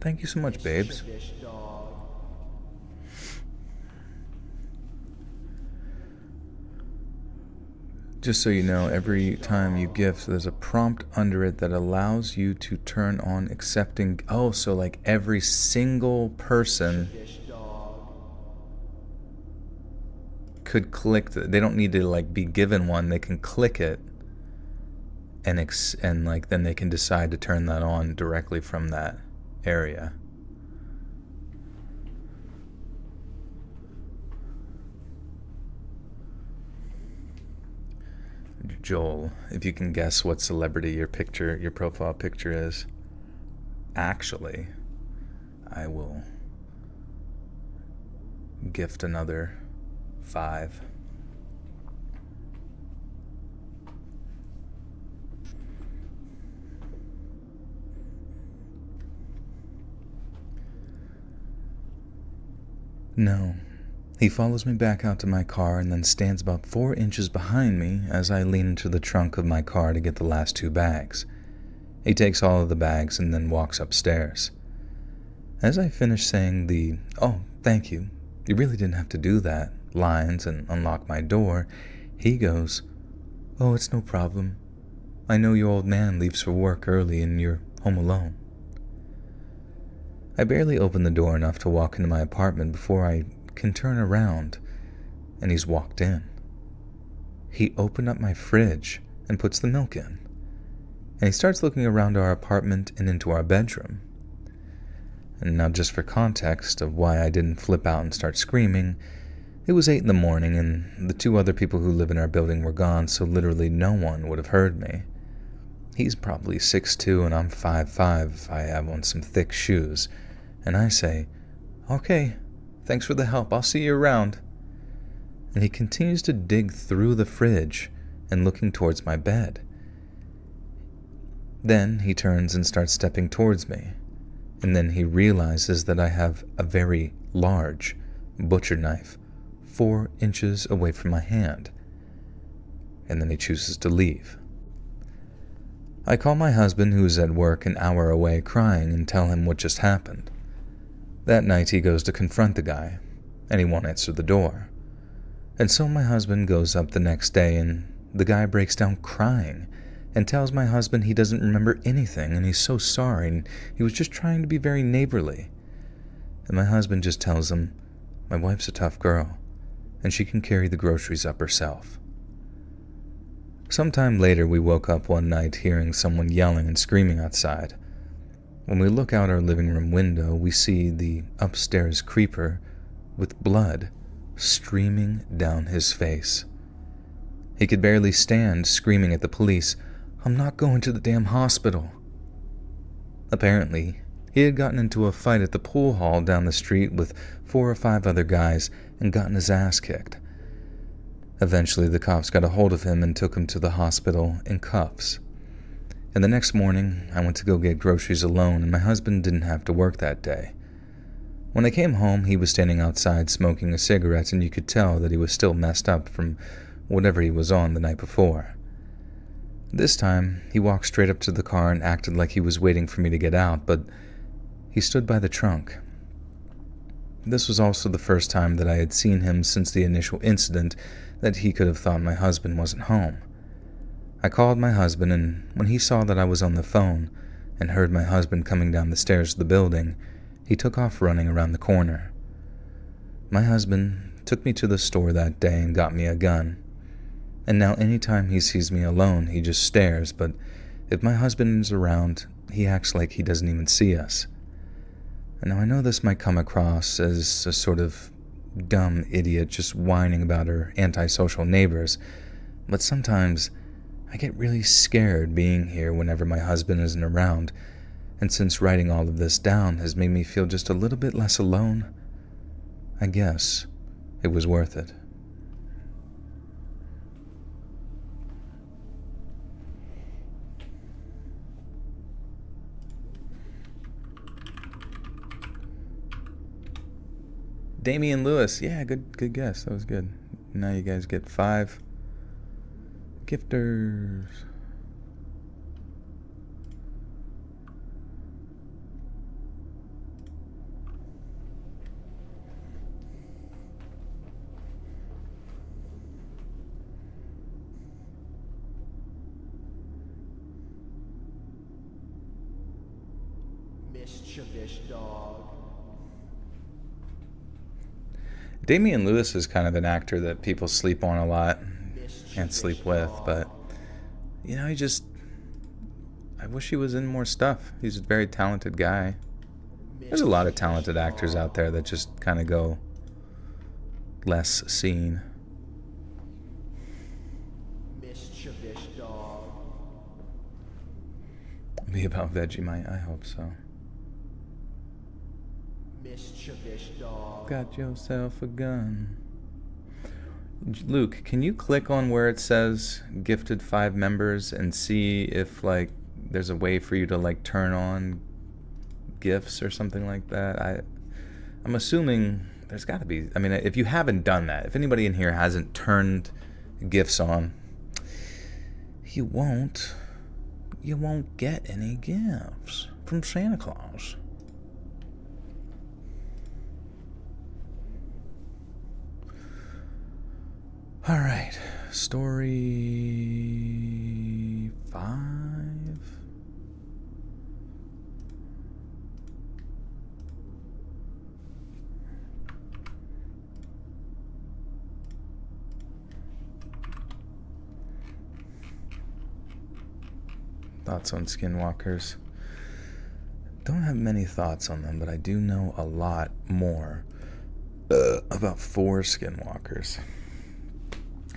Thank you so much, babes. Just so you know, every time you gift, there's a prompt under it that allows you to turn on accepting. Oh, so like every single person could click. They don't need to like be given one. They can click it, and like then they can decide to turn that on directly from that area. Joel, if you can guess what celebrity your profile picture is, actually, I will gift another 5. No. He follows me back out to my car and then stands about 4 inches behind me as I lean into the trunk of my car to get the last 2 bags. He takes all of the bags and then walks upstairs. As I finish saying the, "Oh, thank you, you really didn't have to do that," lines and unlock my door, he goes, "Oh, it's no problem. I know your old man leaves for work early and you're home alone." I barely open the door enough to walk into my apartment before I can turn around, and he's walked in. He opened up my fridge and puts the milk in, and he starts looking around our apartment and into our bedroom. And now, just for context of why I didn't flip out and start screaming, it was 8 in the morning and the 2 other people who live in our building were gone, so literally no one would have heard me. He's probably 6'2" and I'm 5'5" if I have on some thick shoes, and I say, "Okay, thanks for the help. I'll see you around." And he continues to dig through the fridge and looking towards my bed. Then he turns and starts stepping towards me. And then he realizes that I have a very large butcher knife 4 inches away from my hand. And then he chooses to leave. I call my husband, who is at work an hour away, crying, and tell him what just happened. That night he goes to confront the guy, and he won't answer the door. And so my husband goes up the next day, and the guy breaks down crying and tells my husband he doesn't remember anything and he's so sorry and he was just trying to be very neighborly. And my husband just tells him, my wife's a tough girl and she can carry the groceries up herself. Sometime later, we woke up one night hearing someone yelling and screaming outside. When we look out our living room window, we see the upstairs creeper with blood streaming down his face. He could barely stand, screaming at the police, "I'm not going to the damn hospital." Apparently, he had gotten into a fight at the pool hall down the street with 4 or 5 other guys and gotten his ass kicked. Eventually, the cops got a hold of him and took him to the hospital in cuffs. And the next morning, I went to go get groceries alone, and my husband didn't have to work that day. When I came home, he was standing outside smoking a cigarette, and you could tell that he was still messed up from whatever he was on the night before. This time, he walked straight up to the car and acted like he was waiting for me to get out, but he stood by the trunk. This was also the first time that I had seen him since the initial incident that he could have thought my husband wasn't home. I called my husband, and when he saw that I was on the phone and heard my husband coming down the stairs of the building, he took off running around the corner. My husband took me to the store that day and got me a gun. And now anytime he sees me alone, he just stares, but if my husband is around, he acts like he doesn't even see us. And now I know this might come across as a sort of dumb idiot just whining about her antisocial neighbors, but sometimes I get really scared being here whenever my husband isn't around, and since writing all of this down has made me feel just a little bit less alone, I guess it was worth it. Damian Lewis, yeah, good guess. That was good. Now you guys get 5 gifters. Mischievous dog. Damian Lewis is kind of an actor that people sleep on a lot and sleep with, but I wish he was in more stuff. He's a very talented guy. There's a lot of talented actors out there that just kind of go less seen. Mischievous dog. Be about Vegemite, I hope so. Mischievous dog. Got yourself a gun. Luke, can you click on where it says gifted 5 members and see if there's a way for you to turn on gifts or something like that? I'm assuming there's got to be. I mean, if you haven't done that, if anybody in here hasn't turned gifts on, you won't get any gifts from Santa Claus. All right, story 5. Thoughts on skinwalkers. Don't have many thoughts on them, but I do know a lot more about 4 skinwalkers.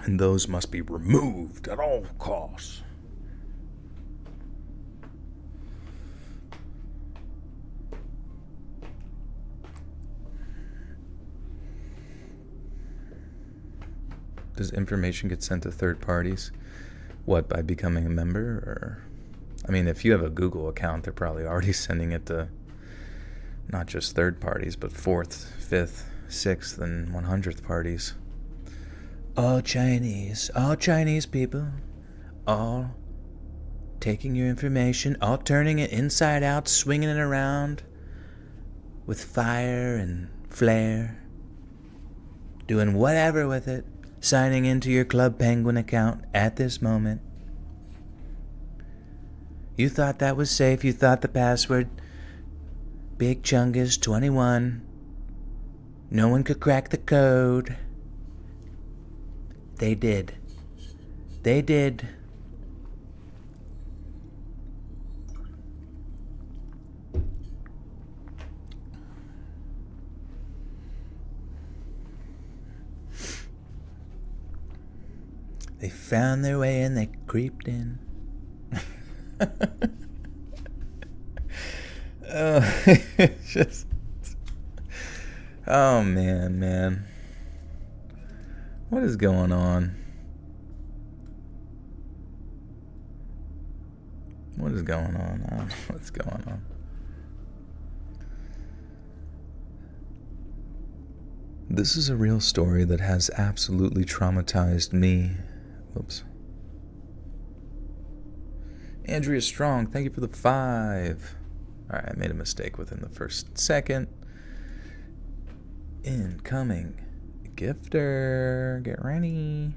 And those must be removed at all costs. Does information get sent to third parties? What, by becoming a member? Or, I mean, if you have a Google account, they're probably already sending it to not just third parties, but 4th, 5th, 6th, and 100th parties. All Chinese people, all taking your information, all turning it inside out, swinging it around with fire and flare, doing whatever with it, signing into your Club Penguin account at this moment. You thought that was safe. You thought the password, Big Chungus 21. No one could crack the code. They did. They did. They found their way and they creeped in. Just, oh man. What is going on? What is going on? I don't know what's going on. This is a real story that has absolutely traumatized me. Whoops. Andrea Strong, thank you for the 5. Alright, I made a mistake within the first second. Incoming gifter. Get ready.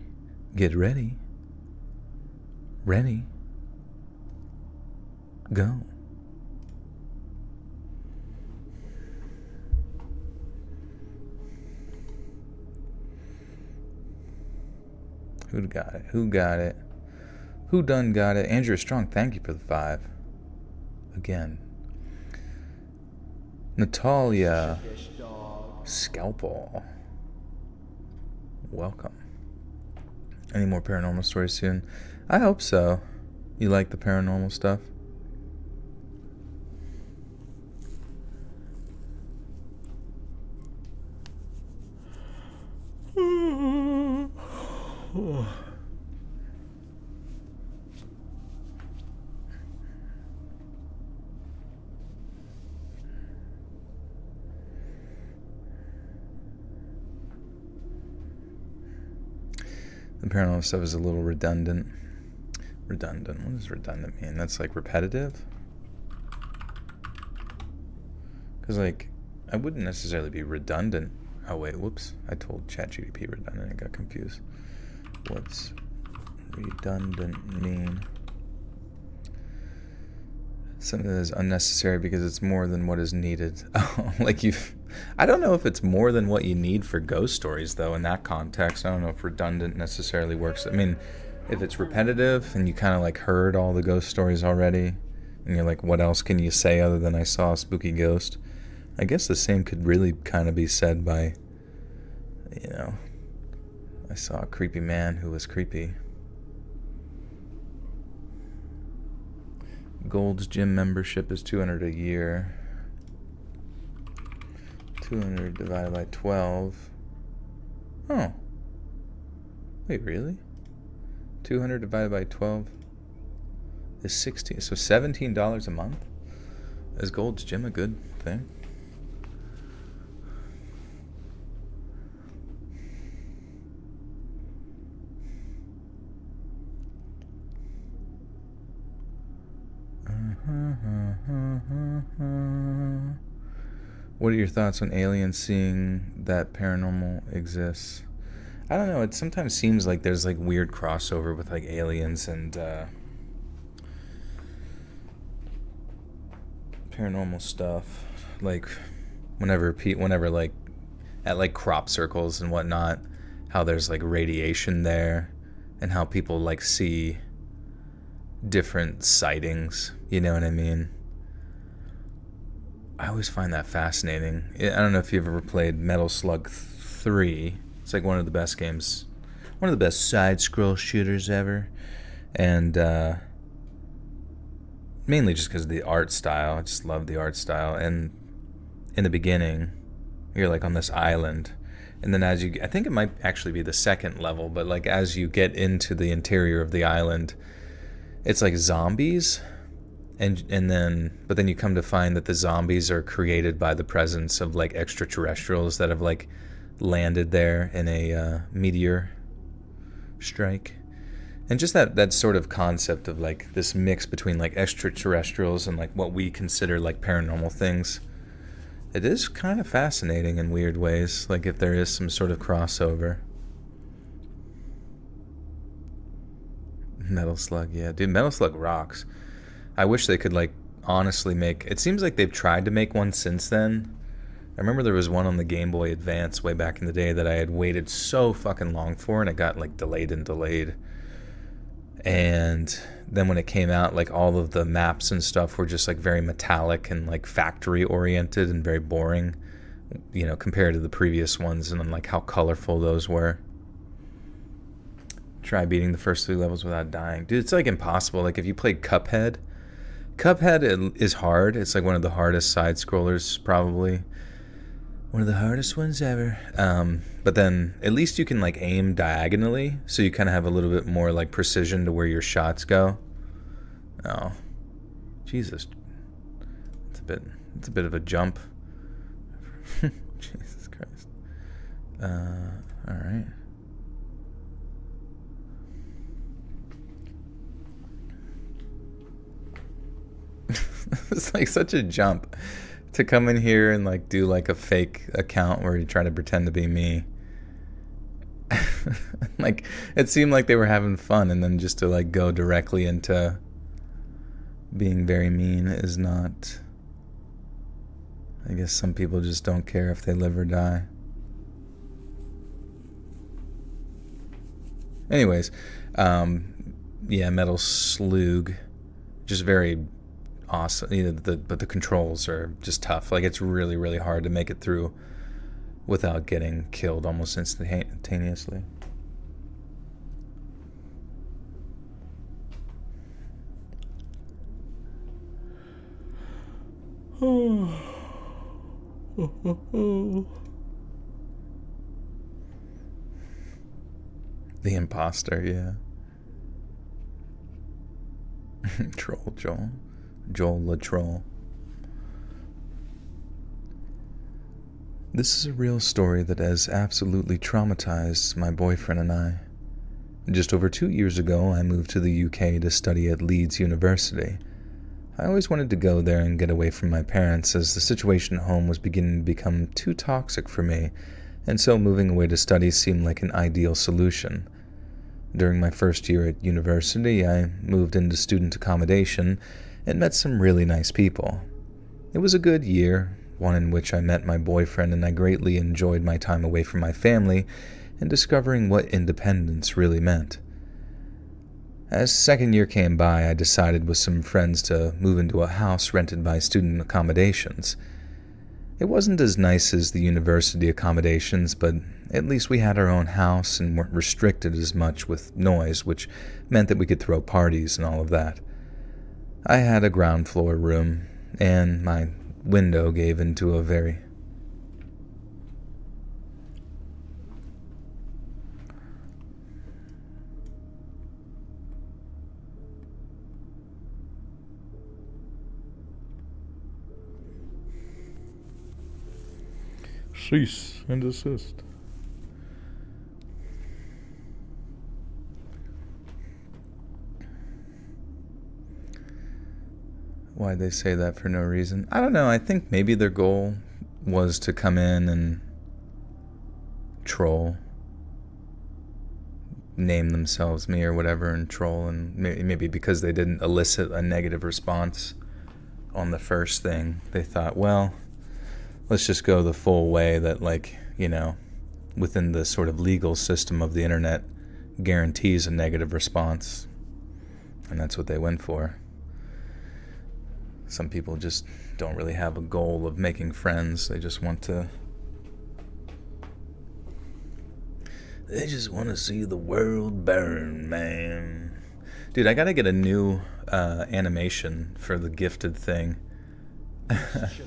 Get ready. Ready. Go. Who got it? Who got it? Who done got it? Andrew Strong, thank you for the 5. Again. Natalia Scalpel. Welcome. Any more paranormal stories soon? I hope so. You like the paranormal stuff? The paranormal stuff is a little redundant. Redundant? What does redundant mean? That's like repetitive? Because, like, I wouldn't necessarily be redundant. Oh, wait, whoops. I told ChatGPT redundant. I got confused. What's redundant mean? Something that is unnecessary because it's more than what is needed. Oh, like I don't know if it's more than what you need for ghost stories, though, in that context. I don't know if redundant necessarily works. I mean, if it's repetitive and you kind of like heard all the ghost stories already, and you're like, what else can you say other than I saw a spooky ghost? I guess the same could really kind of be said by, you know, I saw a creepy man who was creepy. Gold's gym membership is $200 a year. 200 divided by 12. Oh. Wait, really? 200 divided by 12 is 16. So $17 a month? Is Gold's Gym a good thing? What are your thoughts on aliens seeing that paranormal exists? I don't know. It sometimes seems like there's like weird crossover with like aliens and paranormal stuff. Like whenever like at like crop circles and whatnot, how there's like radiation there, and how people like see different sightings. You know what I mean? I always find that fascinating. I don't know if you've ever played Metal Slug 3. It's like one of the best games, one of the best side-scroll shooters ever. And mainly just because of the art style. I just love the art style. And in the beginning, you're like on this island. And then as you, I think it might actually be the second level, but like as you get into the interior of the island, it's like zombies. And then you come to find that the zombies are created by the presence of like extraterrestrials that have like landed there in a meteor strike. And just that sort of concept of like this mix between like extraterrestrials and like what we consider like paranormal things. It is kind of fascinating in weird ways, like if there is some sort of crossover. Metal Slug, yeah. Dude, Metal Slug rocks. I wish they could like honestly make. It seems like they've tried to make one since then. I remember there was one on the Game Boy Advance way back in the day that I had waited so fucking long for, and it got like delayed and delayed. And then when it came out, like all of the maps and stuff were just like very metallic and like factory oriented and very boring, you know, compared to the previous ones, and then like how colorful those were. Try beating the first 3 levels without dying. Dude, it's like impossible. Like if you played Cuphead, Cuphead is hard. It's like one of the hardest side scrollers, probably. One of the hardest ones ever. But then at least you can like aim diagonally, so you kind of have a little bit more like precision to where your shots go. Oh, Jesus, it's a bit of a jump. Jesus Christ. All right. It's like such a jump to come in here and like do like a fake account where you try to pretend to be me. Like it seemed like they were having fun, and then just to like go directly into being very mean is not. I guess some people just don't care if they live or die. Anyways, yeah, Metal Slug, just very awesome. You know, but the controls are just tough. Like it's really, really hard to make it through without getting killed almost instantaneously. The imposter, yeah. Troll Joel the Troll. This is a real story that has absolutely traumatized my boyfriend and I. Just over 2 years ago, I moved to the UK to study at Leeds University. I always wanted to go there and get away from my parents, as the situation at home was beginning to become too toxic for me, and so moving away to study seemed like an ideal solution. During my first year at university, I moved into student accommodation and met some really nice people. It was a good year, one in which I met my boyfriend, and I greatly enjoyed my time away from my family and discovering what independence really meant. As second year came by, I decided with some friends to move into a house rented by student accommodations. It wasn't as nice as the university accommodations, but at least we had our own house and weren't restricted as much with noise, which meant that we could throw parties and all of that. I had a ground floor room, and my window gave into a very cease and desist. Why'd they say that for no reason? I don't know. I think maybe their goal was to come in and troll, name themselves me or whatever, and troll, and maybe because they didn't elicit a negative response on the first thing, they thought, well, let's just go the full way that, like, you know, within the sort of legal system of the internet guarantees a negative response. And that's what they went for. Some people just don't really have a goal of making friends. They just want to see the world burn, man. Dude, I gotta get a new animation for the gifted thing. Let's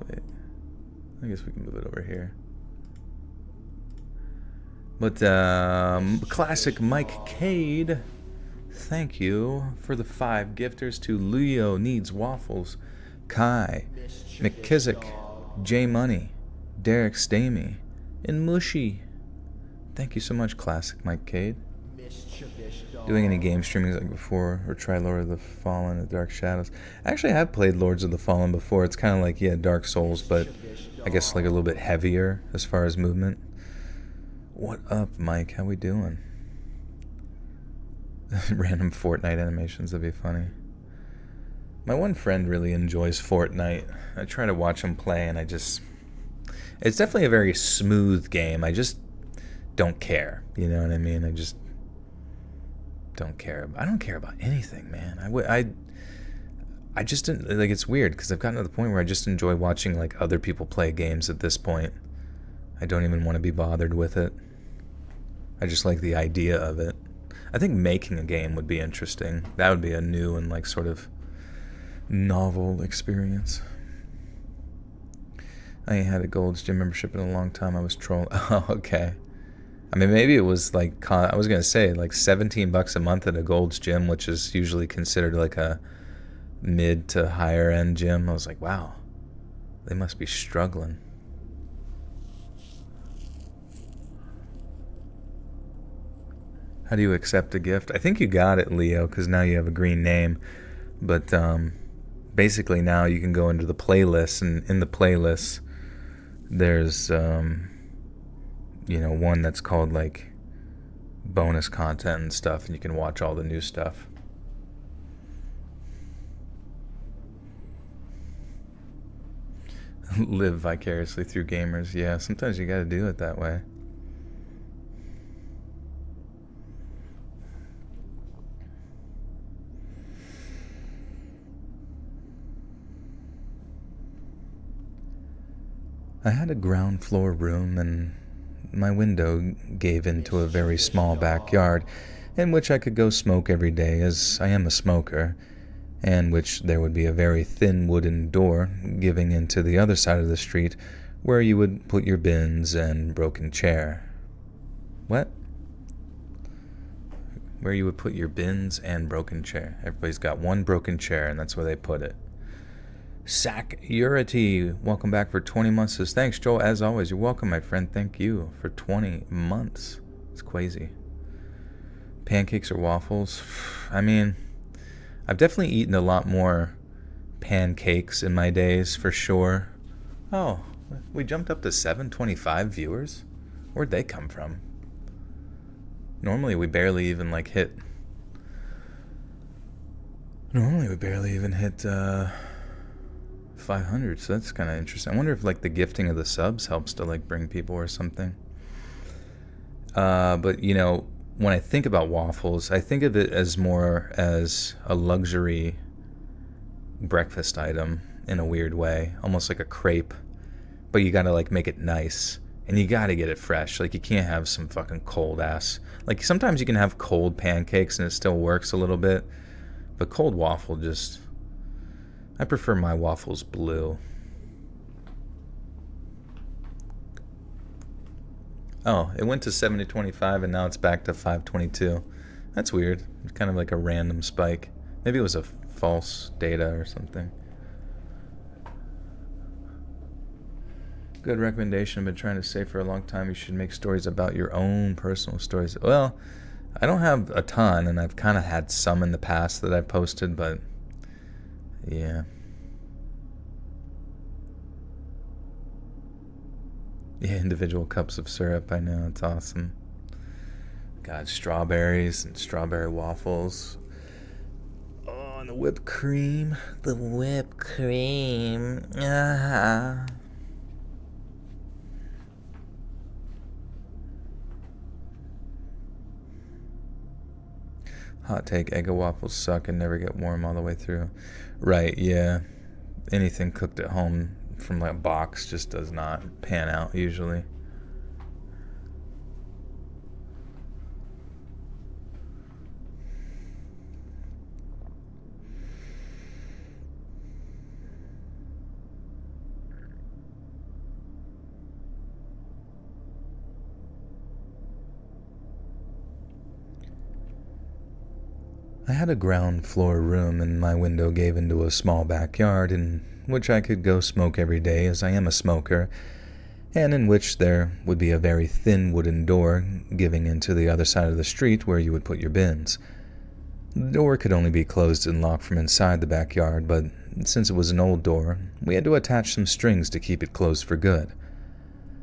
wait. I guess we can move it over here. But classic Mike Cade, thank you for the 5 gifters to Leo Needs Waffles, Kai, McKissick, J Money, Derek Stamey, and Mushy. Thank you so much, classic Mike Cade. Doing any game streaming like before, or try Lord of the Fallen or Dark Shadows? Actually, I have played Lords of the Fallen before. It's kind of like, yeah, Dark Souls, but I guess like a little bit heavier as far as movement. What up, Mike? How we doing? Random Fortnite animations, that'd be funny. My one friend really enjoys Fortnite. I try to watch him play, and it's definitely a very smooth game. I just don't care. You know what I mean? I just don't care. I don't care about anything, man. I just didn't, like, it's weird because I've gotten to the point where I just enjoy watching like other people play games at this point. I don't even want to be bothered with it. I just like the idea of it. I think making a game would be interesting. That would be a new and like sort of novel experience. I ain't had a Gold's Gym membership in a long time. I was trolling. Oh, okay. I mean, maybe it was like, I was going to say like $17 a month at a Gold's Gym, which is usually considered like a mid to higher end gym. I was like, wow, they must be struggling. How do you accept a gift? I think you got it, Leo, because now you have a green name. But basically now you can go into the playlist, and in the playlist there's one that's called like bonus content and stuff, and you can watch all the new stuff. Live vicariously through gamers. Yeah, sometimes you gotta do it that way. I had a ground floor room, and my window gave into a very small backyard in which I could go smoke every day, as I am a smoker, and which there would be a very thin wooden door giving into the other side of the street where you would put your bins and broken chair. What? Where you would put your bins and broken chair. Everybody's got one broken chair, and that's where they put it. Security, welcome back for 20 months. Says, thanks, Joel. As always, you're welcome, my friend. Thank you for 20 months. It's crazy. Pancakes or waffles? I mean, I've definitely eaten a lot more pancakes in my days, for sure. Oh, we jumped up to 725 viewers? Where'd they come from? Normally we barely even hit 500, so that's kind of interesting. I wonder if the gifting of the subs helps to bring people or something. But when I think about waffles, I think of it as more as a luxury breakfast item in a weird way, almost like a crepe, but you gotta make it nice, and you gotta get it fresh. You can't have some fucking cold ass. Sometimes you can have cold pancakes and it still works a little bit, but cold waffle just, I prefer my waffles blue. Oh, it went to 70.25 and now it's back to 522. That's weird. It's kind of like a random spike. Maybe it was a false data or something. Good recommendation. I've been trying to say for a long time you should make stories about your own personal stories. Well, I don't have a ton, and I've kind of had some in the past that I've posted, but yeah. Yeah, individual cups of syrup. I know, it's awesome. God, strawberries and strawberry waffles. Oh, and the whipped cream. The whipped cream. Ah. Hot take, Eggo waffles suck and never get warm all the way through. Right, yeah. Anything cooked at home from a box just does not pan out usually. I had a ground floor room, and my window gave into a small backyard in which I could go smoke every day, as I am a smoker, and in which there would be a very thin wooden door giving into the other side of the street where you would put your bins. The door could only be closed and locked from inside the backyard, but since it was an old door, we had to attach some strings to keep it closed for good.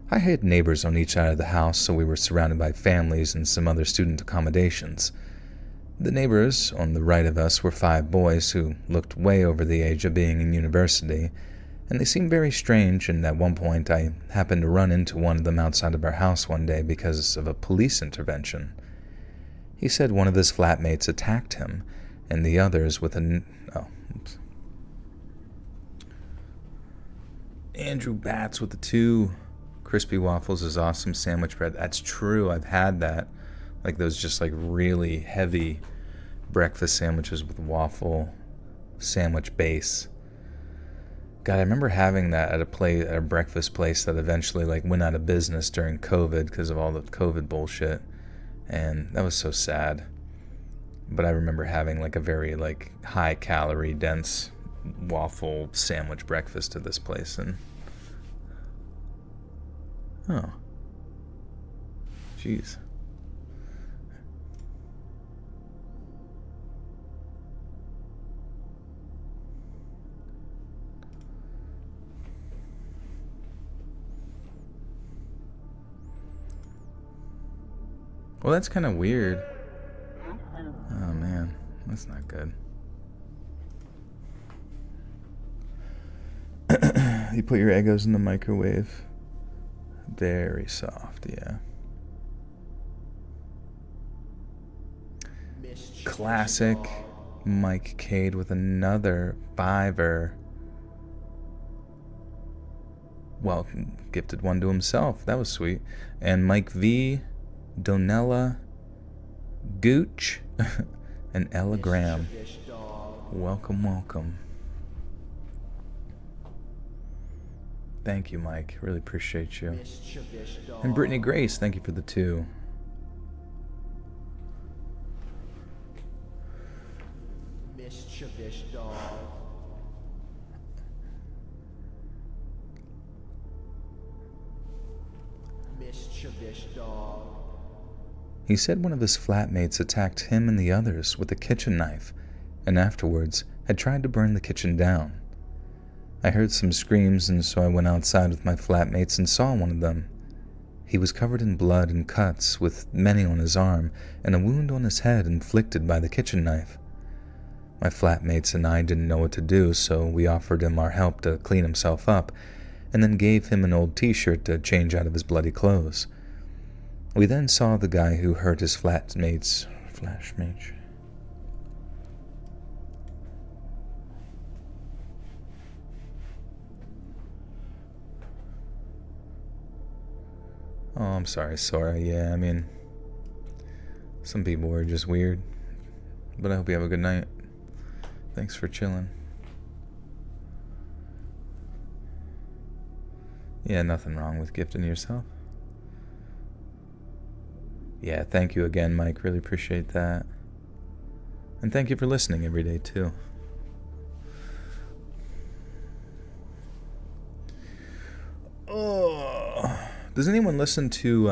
I had neighbors on each side of the house, so we were surrounded by families and some other student accommodations. The neighbors on the right of us were 5 boys who looked way over the age of being in university, and they seemed very strange, and at one point I happened to run into one of them outside of our house one day because of a police intervention. He said one of his flatmates attacked him, and the others with Andrew Batts with the 2 crispy waffles is awesome sandwich bread. That's true, I've had that. Like those just like really heavy breakfast sandwiches with waffle sandwich base. God, I remember having that at a breakfast place that eventually like went out of business during COVID because of all the COVID bullshit, and that was so sad. But I remember having like a very like high calorie dense waffle sandwich breakfast at this place, and oh, jeez. Well, that's kind of weird. Oh man, that's not good. You put your Eggos in the microwave. Very soft, yeah. Classic Mike Cade with another 5er. Well, gifted one to himself. That was sweet. And Mike V, Donella, Gooch, and Ella Graham. Welcome, welcome. Thank you, Mike. Really appreciate you. And Brittany Grace, thank you for the 2. Mischievous dog. Mischievous dog. He said one of his flatmates attacked him and the others with a kitchen knife, and afterwards had tried to burn the kitchen down. I heard some screams, and so I went outside with my flatmates and saw one of them. He was covered in blood and cuts, with many on his arm, and a wound on his head inflicted by the kitchen knife. My flatmates and I didn't know what to do, so we offered him our help to clean himself up, and then gave him an old t-shirt to change out of his bloody clothes. We then saw the guy who hurt his flatmates. Oh, I'm sorry, Sora. Yeah, I mean, some people are just weird. But I hope you have a good night. Thanks for chilling. Yeah, nothing wrong with gifting yourself. Yeah, thank you again, Mike. Really appreciate that. And thank you for listening every day, too. Oh, does anyone listen to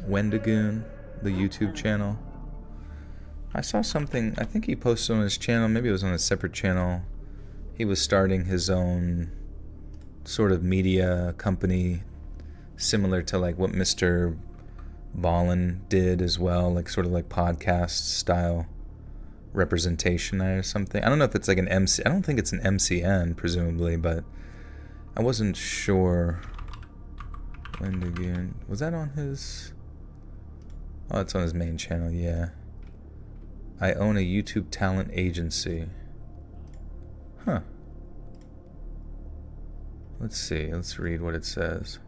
Wendigoon, the YouTube channel? I saw something, I think he posted on his channel, maybe it was on a separate channel. He was starting his own sort of media company, similar to like what Mr. Ballin did as well, like sort of like podcast style representation or something. I don't know if it's like an MC, I don't think it's an MCN presumably, but I wasn't sure. Wendigoon, was that on his? Oh, it's on his main channel, yeah. I own a YouTube talent agency. Huh. Let's see, let's read what it says.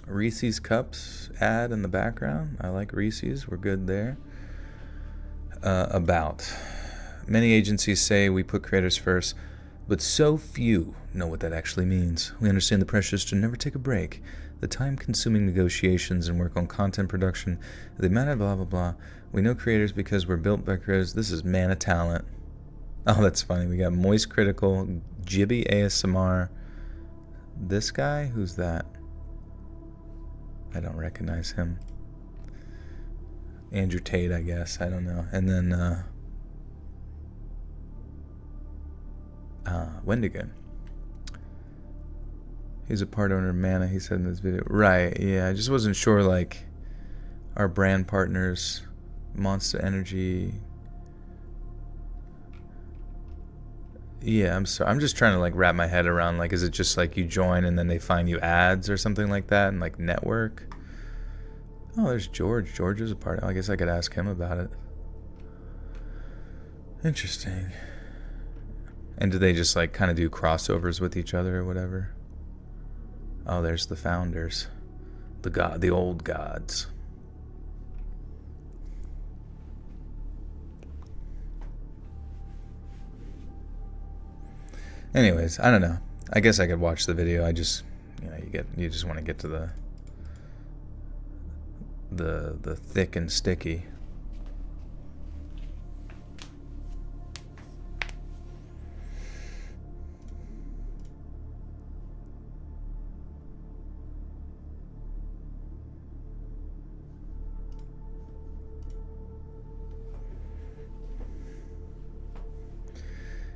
Reese's Cups ad in the background. I like Reese's, we're good there. About. Many agencies say we put creators first, but so few know what that actually means. We understand the pressures to never take a break, the time-consuming negotiations and work on content production, the amount of blah, blah, blah. We know creators because we're built by creators. This is Man of Talent. Oh, that's funny. We got Moist Critical, Jibby ASMR. This guy? Who's that? I don't recognize him. Andrew Tate, I guess. I don't know. And then, Wendigoon. He's a part owner of Mana, he said in this video. Right, yeah. I just wasn't sure, like, our brand partners, Monster Energy. Yeah, I'm sorry. I'm just trying to like wrap my head around like, is it just like you join and then they find you ads or something like that and like network? Oh, there's George. George is a part. I guess I could ask him about it. Interesting. And do they just like kind of do crossovers with each other or whatever? Oh, there's the founders, the old gods. Anyways, I don't know. I guess I could watch the video. I just, you just want to get to the thick and sticky.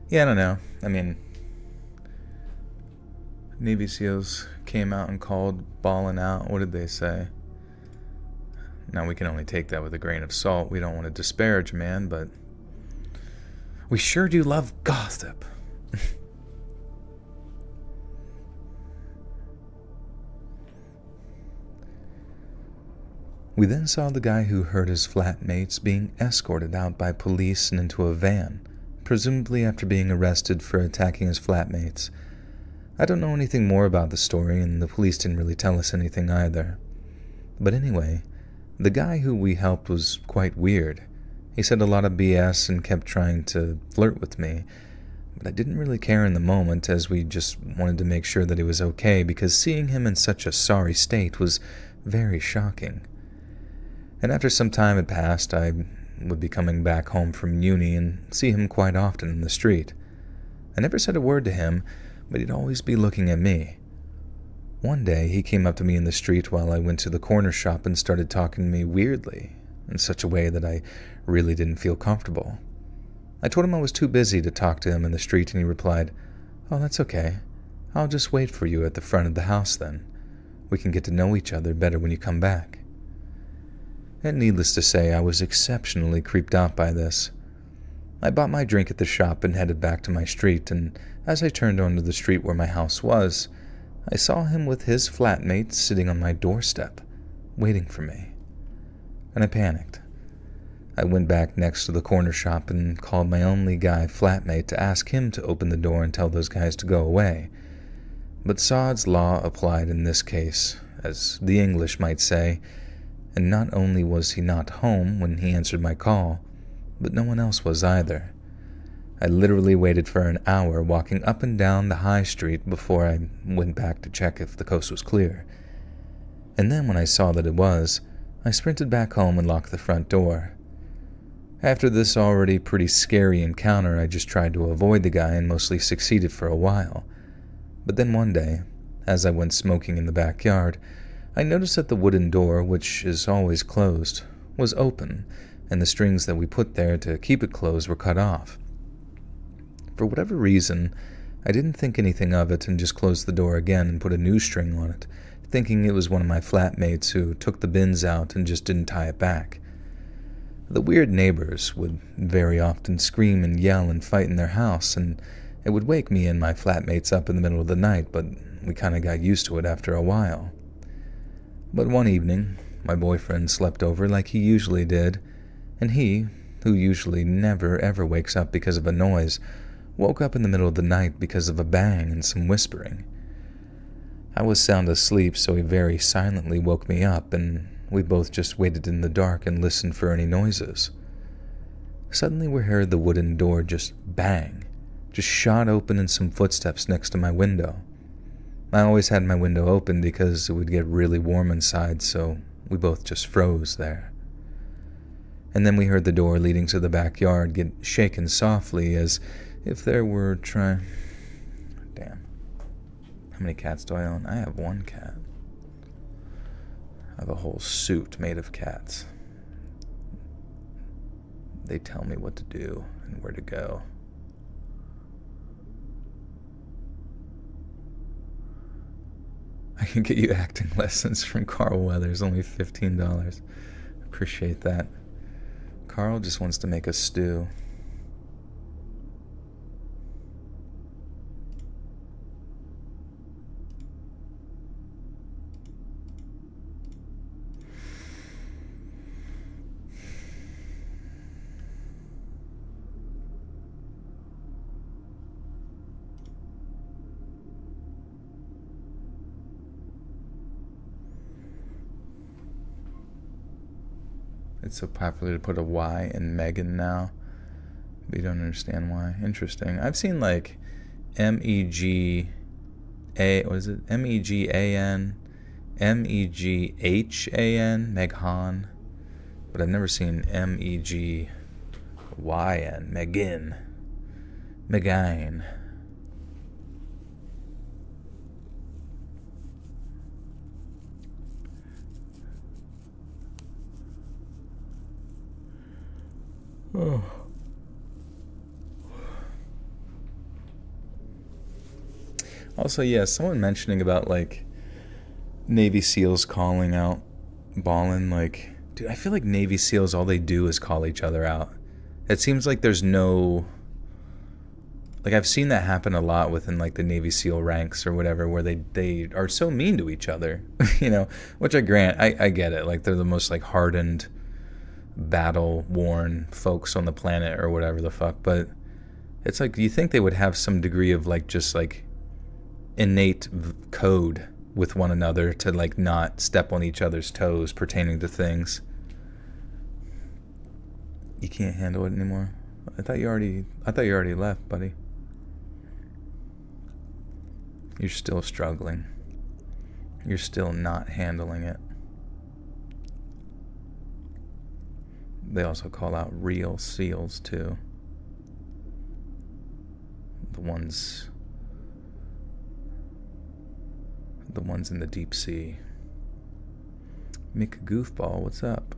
Yeah, I don't know. I mean, Navy SEALs came out and called balling out. What did they say? Now, we can only take that with a grain of salt. We don't want to disparage man, but we sure do love gossip. We then saw the guy who hurt his flatmates being escorted out by police and into a van, presumably after being arrested for attacking his flatmates. I don't know anything more about the story, and the police didn't really tell us anything either. But anyway, the guy who we helped was quite weird. He said a lot of BS and kept trying to flirt with me, but I didn't really care in the moment, as we just wanted to make sure that he was okay, because seeing him in such a sorry state was very shocking. And after some time had passed, I would be coming back home from uni and see him quite often in the street. I never said a word to him, but he'd always be looking at me. One day, he came up to me in the street while I went to the corner shop and started talking to me weirdly, in such a way that I really didn't feel comfortable. I told him I was too busy to talk to him in the street, and he replied, "Oh, that's okay. I'll just wait for you at the front of the house then. We can get to know each other better when you come back." And needless to say, I was exceptionally creeped out by this. I bought my drink at the shop and headed back to my street, and as I turned onto the street where my house was, I saw him with his flatmate sitting on my doorstep, waiting for me. And I panicked. I went back next to the corner shop and called my only guy flatmate to ask him to open the door and tell those guys to go away. But Sod's law applied in this case, as the English might say, and not only was he not home when he answered my call, but no one else was either. I literally waited for an hour walking up and down the high street before I went back to check if the coast was clear. And then when I saw that it was, I sprinted back home and locked the front door. After this already pretty scary encounter, I just tried to avoid the guy and mostly succeeded for a while. But then one day, as I went smoking in the backyard, I noticed that the wooden door, which is always closed, was open, and the strings that we put there to keep it closed were cut off. For whatever reason, I didn't think anything of it and just closed the door again and put a new string on it, thinking it was one of my flatmates who took the bins out and just didn't tie it back. The weird neighbors would very often scream and yell and fight in their house, and it would wake me and my flatmates up in the middle of the night, but we kind of got used to it after a while. But one evening, my boyfriend slept over like he usually did, and he, who usually never ever wakes up because of a noise, woke up in the middle of the night because of a bang and some whispering. I was sound asleep, so he very silently woke me up, and we both just waited in the dark and listened for any noises. Suddenly we heard the wooden door just bang, just shot open and some footsteps next to my window. I always had my window open because it would get really warm inside, so we both just froze there. And then we heard the door leading to the backyard get shaken softly as if there were Damn. How many cats do I own? I have one cat. I have a whole suit made of cats. They tell me what to do and where to go. I can get you acting lessons from Carl Weathers, only $15. Appreciate that. Carl just wants to make a stew. It's so popular to put a Y in Megan now. But you don't understand why. Interesting. I've seen like MEGA, what is it? MEGAN, MEGHAN, Meghan. But I've never seen MEGYN, Megan, Megain. Oh. Also, yeah, someone mentioning about like Navy SEALs calling out Ballin. Like, dude, I feel like Navy SEALs, all they do is call each other out. It seems like there's no, like, I've seen that happen a lot within like the Navy SEAL ranks or whatever, where they are so mean to each other, you know, which I grant, I get it. Like, they're the most like hardened, battle worn folks on the planet or whatever the fuck. But it's like, you think they would have some degree of like just like innate code with one another to like not step on each other's toes pertaining to things. You can't handle it anymore. I thought you already left, buddy. You're still struggling. You're still not handling it. They also call out real SEALs too. The ones in the deep sea. Mick Goofball, what's up?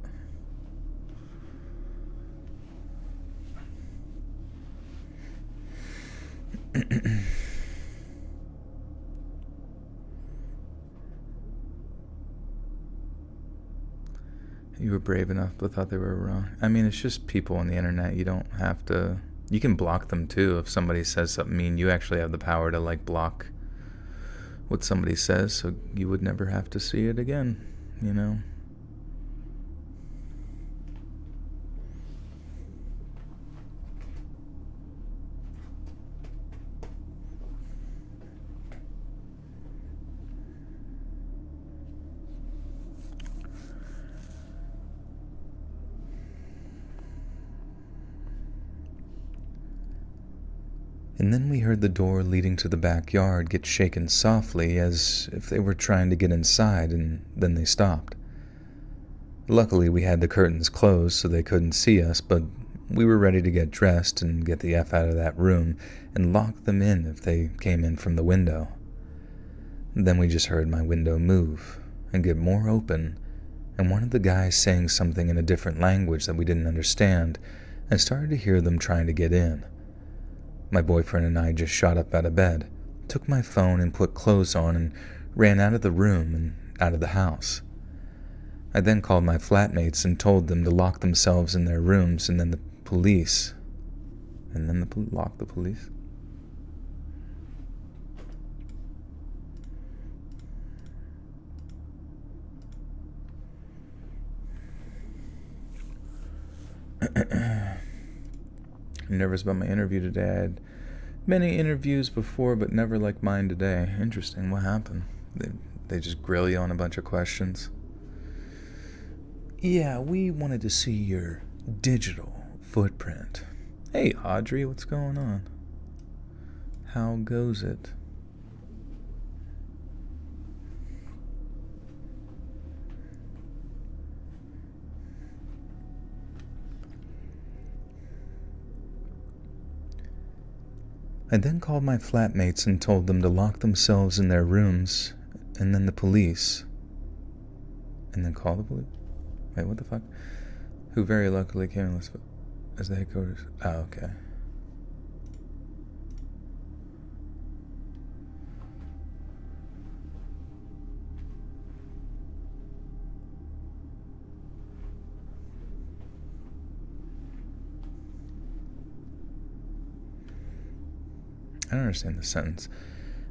You were brave enough but thought they were wrong. I mean, it's just people on the internet. You don't have to... You can block them too. If somebody says something mean, you actually have the power to like block what somebody says, so you would never have to see it again, you know? And then we heard the door leading to the backyard get shaken softly as if they were trying to get inside, and then they stopped. Luckily, we had the curtains closed so they couldn't see us, but we were ready to get dressed and get the F out of that room and lock them in if they came in from the window. Then we just heard my window move and get more open, and one of the guys saying something in a different language that we didn't understand, and started to hear them trying to get in. My boyfriend and I just shot up out of bed, took my phone and put clothes on, and ran out of the room and out of the house. I then called my flatmates and told them to lock themselves in their rooms, and then the police. And then lock the police? I'm nervous about my interview today. I had many interviews before, but never like mine today. Interesting. What happened? They just grill you on a bunch of questions. Yeah, we wanted to see your digital footprint. Hey, Audrey, what's going on? How goes it? I then called my flatmates and told them to lock themselves in their rooms, and then the police. And then call the police? Wait, what the fuck? Who very luckily came as the headquarters. Oh, okay. I don't understand the sentence.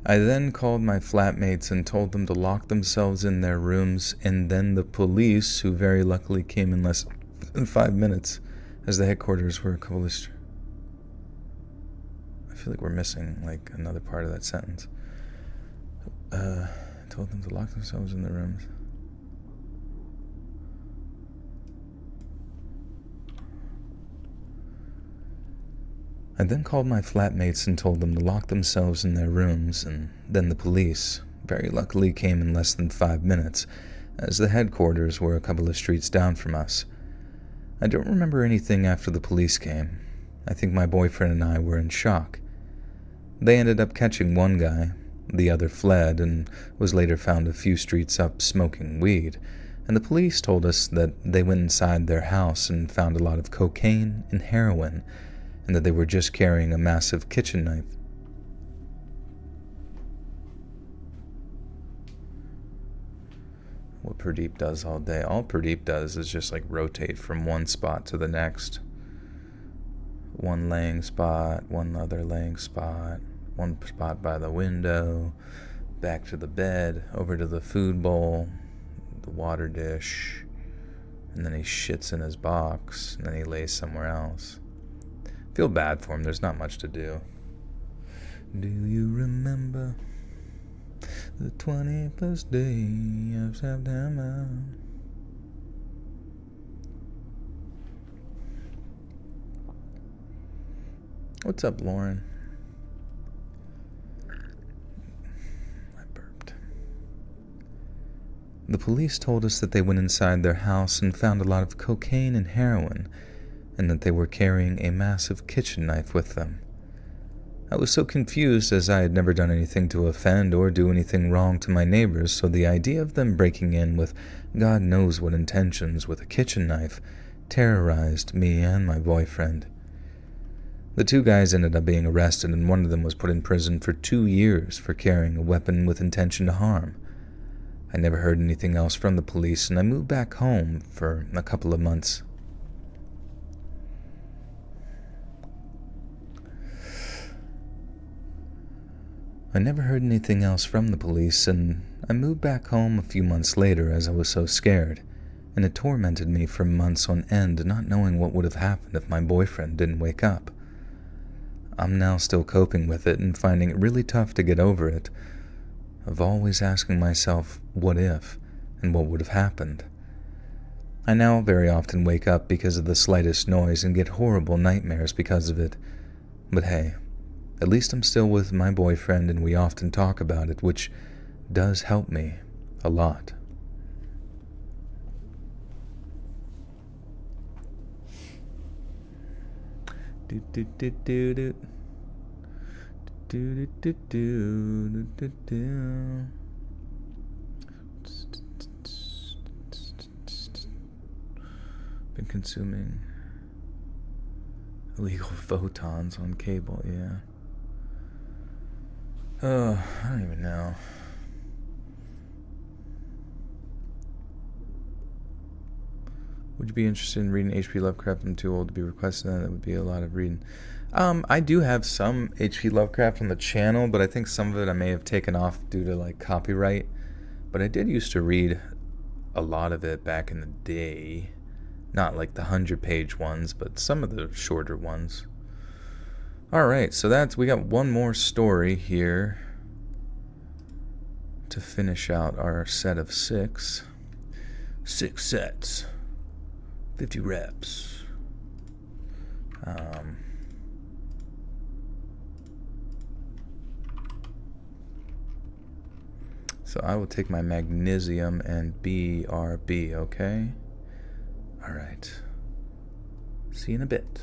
I then called my flatmates and told them to lock themselves in their rooms, and then the police, who very luckily came in less than 5 minutes, as the headquarters were a couple of... I feel like we're missing, like, another part of that sentence. Told them to lock themselves in their rooms. I then called my flatmates and told them to lock themselves in their rooms, and then the police, very luckily, came in less than 5 minutes, as the headquarters were a couple of streets down from us. I don't remember anything after the police came. I think my boyfriend and I were in shock. They ended up catching one guy. The other fled and was later found a few streets up smoking weed, and the police told us that they went inside their house and found a lot of cocaine and heroin, and that they were just carrying a massive kitchen knife. What Pradeep does all day. All Pradeep does is just like rotate from one spot to the next. One laying spot, one other laying spot, one spot by the window, back to the bed, over to the food bowl, the water dish, and then he shits in his box, and then he lays somewhere else. Feel bad for him, there's not much to do. Do you remember the 21st day of September? What's up, Lauren? I burped. The police told us that they went inside their house and found a lot of cocaine and heroin, and that they were carrying a massive kitchen knife with them. I was so confused, as I had never done anything to offend or do anything wrong to my neighbors, so the idea of them breaking in with God knows what intentions with a kitchen knife terrorized me and my boyfriend. The two guys ended up being arrested, and one of them was put in prison for 2 years for carrying a weapon with intention to harm. I never heard anything else from the police, and I moved back home for a couple of months. I never heard anything else from the police, and I moved back home a few months later as I was so scared, and it tormented me for months on end, not knowing what would have happened if my boyfriend didn't wake up. I'm now still coping with it and finding it really tough to get over it, of always asking myself, what if, and what would have happened. I now very often wake up because of the slightest noise and get horrible nightmares because of it. But hey, at least I'm still with my boyfriend and we often talk about it, which does help me a lot. Do do do do do. Do do do do do do. Been consuming illegal photons on cable, yeah. Oh, I don't even know. Would you be interested in reading H.P. Lovecraft? I'm too old to be requesting that. That would be a lot of reading. I do have some H.P. Lovecraft on the channel, but I think some of it I may have taken off due to like copyright. But I did used to read a lot of it back in the day. Not like the 100-page ones, but some of the shorter ones. Alright, so we got one more story here to finish out our set of 6. 6 sets. 50 reps. So I will take my magnesium and BRB, okay? Alright. See you in a bit.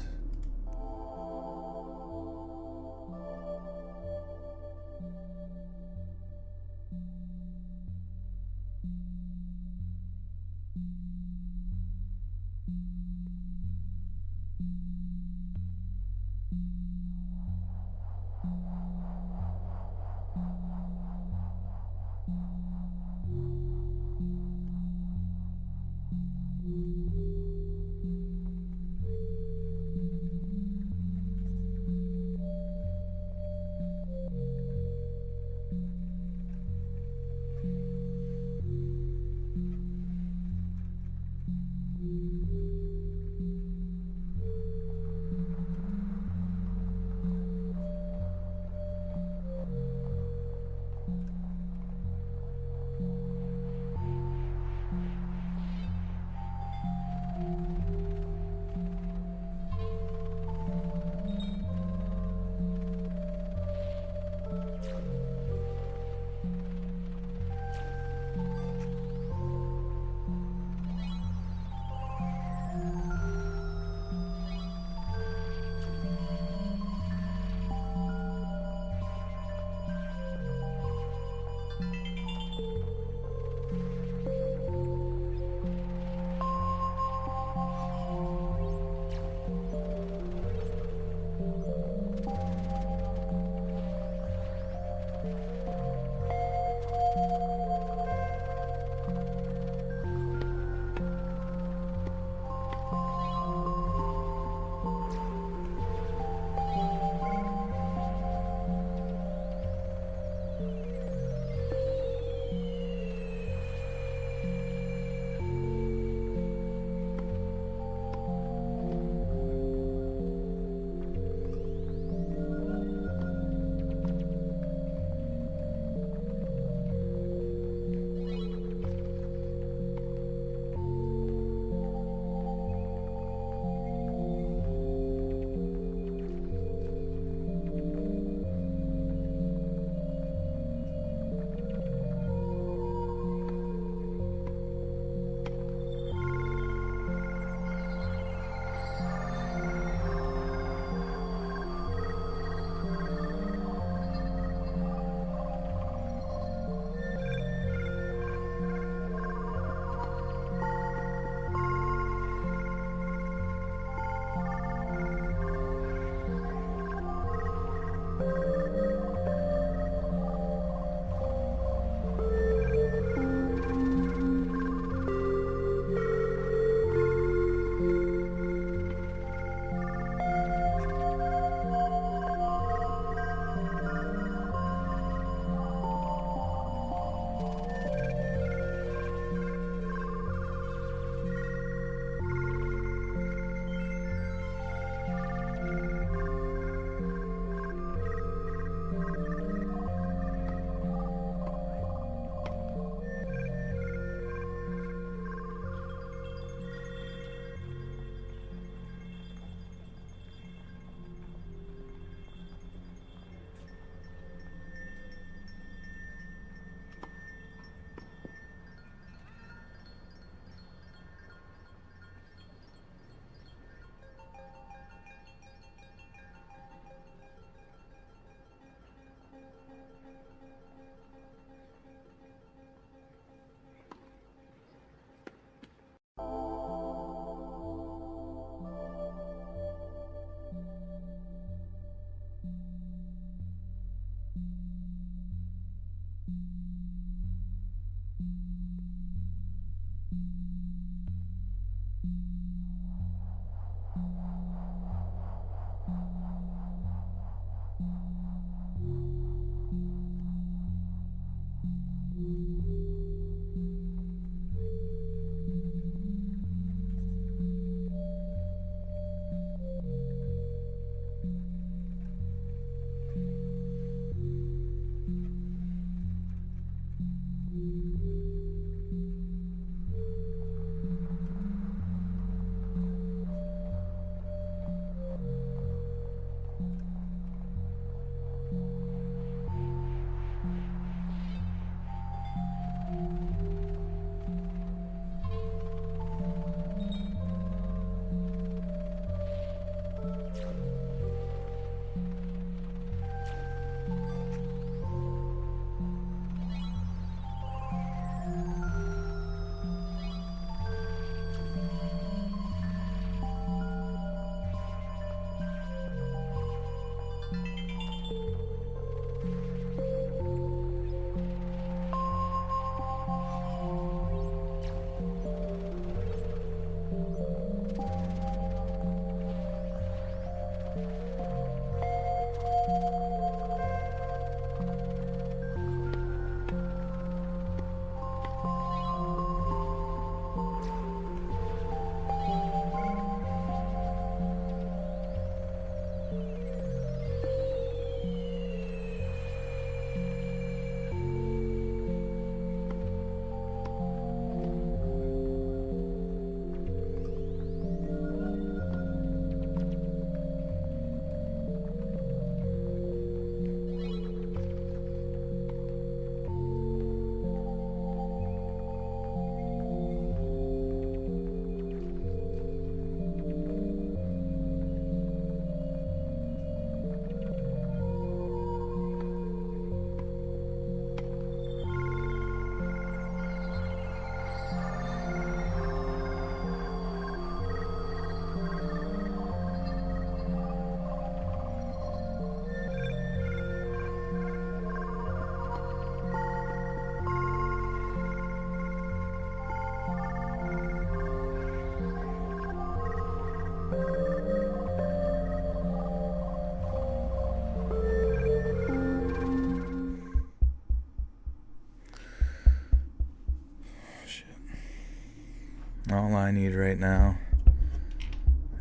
All I need right now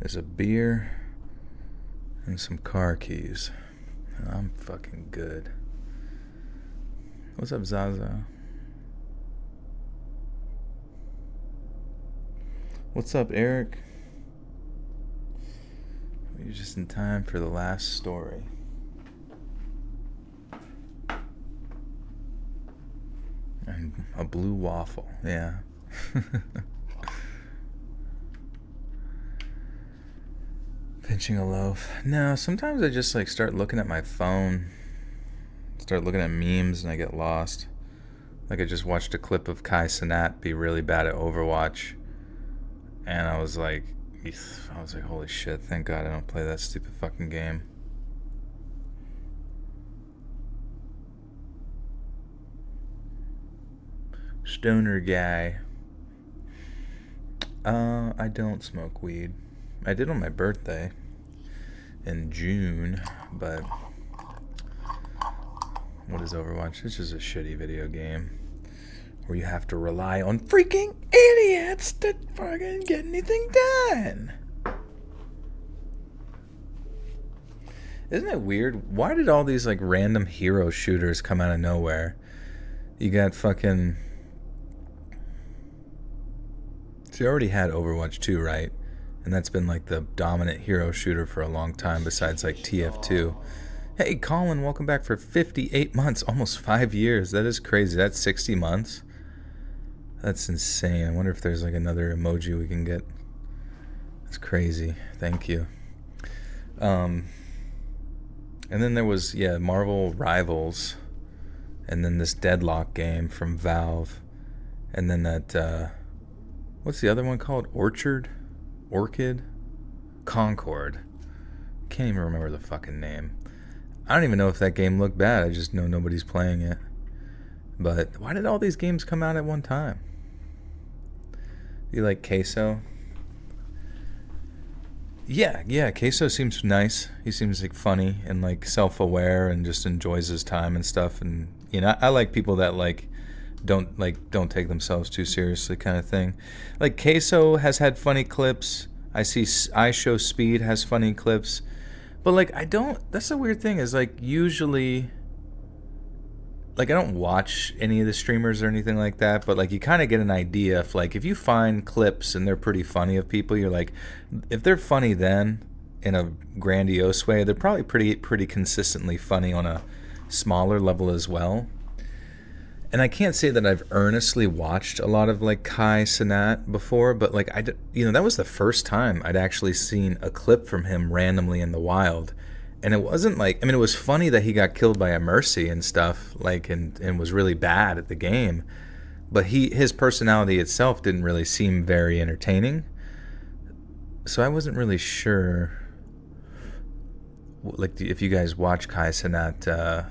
is a beer and some car keys. And I'm fucking good. What's up, Zaza? What's up, Eric? You're just in time for the last story. And a blue waffle, yeah. Pinching a loaf. No, sometimes I just like start looking at my phone, start looking at memes, and I get lost. Like I just watched a clip of Kai Cenat be really bad at Overwatch, and I was like, holy shit, thank God I don't play that stupid fucking game. Stoner guy. I don't smoke weed. I did on my birthday in June, but what is Overwatch? It's just a shitty video game where you have to rely on freaking idiots to fucking get anything done. Isn't it weird? Why did all these like random hero shooters come out of nowhere? You got fucking... So you already had Overwatch 2, right? And that's been like the dominant hero shooter for a long time besides like TF2. Hey Colin, welcome back for 58 months, almost 5 years. That is crazy. That's 60 months. That's insane. I wonder if there's like another emoji we can get. That's crazy. Thank you. And then there was, Marvel Rivals. And then this Deadlock game from Valve. And then that, what's the other one called? Orchid? Concord. Can't even remember the fucking name. I don't even know if that game looked bad. I just know nobody's playing it. But why did all these games come out at one time? You like Queso? Yeah, Queso seems nice. He seems like funny and like self-aware and just enjoys his time and stuff. And you know, I like people that don't take themselves too seriously kind of thing. Like Queso has had funny clips. I see I Show Speed has funny clips. But like that's the weird thing is like usually like I don't watch any of the streamers or anything like that, but like you kind of get an idea if you find clips and they're pretty funny of people, you're like, if they're funny then in a grandiose way, they're probably pretty consistently funny on a smaller level as well. And I can't say that I've earnestly watched a lot of like Kai Cenat before, but like that was the first time I'd actually seen a clip from him randomly in the wild. And it wasn't like, it was funny that he got killed by a Mercy and stuff, like, and was really bad at the game. But his personality itself didn't really seem very entertaining. So I wasn't really sure, like, if you guys watch Kai Cenat,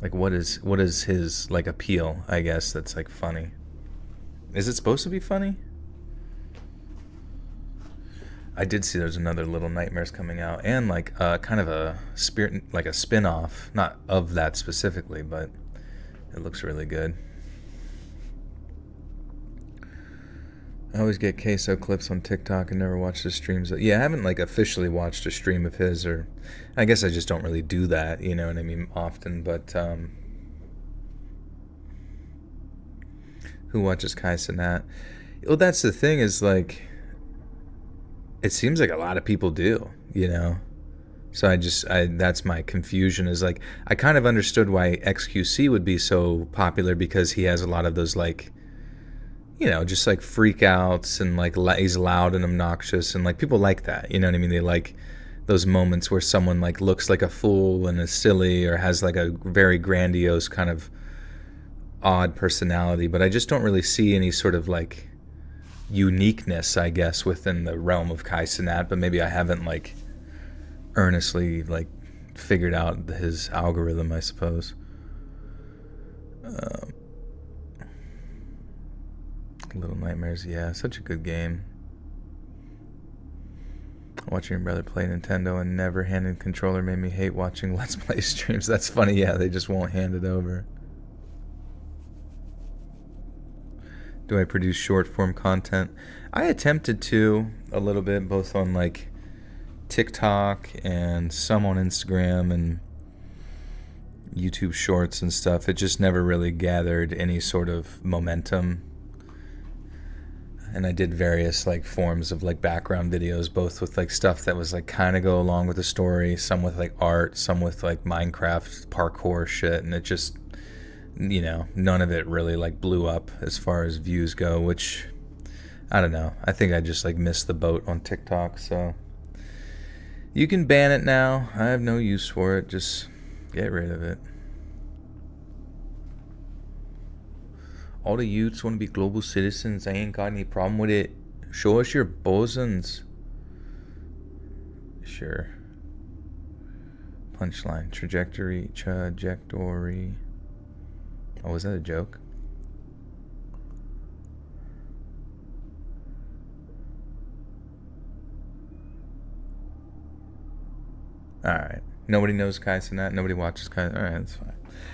like, what is his, like, appeal, I guess, that's, like, funny? Is it supposed to be funny? I did see there's another Little Nightmares coming out, and like kind of a spirit, like a spin-off, not of that specifically, but it looks really good. I always get Queso clips on TikTok and never watch the streams. Yeah, I haven't like officially watched a stream of his, or I guess I just don't really do that, you know what I mean, often. But who watches Kai Cenat? Well, that's the thing is like, it seems like a lot of people do, you know? So that's my confusion is like, I kind of understood why XQC would be so popular because he has a lot of those like, you know, just like freak outs and like he's loud and obnoxious and like people like that, you know what I mean? They like those moments where someone like looks like a fool and is silly or has like a very grandiose kind of odd personality, but I just don't really see any sort of like uniqueness, I guess, within the realm of Kai Cenat, but maybe I haven't like earnestly like figured out his algorithm, I suppose. Little Nightmares, yeah, such a good game. Watching your brother play Nintendo and never handing controller made me hate watching Let's Play streams. That's funny, yeah, they just won't hand it over. Do I produce short form content? I attempted to a little bit, both on like TikTok and some on Instagram and YouTube shorts and stuff. It just never really gathered any sort of momentum. And I did various like forms of like background videos, both with like stuff that was like kind of go along with the story, some with like art, some with like Minecraft parkour shit, and it just, you know, none of it really like blew up as far as views go, which I don't know. I think I just like missed the boat on TikTok. So you can ban it now. I have no use for it. Just get rid of it. All the youths want to be global citizens. I ain't got any problem with it. Show us your bosons. Sure. Punchline. Trajectory. Oh, was that a joke? All right. Nobody knows Kai Cenat. Nobody watches Kai. All right, that's fine.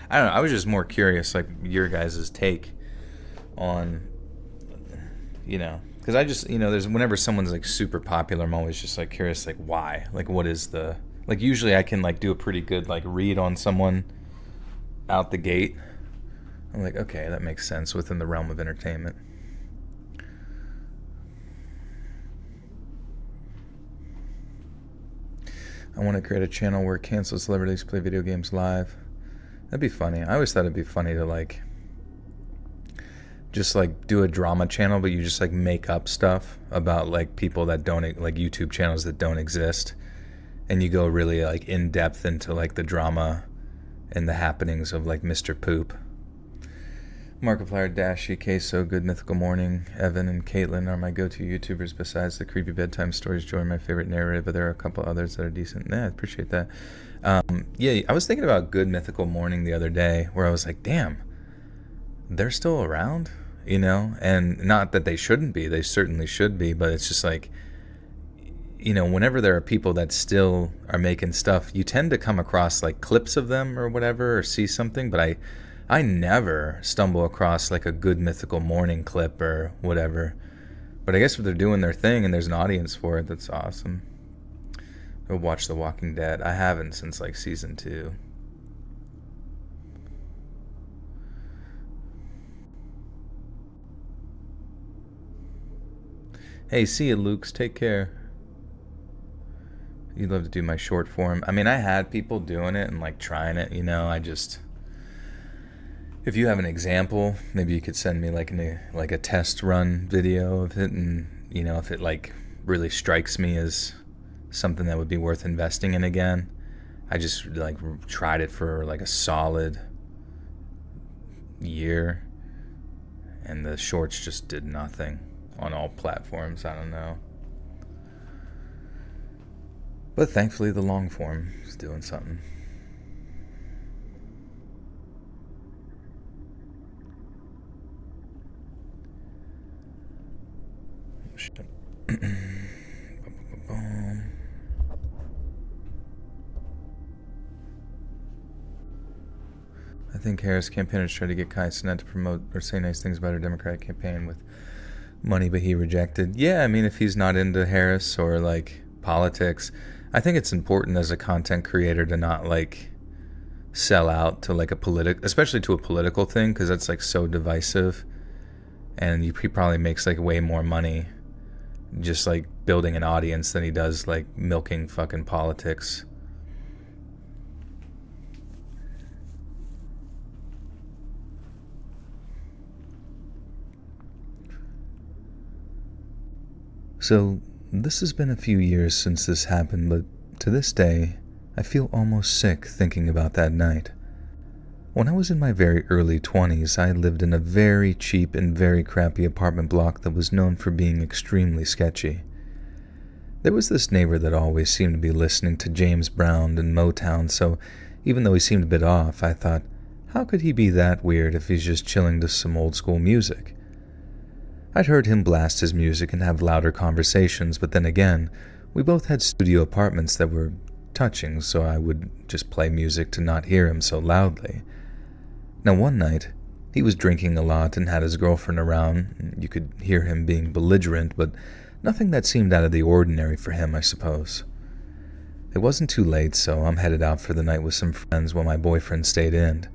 I don't know. I was just more curious, like your guys' take on, because I just, there's whenever someone's like super popular, I'm always just like curious, like why, like what is the, like usually I can like do a pretty good like read on someone out the gate. I'm like, okay, that makes sense within the realm of entertainment. I want to create a channel where canceled celebrities play video games live. That'd be funny. I always thought it'd be funny to like just like do a drama channel, but you just like make up stuff about like people that don't, like YouTube channels that don't exist, and you go really like in depth into like the drama and the happenings of like Mr. Poop. Markiplier, Dashy, Queso, Good Mythical Morning, Evan, and Caitlin are my go-to YouTubers besides the creepy bedtime stories. Joy, my favorite narrative, but there are a couple others that are decent. Yeah, I appreciate that. Yeah, I was thinking about Good Mythical Morning the other day, where I was like, damn, they're still around, and not that they shouldn't be. They certainly should be, but it's just like, whenever there are people that still are making stuff, you tend to come across like clips of them or whatever, or see something, but I never stumble across like a Good Mythical Morning clip or whatever. But I guess if they're doing their thing and there's an audience for it, that's awesome. Go watch The Walking Dead. I haven't since like season 2. Hey, see you, Lukes. Take care. You'd love to do my short form. I mean, I had people doing it and like trying it, I just... If you have an example, maybe you could send me like a test run video of it, and if it like really strikes me as something that would be worth investing in again. I just like tried it for like a solid year, and the shorts just did nothing on all platforms. I don't know, but thankfully the long form is doing something. I think Harris campaigners tried to get Kai Cenat to promote or say nice things about her Democratic campaign with money, but he rejected. Yeah, I mean, if he's not into Harris or like politics, I think it's important as a content creator to not like sell out to like especially to a political thing, because that's like so divisive, and he probably makes like way more money just like building an audience than he does like milking fucking politics. So this has been a few years since this happened, but to this day I feel almost sick thinking about that night. When I was in my very early 20s, I lived in a very cheap and very crappy apartment block that was known for being extremely sketchy. There was this neighbor that always seemed to be listening to James Brown and Motown, so even though he seemed a bit off, I thought, how could he be that weird if he's just chilling to some old school music? I'd heard him blast his music and have louder conversations, but then again, we both had studio apartments that were touching, so I would just play music to not hear him so loudly. Now one night, he was drinking a lot and had his girlfriend around. You could hear him being belligerent, but nothing that seemed out of the ordinary for him, I suppose. It wasn't too late, so I'm headed out for the night with some friends while my boyfriend stayed in.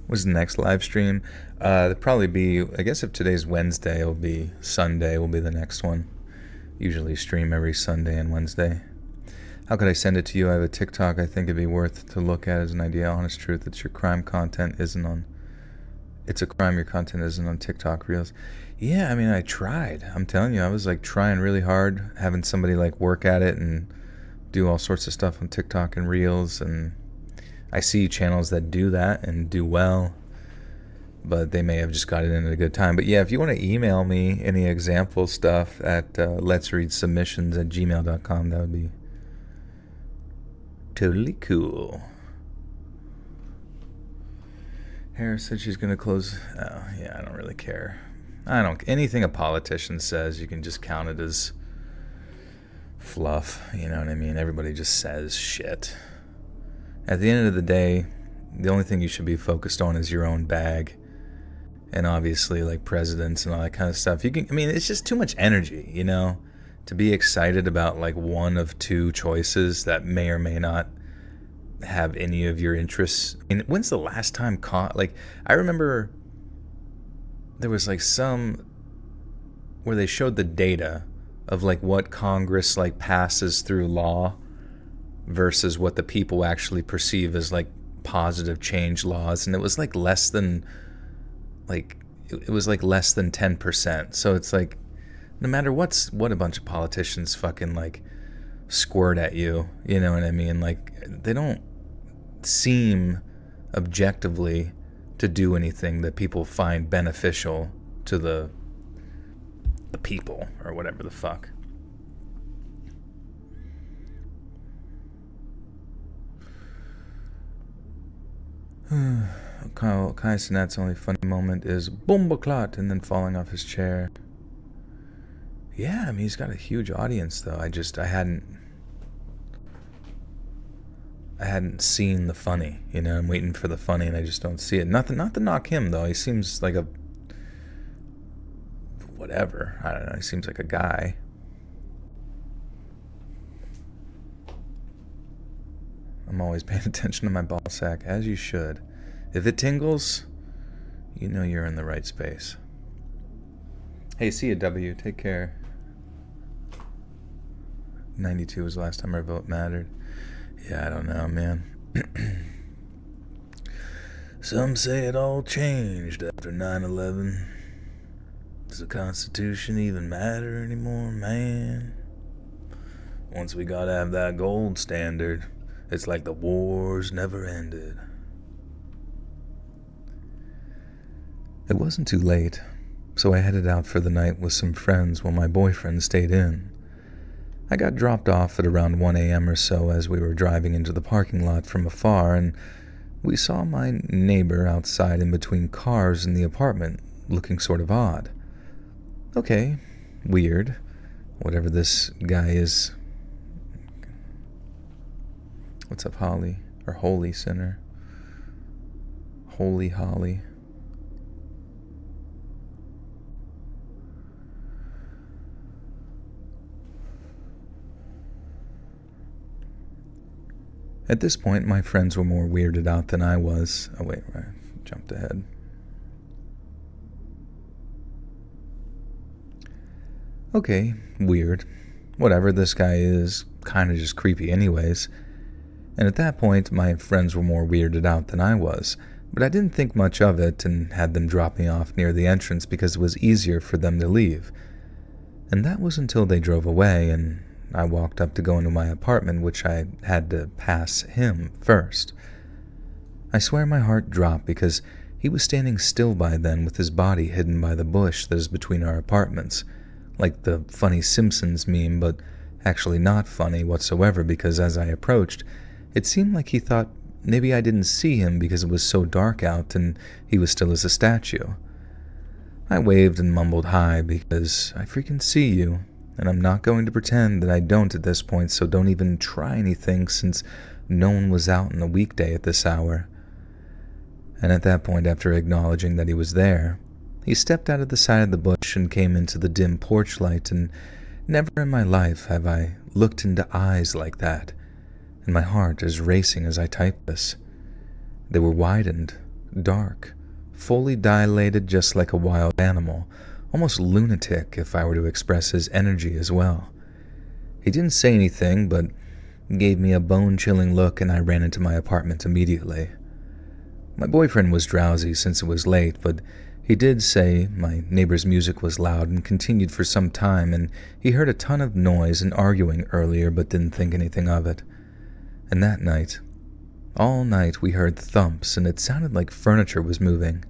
Was the next live stream? It'll probably be, I guess if today's Wednesday, it'll be Sunday will be the next one. Usually stream every Sunday and Wednesday. How could I send it to you? I have a TikTok I think it'd be worth to look at as an idea. Honest truth, it's your crime content isn't on... It's a crime your content isn't on TikTok Reels. Yeah, I mean, I tried. I'm telling you, I was like trying really hard, having somebody like work at it and do all sorts of stuff on TikTok and Reels, and I see channels that do that and do well, but they may have just got it in at a good time. But yeah, if you want to email me any example stuff at letsreadsubmissions@gmail.com, that would be totally cool. Harris said she's gonna close. Oh, yeah, I don't really care. Anything a politician says, you can just count it as fluff. You know what I mean? Everybody just says shit. At the end of the day, the only thing you should be focused on is your own bag. And obviously, like presidents and all that kind of stuff. It's just too much energy, to be excited about like one of two choices that may or may not have any of your interests. When's the last time I remember there was like some where they showed the data of like what Congress like passes through law versus what the people actually perceive as like positive change laws, and it was like less than it was like less than 10%. So it's like no matter what a bunch of politicians fucking like squirt at you, you know what I mean? Like they don't seem objectively to do anything that people find beneficial to the people or whatever the fuck. Kai Sinat's only funny moment is Bombaclot and then falling off his chair. Yeah, I mean, he's got a huge audience, though. I hadn't seen the funny, I'm waiting for the funny and I just don't see it. Not to knock him, though. He seems like a whatever. I don't know. He seems like a guy. I'm always paying attention to my ball sack, as you should. If it tingles, you know you're in the right space. Hey, see you, W. Take care. 92 was the last time our vote mattered. Yeah, I don't know, man. Some say it all changed after 9/11. Does the Constitution even matter anymore, man? Once we gotta have that gold standard, it's like the wars never ended. It wasn't too late, so I headed out for the night with some friends while my boyfriend stayed in. I got dropped off at around 1 a.m. or so as we were driving into the parking lot from afar, and we saw my neighbor outside in between cars in the apartment, looking sort of odd. Okay, weird. Whatever this guy is. What's up, Holly? Or Holy Sinner? Holy Holly. At this point, my friends were more weirded out than I was. Oh wait, I jumped ahead. Okay, weird. Whatever, this guy is kind of just creepy anyways. And at that point, my friends were more weirded out than I was. But I didn't think much of it and had them drop me off near the entrance because it was easier for them to leave. And that was until they drove away and I walked up to go into my apartment, which I had to pass him first. I swear my heart dropped because he was standing still by then with his body hidden by the bush that is between our apartments, like the funny Simpsons meme, but actually not funny whatsoever because as I approached, it seemed like he thought maybe I didn't see him because it was so dark out and he was still as a statue. I waved and mumbled hi because I freaking see you. And I'm not going to pretend that I don't at this point, so don't even try anything since no one was out on a weekday at this hour. And at that point, after acknowledging that he was there, he stepped out of the side of the bush and came into the dim porch light, and never in my life have I looked into eyes like that, and my heart is racing as I type this. They were widened, dark, fully dilated just like a wild animal, almost lunatic if I were to express his energy as well. He didn't say anything, but gave me a bone-chilling look and I ran into my apartment immediately. My boyfriend was drowsy since it was late, but he did say my neighbor's music was loud and continued for some time, and he heard a ton of noise and arguing earlier but didn't think anything of it. And that night, all night we heard thumps and it sounded like furniture was moving.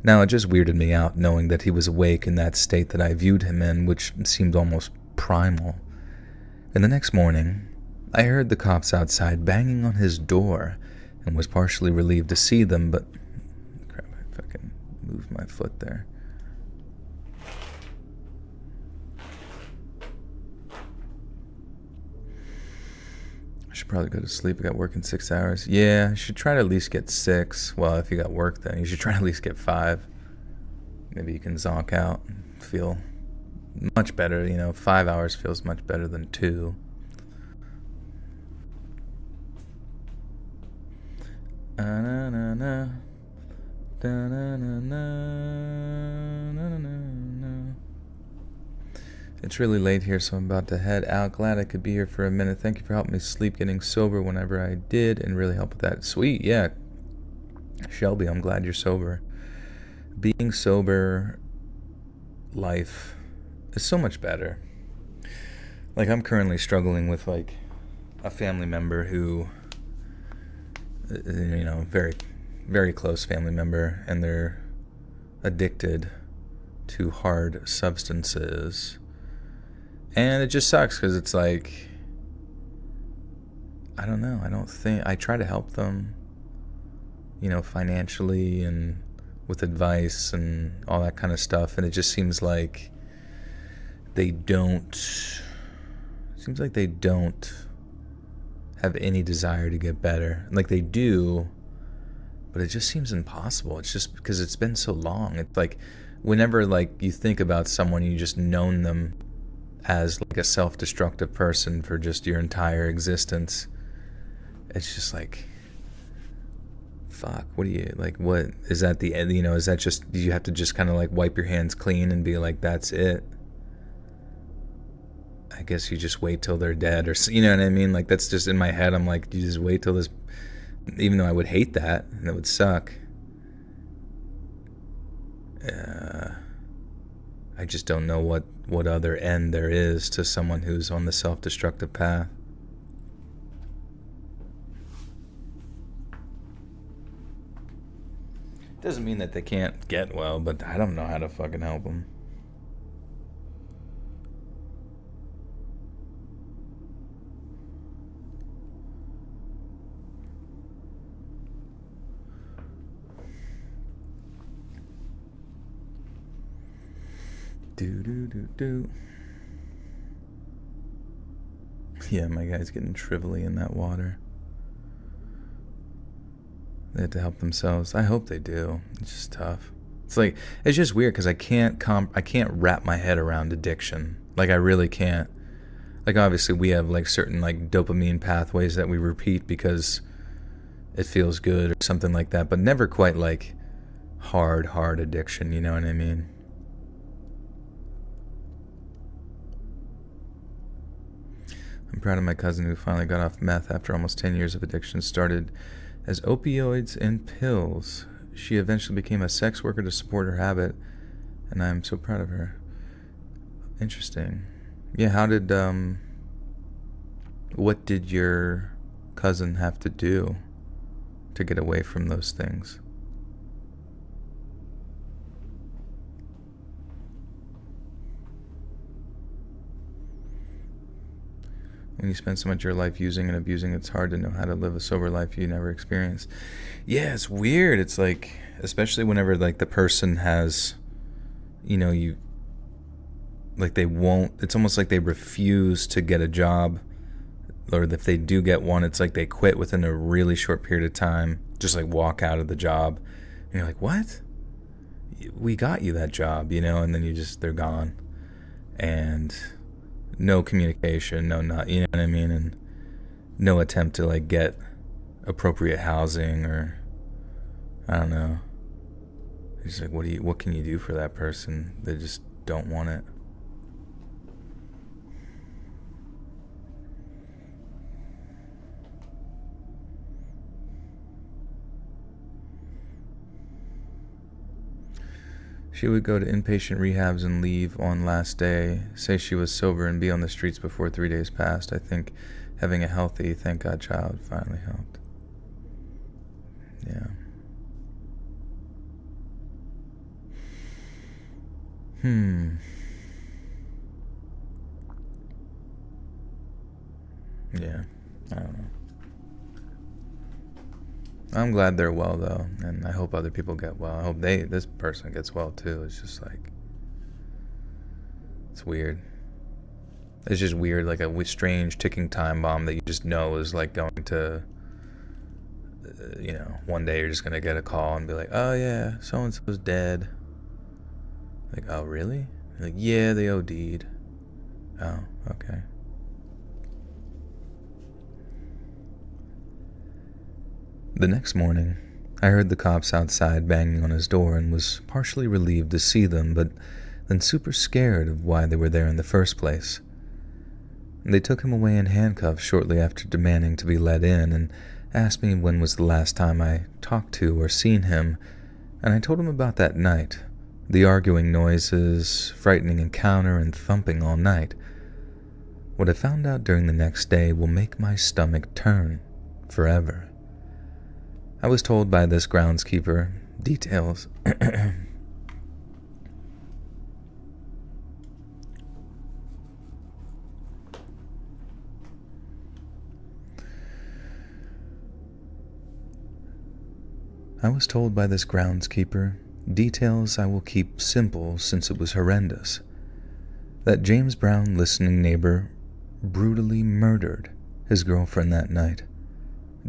Now, it just weirded me out knowing that he was awake in that state that I viewed him in, which seemed almost primal. And the next morning, I heard the cops outside banging on his door and was partially relieved to see them, but my foot there. I should probably go to sleep. I got work in 6 hours. Yeah, I should try to at least get 6. Well, if you got work, then you should try to at least get 5. Maybe you can zonk out and feel much better. 5 hours feels much better than 2. It's really late here, so I'm about to head out. Glad I could be here for a minute. Thank you for helping me sleep, getting sober whenever I did, and really help with that. Sweet, yeah. Shelby, I'm glad you're sober. Being sober life is so much better. Like, I'm currently struggling with, like, a family member who, very, very close family member, and they're addicted to hard substances. And it just sucks because it's like, I don't know. I try to help them, financially and with advice and all that kind of stuff. And it just seems like they don't have any desire to get better. Like, they do, but it just seems impossible. It's just because it's been so long. It's like, whenever, like, you think about someone, you just known them as like a self-destructive person for just your entire existence. It's just like, fuck, what is that the end? Is that just, do you have to just kind of like wipe your hands clean and be like, that's it? I guess you just wait till they're dead, or you know what I mean? Like, that's just in my head. I'm like, you just wait till this, even though I would hate that and it would suck. I just don't know what other end there is to someone who's on the self-destructive path. Doesn't mean that they can't get well, but I don't know how to fucking help them. Do. Yeah, my guy's getting shrivelly in that water. They have to help themselves. I hope they do. It's just tough. It's just weird because I can't wrap my head around addiction. Like, I really can't. Like, obviously we have like certain like dopamine pathways that we repeat because it feels good or something like that, but never quite like hard addiction, you know what I mean? I'm proud of my cousin who finally got off meth after almost 10 years of addiction. Started as opioids and pills. She eventually became a sex worker to support her habit, and I'm so proud of her. Interesting. Yeah, what did your cousin have to do to get away from those things? When you spend so much of your life using and abusing, it's hard to know how to live a sober life you never experienced. Yeah, it's weird. It's like, especially whenever like the person has, it's almost like they refuse to get a job, or if they do get one, it's like they quit within a really short period of time, just like walk out of the job. And you're like, what? We got you that job, and then they're gone. And no communication, you know what I mean? And no attempt to like get appropriate housing, or I don't know. It's like, what can you do for that person? They just don't want it. She would go to inpatient rehabs and leave on last day, say she was sober and be on the streets before 3 days passed. I think having a healthy, thank God, child finally helped. Yeah. Yeah, I don't know. I'm glad they're well though, and I hope other people get well. I hope this person gets well too. It's just like, it's weird. It's just weird, like a strange ticking time bomb that you just know is like going to, one day you're just gonna get a call and be like, oh yeah, so and so's dead. Like, oh really? Like, yeah, they OD'd. Oh, okay. The next morning, I heard the cops outside banging on his door and was partially relieved to see them, but then super scared of why they were there in the first place. They took him away in handcuffs shortly after demanding to be let in and asked me when was the last time I talked to or seen him, and I told him about that night, the arguing noises, frightening encounter, and thumping all night. What I found out during the next day will make my stomach turn forever. I was told by this groundskeeper details. I was told by this groundskeeper details I will keep simple since it was horrendous. That James Brown listening neighbor brutally murdered his girlfriend that night,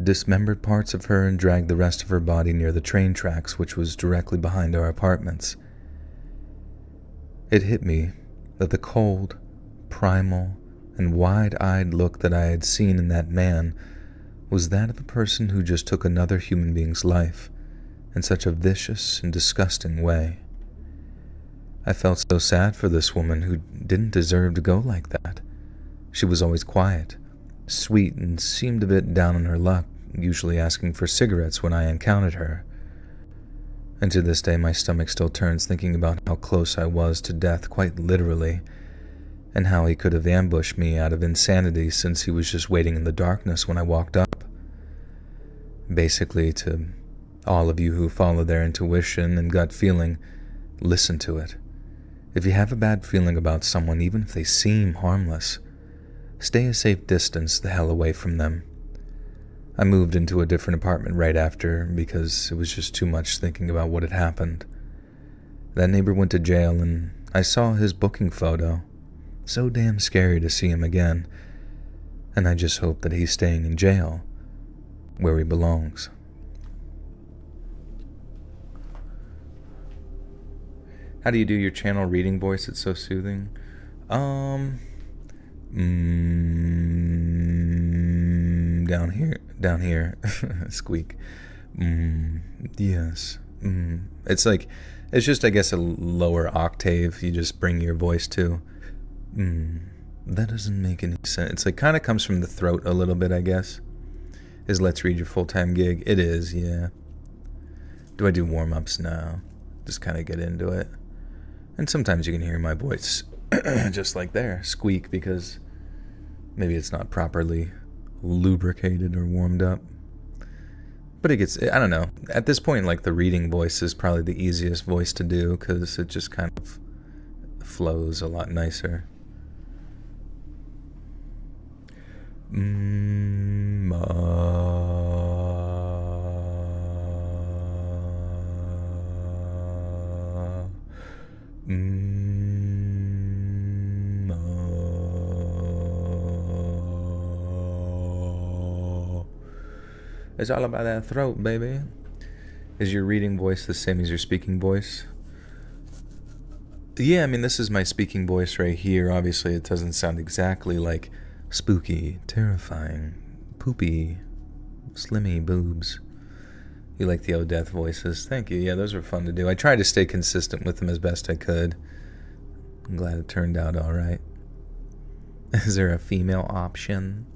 dismembered parts of her and dragged the rest of her body near the train tracks, which was directly behind our apartments. It hit me that the cold, primal, and wide-eyed look that I had seen in that man was that of a person who just took another human being's life in such a vicious and disgusting way. I felt so sad for this woman who didn't deserve to go like that. She was always quiet, sweet, and seemed a bit down on her luck, usually asking for cigarettes when I encountered her. And to this day my stomach still turns thinking about how close I was to death, quite literally, and how he could have ambushed me out of insanity since he was just waiting in the darkness when I walked up. Basically, to all of you who follow their intuition and gut feeling, listen to it. If you have a bad feeling about someone, even if they seem harmless, stay a safe distance the hell away from them. I moved into a different apartment right after because it was just too much thinking about what had happened. That neighbor went to jail and I saw his booking photo. So damn scary to see him again. And I just hope that he's staying in jail, where he belongs. How do you do your channel reading voice? It's so soothing. Down here, squeak. Yes. It's like, it's just, I guess, a lower octave you just bring your voice to. That doesn't make any sense. It's like, kind of comes from the throat a little bit, I guess. Is Let's Read Your Full-Time Gig? It is, yeah. Do I do warm-ups? No. Just kind of get into it. And sometimes you can hear my voice just like there, squeak, because maybe it's not properly lubricated or warmed up. But it gets, I don't know. At this point, like, the reading voice is probably the easiest voice to do because it just kind of flows a lot nicer. It's all about that throat, baby. Is your reading voice the same as your speaking voice? Yeah, I mean, this is my speaking voice right here. Obviously, it doesn't sound exactly like spooky, terrifying, poopy, slimmy boobs. You like the Odeth voices. Thank you. Yeah, those were fun to do. I tried to stay consistent with them as best I could. I'm glad it turned out all right. Is there a female option?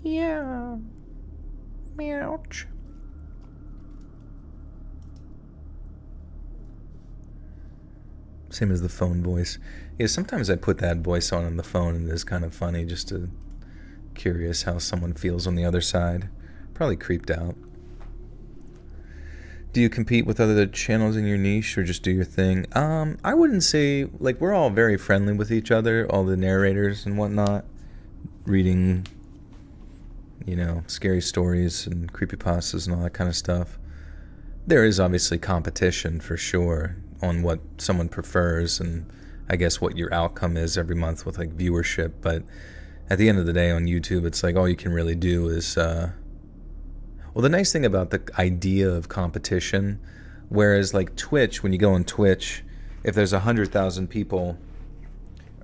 Yeah. Ouch. Same as the phone voice. Yeah, sometimes I put that voice on the phone and it's kind of funny, just to curious how someone feels on the other side. Probably creeped out. Do you compete with other channels in your niche or just do your thing? I wouldn't say, like, we're all very friendly with each other, all the narrators and whatnot, reading scary stories and creepypastas and all that kind of stuff. There is obviously competition for sure on what someone prefers and I guess what your outcome is every month with like viewership, but at the end of the day on YouTube, it's like all you can really do is well, the nice thing about the idea of competition, whereas like Twitch, when you go on Twitch, if there's 100,000 people,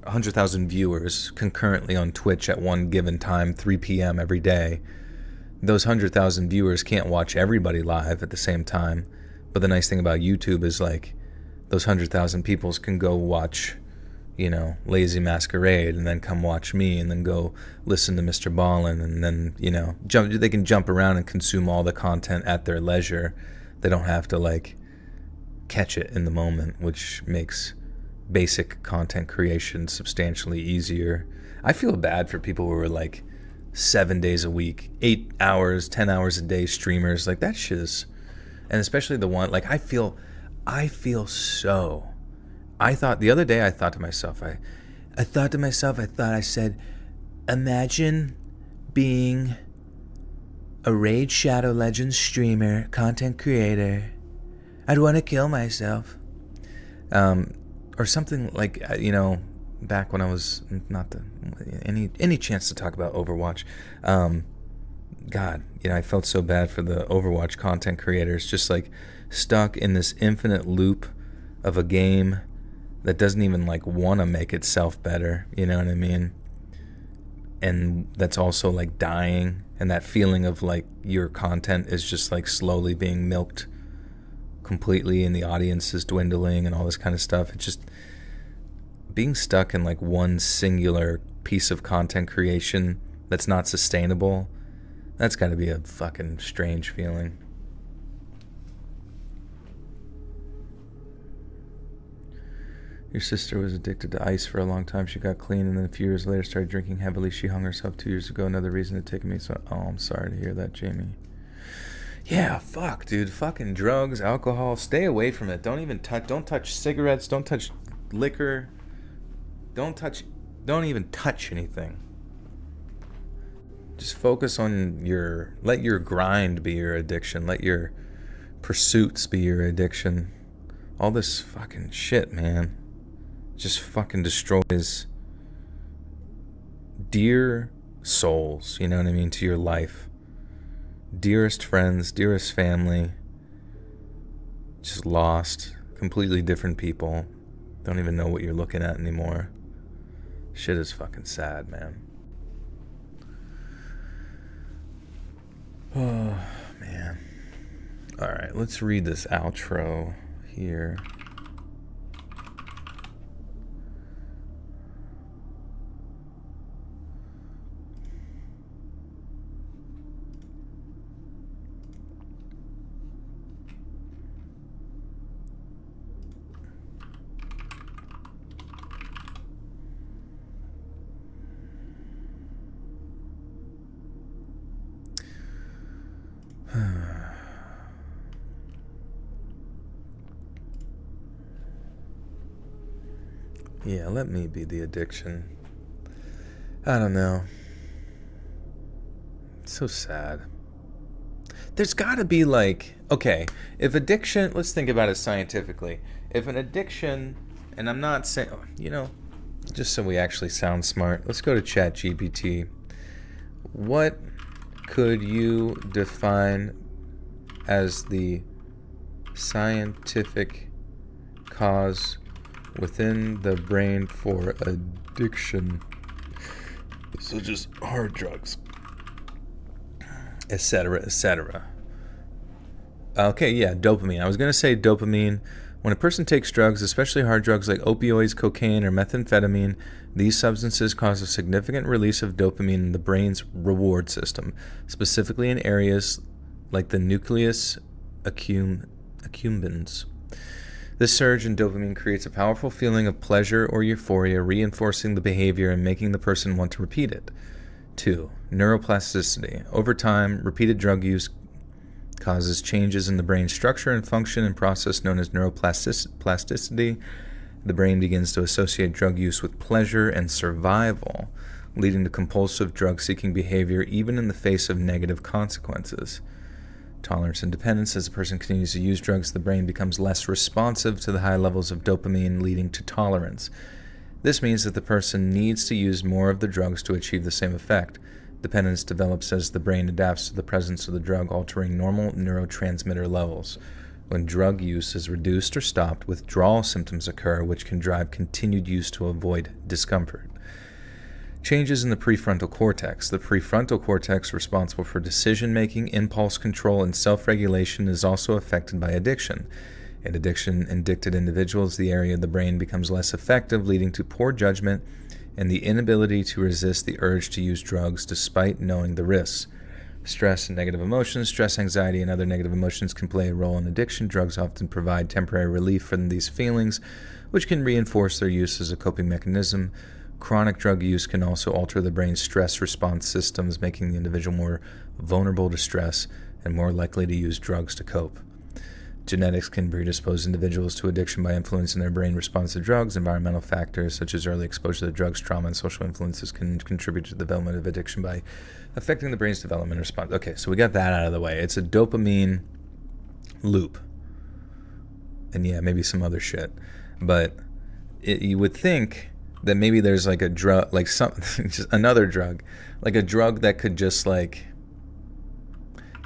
100,000 viewers concurrently on Twitch at one given time, 3 p.m. every day, those 100,000 viewers can't watch everybody live at the same time. But the nice thing about YouTube is like those 100,000 people can go watch, Lazy Masquerade and then come watch me and then go listen to Mr. Ballin and then, they can jump around and consume all the content at their leisure. They don't have to like catch it in the moment, which makes basic content creation substantially easier. I feel bad for people who are like 7 days a week, 8 hours, 10 hours a day streamers. Like that shit is, and especially the one, like I feel so, I thought the other day, I said, imagine being a Raid Shadow Legends streamer, content creator. I'd want to kill myself. Or something like, back when I was not any chance to talk about Overwatch. God, I felt so bad for the Overwatch content creators, just like stuck in this infinite loop of a game that doesn't even like want to make itself better, you know what I mean? And that's also like dying, and that feeling of like your content is just like slowly being milked completely and the audience is dwindling and all this kind of stuff. It's just being stuck in like one singular piece of content creation that's not sustainable. That's got to be a fucking strange feeling. Your sister was addicted to ice for a long time. She got clean and then a few years later started drinking heavily. She hung herself 2 years ago. Another reason to take me. So, I'm sorry to hear that, Jamie. Yeah, fuck, dude. Fucking drugs, alcohol. Stay away from it. Don't touch cigarettes. Don't touch liquor. Don't even touch anything. Just focus on let your grind be your addiction. Let your pursuits be your addiction. All this fucking shit, man, just fucking destroys dear souls, you know what I mean, to your life. Dearest friends, dearest family, just lost, completely different people. Don't even know what you're looking at anymore. Shit is fucking sad, man. Oh, man. Alright, let's read this outro here. Yeah, let me be the addiction. I don't know. It's so sad. There's gotta be like, okay, if addiction, let's think about it scientifically. If an addiction, and I'm not saying, just so we actually sound smart, let's go to ChatGPT. What could you define as the scientific cause within the brain for addiction? So just hard drugs, etc., etc. Okay, yeah, dopamine. I was going to say dopamine. When a person takes drugs, especially hard drugs like opioids, cocaine, or methamphetamine, these substances cause a significant release of dopamine in the brain's reward system, specifically in areas like the nucleus accumbens. This surge in dopamine creates a powerful feeling of pleasure or euphoria, reinforcing the behavior and making the person want to repeat it. 2. Neuroplasticity. Over time, repeated drug use causes changes in the brain's structure and function, and process known as neuroplasticity. The brain begins to associate drug use with pleasure and survival, leading to compulsive drug-seeking behavior even in the face of negative consequences. Tolerance and dependence. As a person continues to use drugs, the brain becomes less responsive to the high levels of dopamine, leading to tolerance. This means that the person needs to use more of the drugs to achieve the same effect. Dependence develops as the brain adapts to the presence of the drug, altering normal neurotransmitter levels. When drug use is reduced or stopped, withdrawal symptoms occur, which can drive continued use to avoid discomfort. Changes in the prefrontal cortex. The prefrontal cortex, responsible for decision-making, impulse control, and self-regulation, is also affected by addiction. In addicted individuals, the area of the brain becomes less effective, leading to poor judgment and the inability to resist the urge to use drugs despite knowing the risks. Stress and negative emotions. Stress, anxiety, and other negative emotions can play a role in addiction. Drugs often provide temporary relief from these feelings, which can reinforce their use as a coping mechanism. Chronic drug use can also alter the brain's stress response systems, making the individual more vulnerable to stress and more likely to use drugs to cope. Genetics can predispose individuals to addiction by influencing their brain response to drugs. Environmental factors such as early exposure to drugs, trauma, and social influences can contribute to the development of addiction by affecting the brain's development response. Okay, so we got that out of the way. It's a dopamine loop. And yeah, maybe some other shit. But you would think that maybe there's like a drug, like some, just another drug, like a drug that could just like,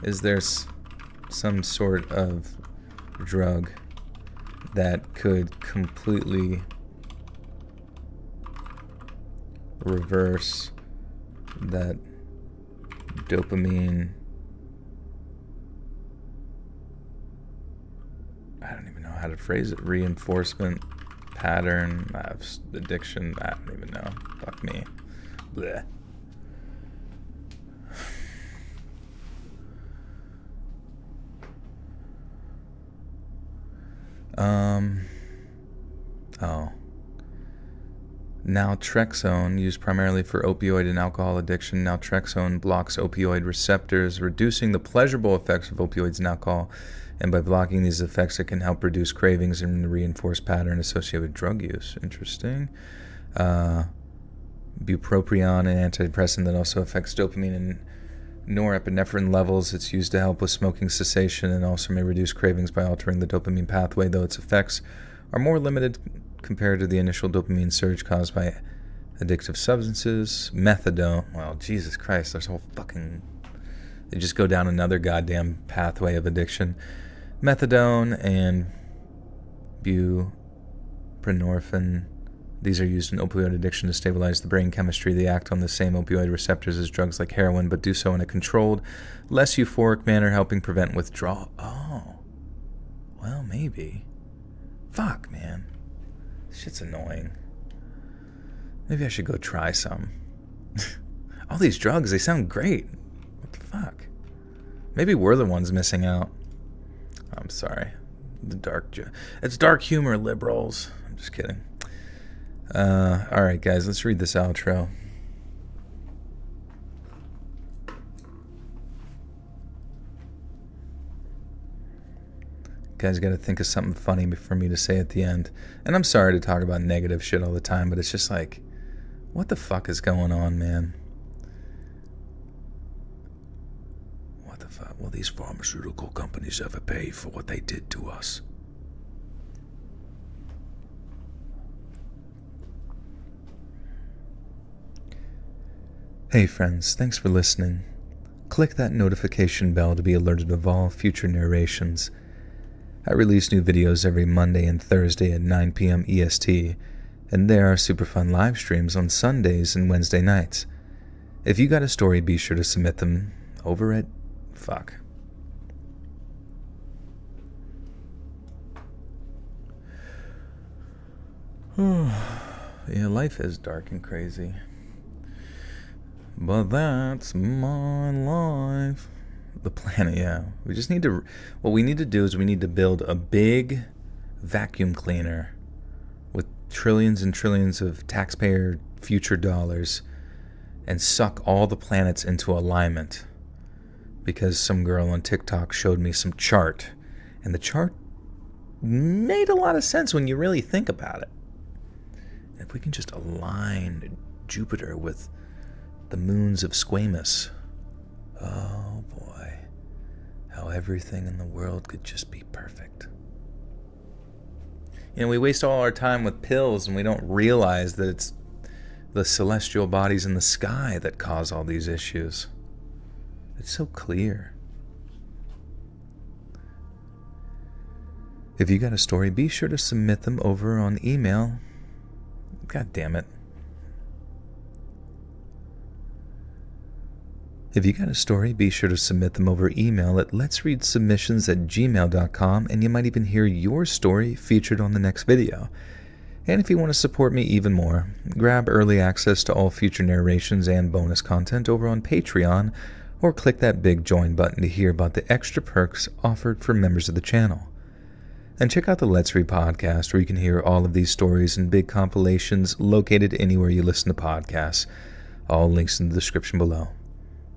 is there some sort of drug that could completely reverse that dopamine, I don't even know how to phrase it, reinforcement pattern, addiction, I don't even know, fuck me, bleh. Naltrexone, used primarily for opioid and alcohol addiction. Naltrexone blocks opioid receptors, reducing the pleasurable effects of opioids and alcohol, and by blocking these effects, it can help reduce cravings and reinforce pattern associated with drug use. Interesting. Bupropion, an antidepressant that also affects dopamine and norepinephrine levels. It's used to help with smoking cessation and also may reduce cravings by altering the dopamine pathway, though its effects are more limited compared to the initial dopamine surge caused by addictive substances. Methadone, well, Jesus Christ, there's a whole fucking, they just go down another goddamn pathway of addiction. Methadone and buprenorphine, these are used in opioid addiction to stabilize the brain chemistry. They act on the same opioid receptors as drugs like heroin, but do so in a controlled, less euphoric manner, helping prevent withdrawal. Oh, well, maybe. Fuck, man. This shit's annoying. Maybe I should go try some. All these drugs, they sound great. What the fuck? Maybe we're the ones missing out. I'm sorry. It's dark humor, liberals. I'm just kidding. Alright, guys, let's read this outro. Guys, got to think of something funny for me to say at the end. And I'm sorry to talk about negative shit all the time, but it's just like, what the fuck is going on, man? What the fuck? Will these pharmaceutical companies ever pay for what they did to us? Hey friends, thanks for listening. Click that notification bell to be alerted of all future narrations. I release new videos every Monday and Thursday at 9 p.m. EST, and there are super fun live streams on Sundays and Wednesday nights. If you got a story, be sure to submit them over at... Fuck. Yeah, life is dark and crazy. But that's my life. The planet, yeah. We just need to... What we need to do is we need to build a big vacuum cleaner with trillions and trillions of taxpayer future dollars and suck all the planets into alignment. Because some girl on TikTok showed me some chart. And the chart made a lot of sense when you really think about it. If we can just align Jupiter with The moons of Squamous. Oh boy. How everything in the world could just be perfect. You know, we waste all our time with pills and we don't realize that it's the celestial bodies in the sky that cause all these issues. It's so clear. If you got a story, be sure to submit them over on email. God damn it. If you got a story, be sure to submit them over email at letsreadsubmissions@gmail.com, and you might even hear your story featured on the next video. And if you want to support me even more, grab early access to all future narrations and bonus content over on Patreon, or click that big join button to hear about the extra perks offered for members of the channel. And check out the Let's Read podcast, where you can hear all of these stories and big compilations located anywhere you listen to podcasts. All links in the description below.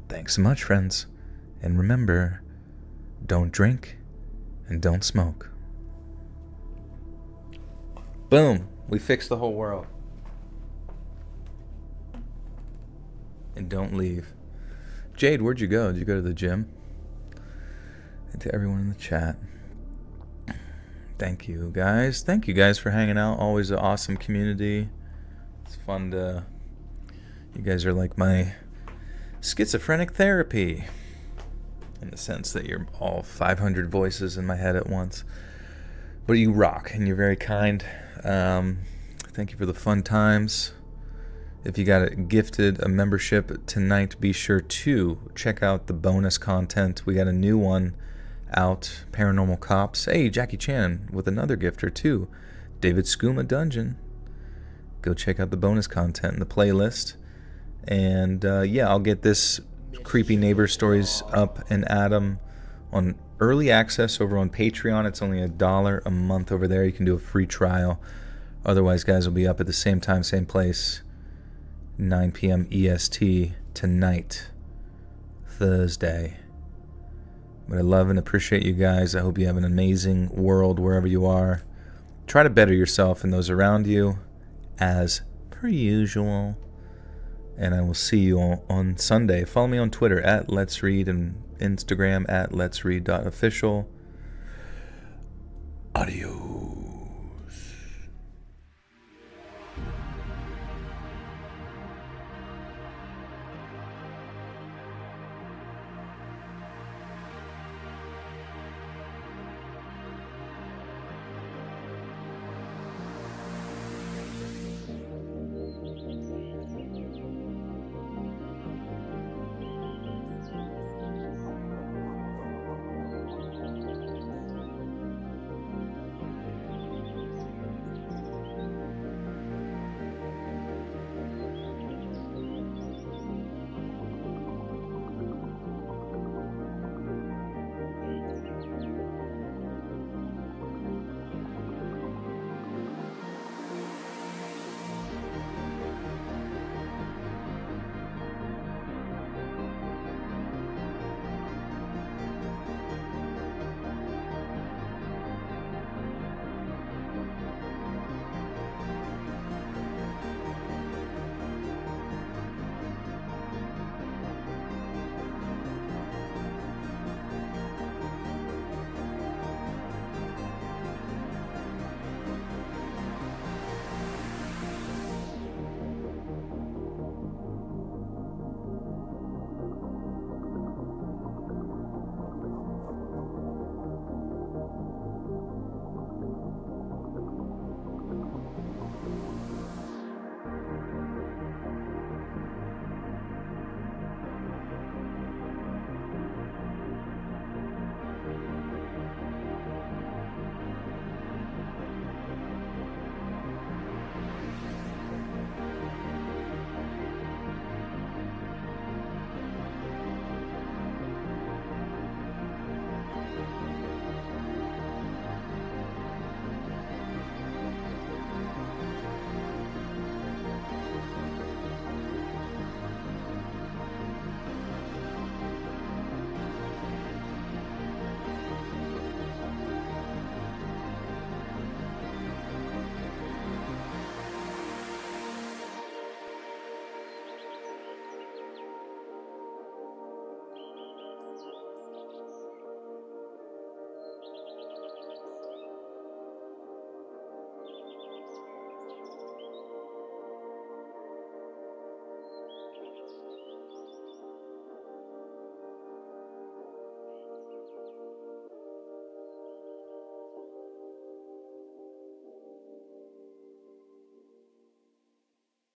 Thanks so much, friends. And remember, don't drink and don't smoke. Boom. We fixed the whole world. And don't leave. Jade, where'd you go? Did you go to the gym? And to everyone in the chat, thank you guys. Thank you guys for hanging out. Always an awesome community. It's fun to... You guys are like my schizophrenic therapy, in the sense that you're all 500 voices in my head at once. But you rock, and you're very kind. Thank you for the fun times. If you got gifted a membership tonight, be sure to check out the bonus content. We got a new one out, Paranormal Cops. Hey, Jackie Chan with another gifter too. David Skooma Dungeon. Go check out the bonus content in the playlist. And yeah, I'll get this Creepy Neighbor Stories up and at 'em on early access over on Patreon. It's only $1 a month over there. You can do a free trial. Otherwise, guys, will be up at the same time, same place, 9 p.m. EST tonight, Thursday. But I love and appreciate you guys. I hope you have an amazing world wherever you are. Try to better yourself and those around you, as per usual. And I will see you on Sunday. Follow me on Twitter at Let's Read and Instagram at letsread.official. Adios.